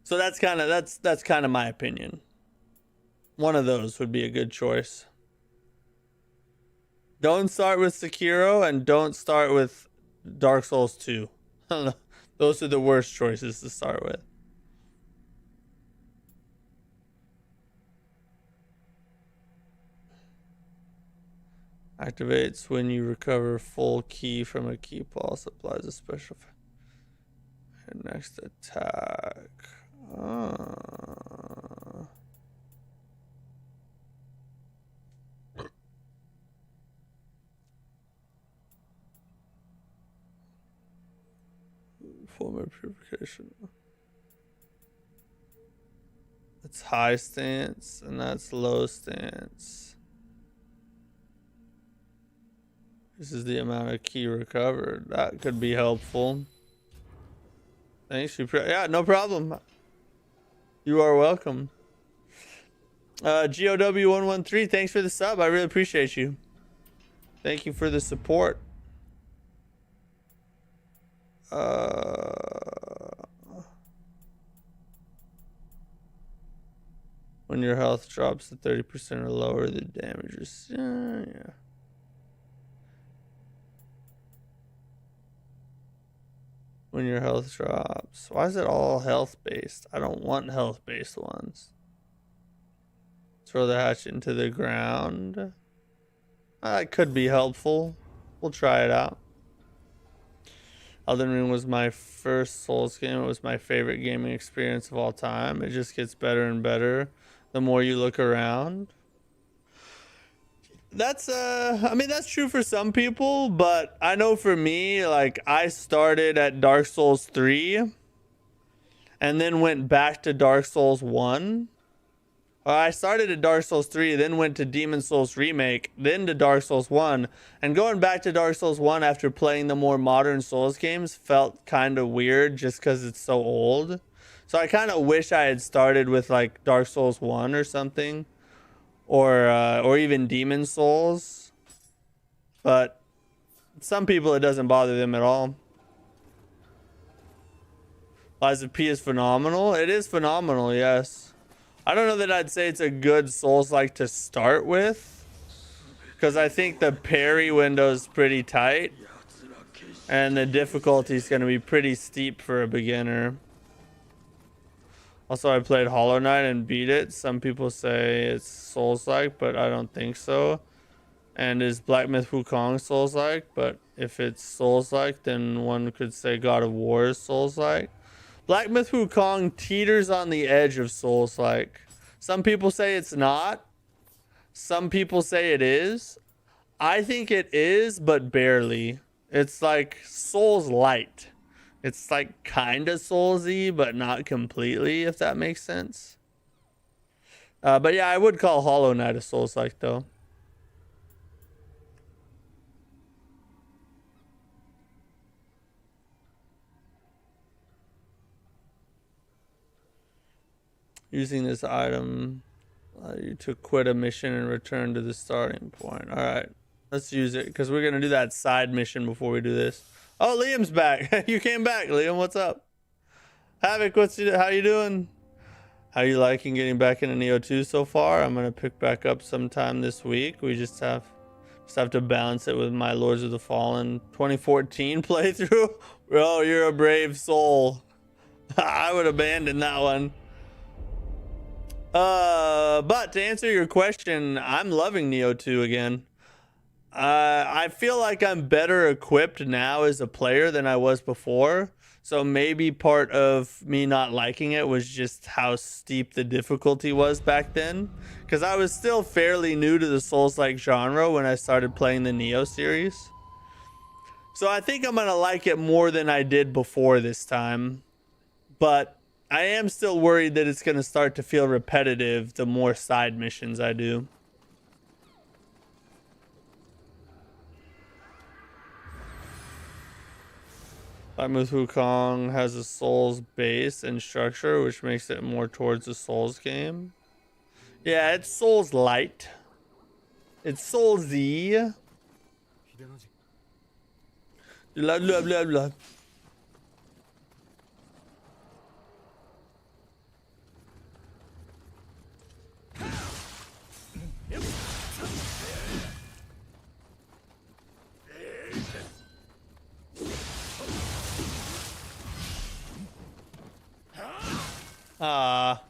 So that's kind of my opinion. One of those would be a good choice. Don't start with Sekiro and don't start with Dark Souls 2. Those are the worst choices to start with. Activates when you recover full key from a key pulse. Applies a special. Your next attack. Form of purification. It's high stance and that's low stance. This is the amount of key recovered. That could be helpful. Thanks. Yeah, no problem. You are welcome. GOW113, thanks for the sub. I really appreciate you. Thank you for the support. When your health drops to 30% or lower, the damage is yeah. When your health drops. Why is it all health based? I don't want health based ones. Throw the hatchet into the ground. That could be helpful. We'll try it out. Elden Ring was my first Souls game. It was my favorite gaming experience of all time. It just gets better and better the more you look around. That's I mean, that's true for some people, but I know for me, like, I started at Dark Souls 3 and then went back to Dark Souls 1. I started at Dark Souls 3, then went to Demon Souls Remake, then to Dark Souls 1. And going back to Dark Souls 1 after playing the more modern Souls games felt kind of weird just because it's so old. So I kind of wish I had started with like Dark Souls 1 or something. Or even Demon Souls. But some people it doesn't bother them at all. Lies of P is phenomenal. It is phenomenal, yes. I don't know that I'd say it's a good Souls-like to start with, because I think the parry window is pretty tight, and the difficulty is going to be pretty steep for a beginner. Also, I played Hollow Knight and beat it. Some people say it's Souls-like, but I don't think so. And is Black Myth Wukong Souls-like? But if it's Souls-like, then one could say God of War is Souls-like. Black Myth Wukong teeters on the edge of Souls-like. Some people say it's not. Some people say it is. I think it is, but barely. It's like Souls-light. It's like kind of Souls-y, but not completely, if that makes sense. But yeah, I would call Hollow Knight a Souls-like, though. Using this item you to quit a mission and return to the starting point. All right, let's use it because we're gonna do that side mission before we do this. Oh, Liam's back. You came back, Liam. What's up? Havoc, how you doing? How you liking getting back into Nioh 2 so far? I'm gonna pick back up sometime this week. We just have to balance it with my Lords of the Fallen 2014 playthrough. Oh, you're a brave soul. I would abandon that one. But to answer your question, I'm loving Nioh 2 again. I feel like I'm better equipped now as a player than I was before. So maybe part of me not liking it was just how steep the difficulty was back then. Because I was still fairly new to the Souls-like genre when I started playing the Nioh series. So I think I'm going to like it more than I did before this time. But I am still worried that it's going to start to feel repetitive the more side missions I do. Black Myth Wukong has a Souls base and structure, which makes it more towards a Souls game. Yeah, it's Souls light. It's Soulsy. Blah, blah, blah, blah. Ah.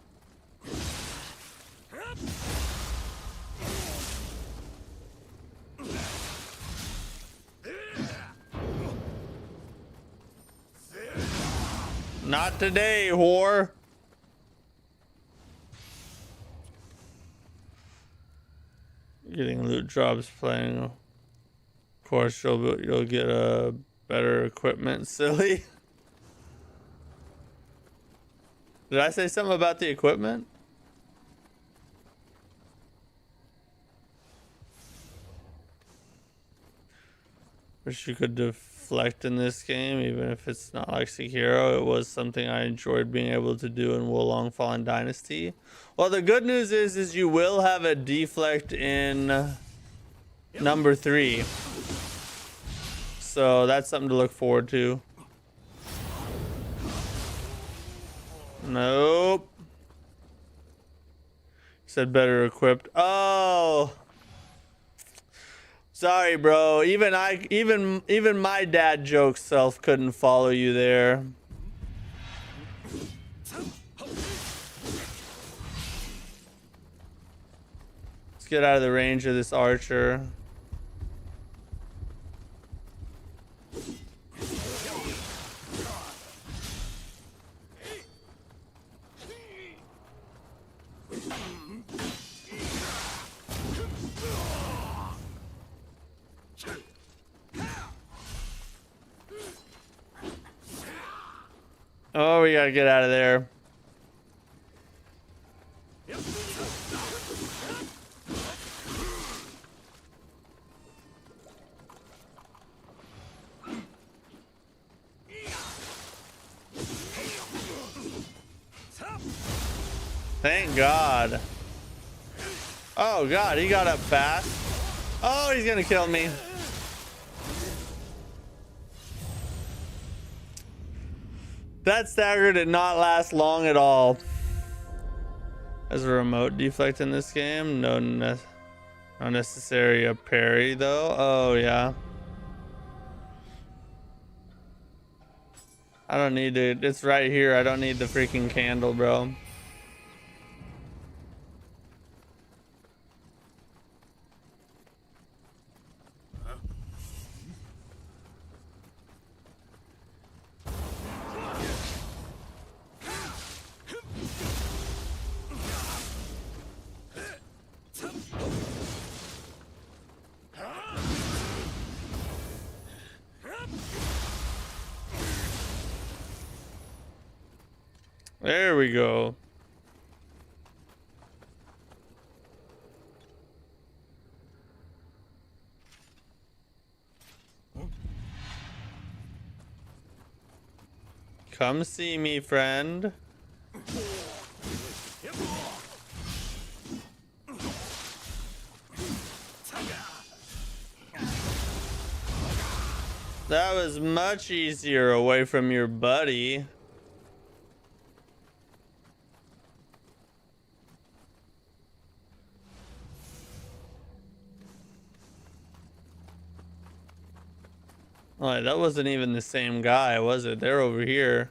Not today, whore. Getting loot drops playing. Of course, you'll get a better equipment, silly. Did I say something about the equipment? Wish you could deflect in this game, even if it's not like Sekiro. It was something I enjoyed being able to do in Wulong Fallen Dynasty. Well, the good news is you will have a deflect in number 3. So that's something to look forward to. Nope. Said better equipped. Oh. Sorry, bro. Even my dad joke self couldn't follow you there. Let's get out of the range of this archer. Oh, we gotta get out of there. Thank God. Oh God, he got up fast. Oh, he's gonna kill me. That stagger did not last long at all. As a remote deflect in this game, no necessary a parry though. Oh yeah. I don't need it. It's right here. I don't need the freaking candle, bro. There we go. Come see me, friend. That was much easier away from your buddy. Oh, that wasn't even the same guy, was it? They're over here.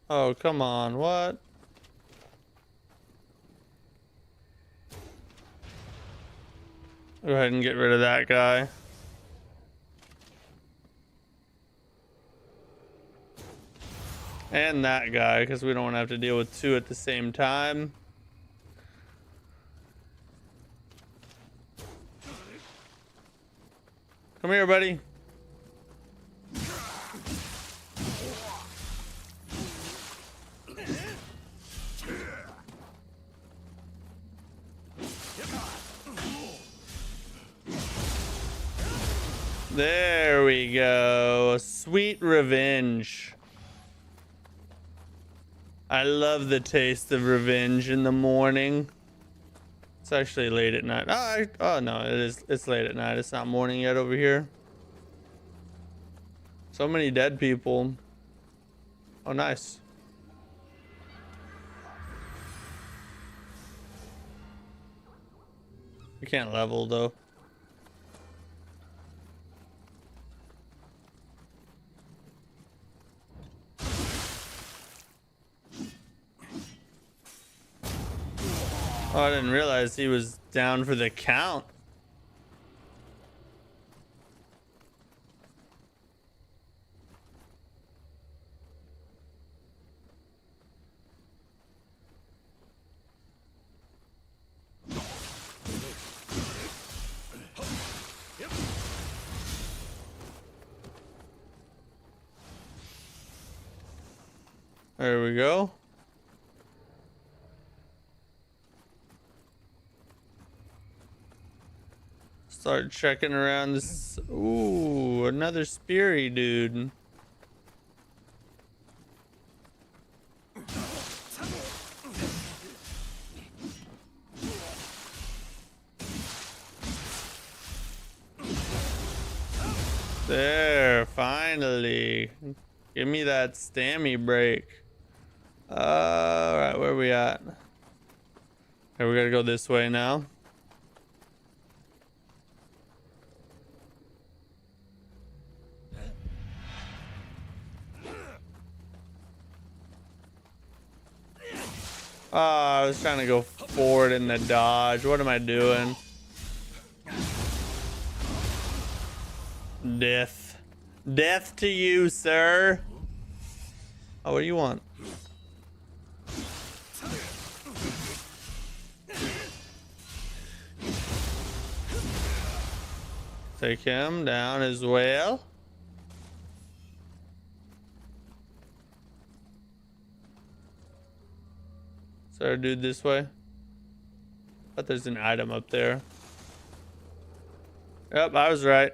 Oh, come on. What? Go ahead and get rid of that guy. And that guy, because we don't want to have to deal with 2 at the same time. Come here, buddy. There we go. Sweet revenge. I love the taste of revenge in the morning. It's actually late at night. Oh no, it is. It's late at night. It's not morning yet over here. So many dead people. Oh, nice. We can't level though. Oh, I didn't realize he was down for the count. There we go. Start checking around this. Ooh, another speary dude. There, finally. Give me that stammy break. Alright, where are we at? Okay, we gotta go this way now. Oh, I was trying to go forward in the dodge. What am I doing? Death. Death to you, sir. Oh, what do you want? Take him down as well. So our dude this way. Thought there's an item up there. Yep, I was right.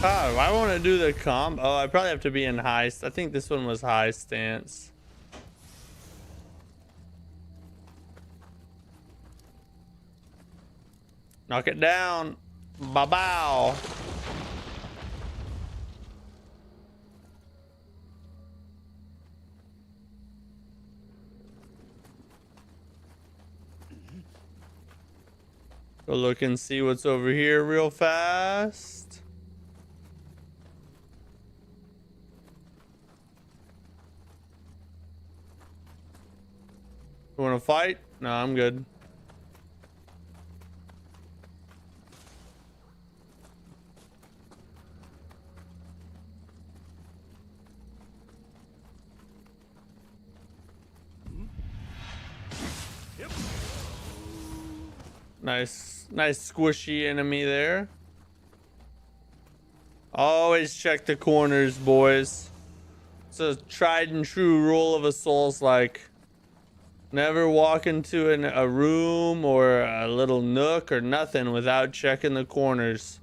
Oh, I want to do the combo. Oh, I probably have to be in high. I think this one was high stance. Knock it down. Ba-bow. Go look and see what's over here real fast. You want to fight? No, I'm good. Nice squishy enemy there. Always check the corners, boys. It's a tried and true rule of a Souls-like. Never walk into a room or a little nook or nothing without checking the corners.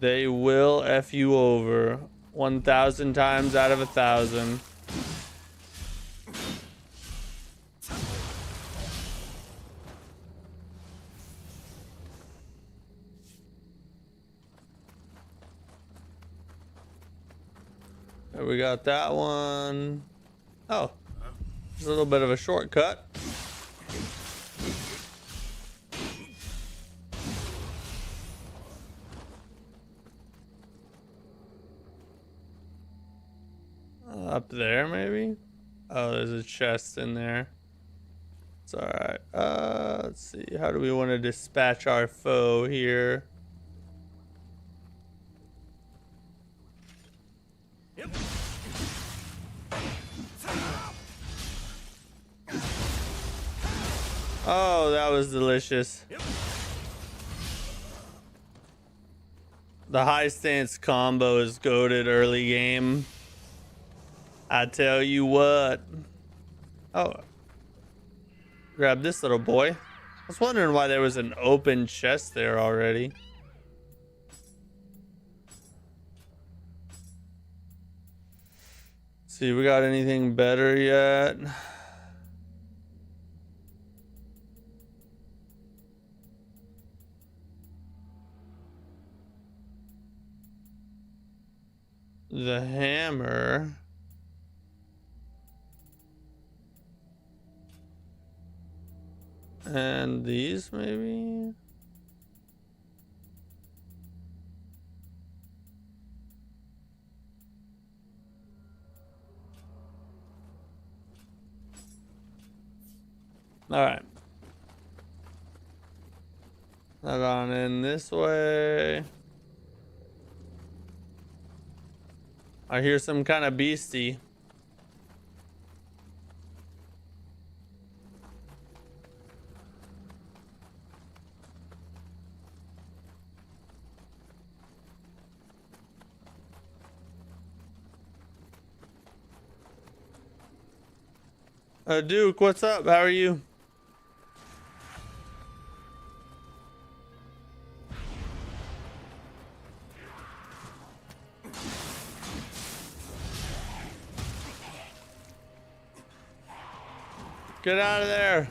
They will F you over 1,000 times out of 1,000. There we got that one. Oh, there's a little bit of a shortcut. Up there, maybe? Oh, there's a chest in there. It's alright. Let's see. How do we want to dispatch our foe here? Oh, that was delicious. The high stance combo is goated early game. I tell you what. Oh. Grab this little boy. I was wondering why there was an open chest there already. See, we got anything better yet? The hammer. And these maybe? All right. I've gone in this way. I hear some kind of beastie. Duke, what's up? How are you? Get out of there.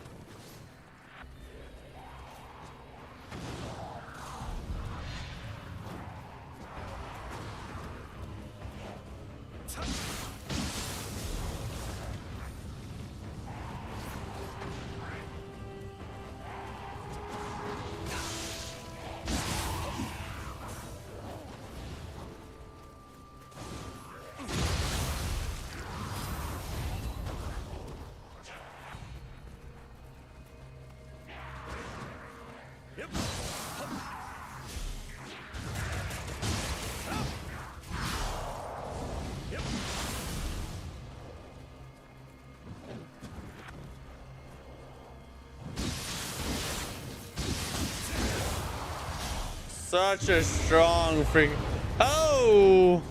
Such a strong freak. Oh!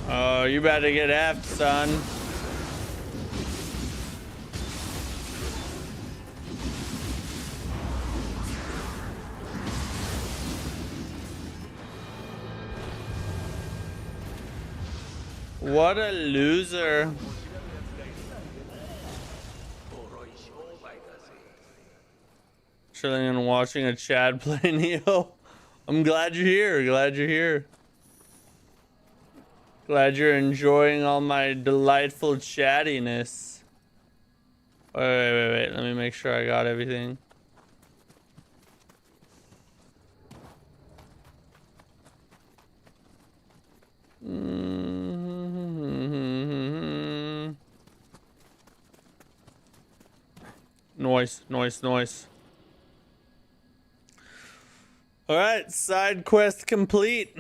Oh, you better get effed, son. What a loser. Chilling and watching a Chad play Nioh. I'm glad you're here. Glad you're here. Glad you're enjoying all my delightful chattiness. Wait. Let me make sure I got everything. Noise. All right, side quest complete.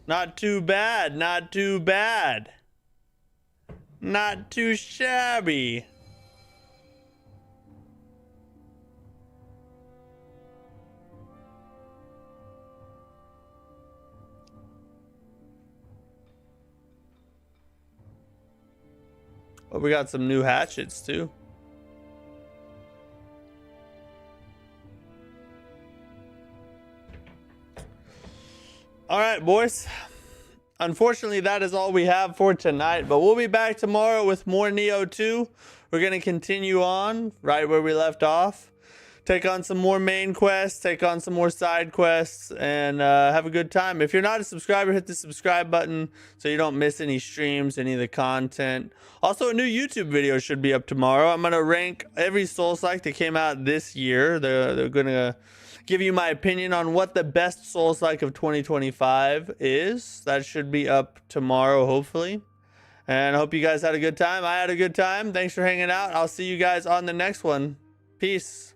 Not too bad, not too bad. Not too shabby. Oh, we got some new hatchets too. All right, boys. Unfortunately, that is all we have for tonight, but we'll be back tomorrow with more Nioh 2. We're going to continue on right where we left off. Take on some more main quests, take on some more side quests, and have a good time. If you're not a subscriber, hit the subscribe button so you don't miss any streams, any of the content. Also, a new YouTube video should be up tomorrow. I'm going to rank every Souls-like that came out this year. They're going to give you my opinion on what the best Souls-like of 2025 is. That should be up tomorrow, hopefully. And I hope you guys had a good time. I had a good time. Thanks for hanging out. I'll see you guys on the next one. Peace.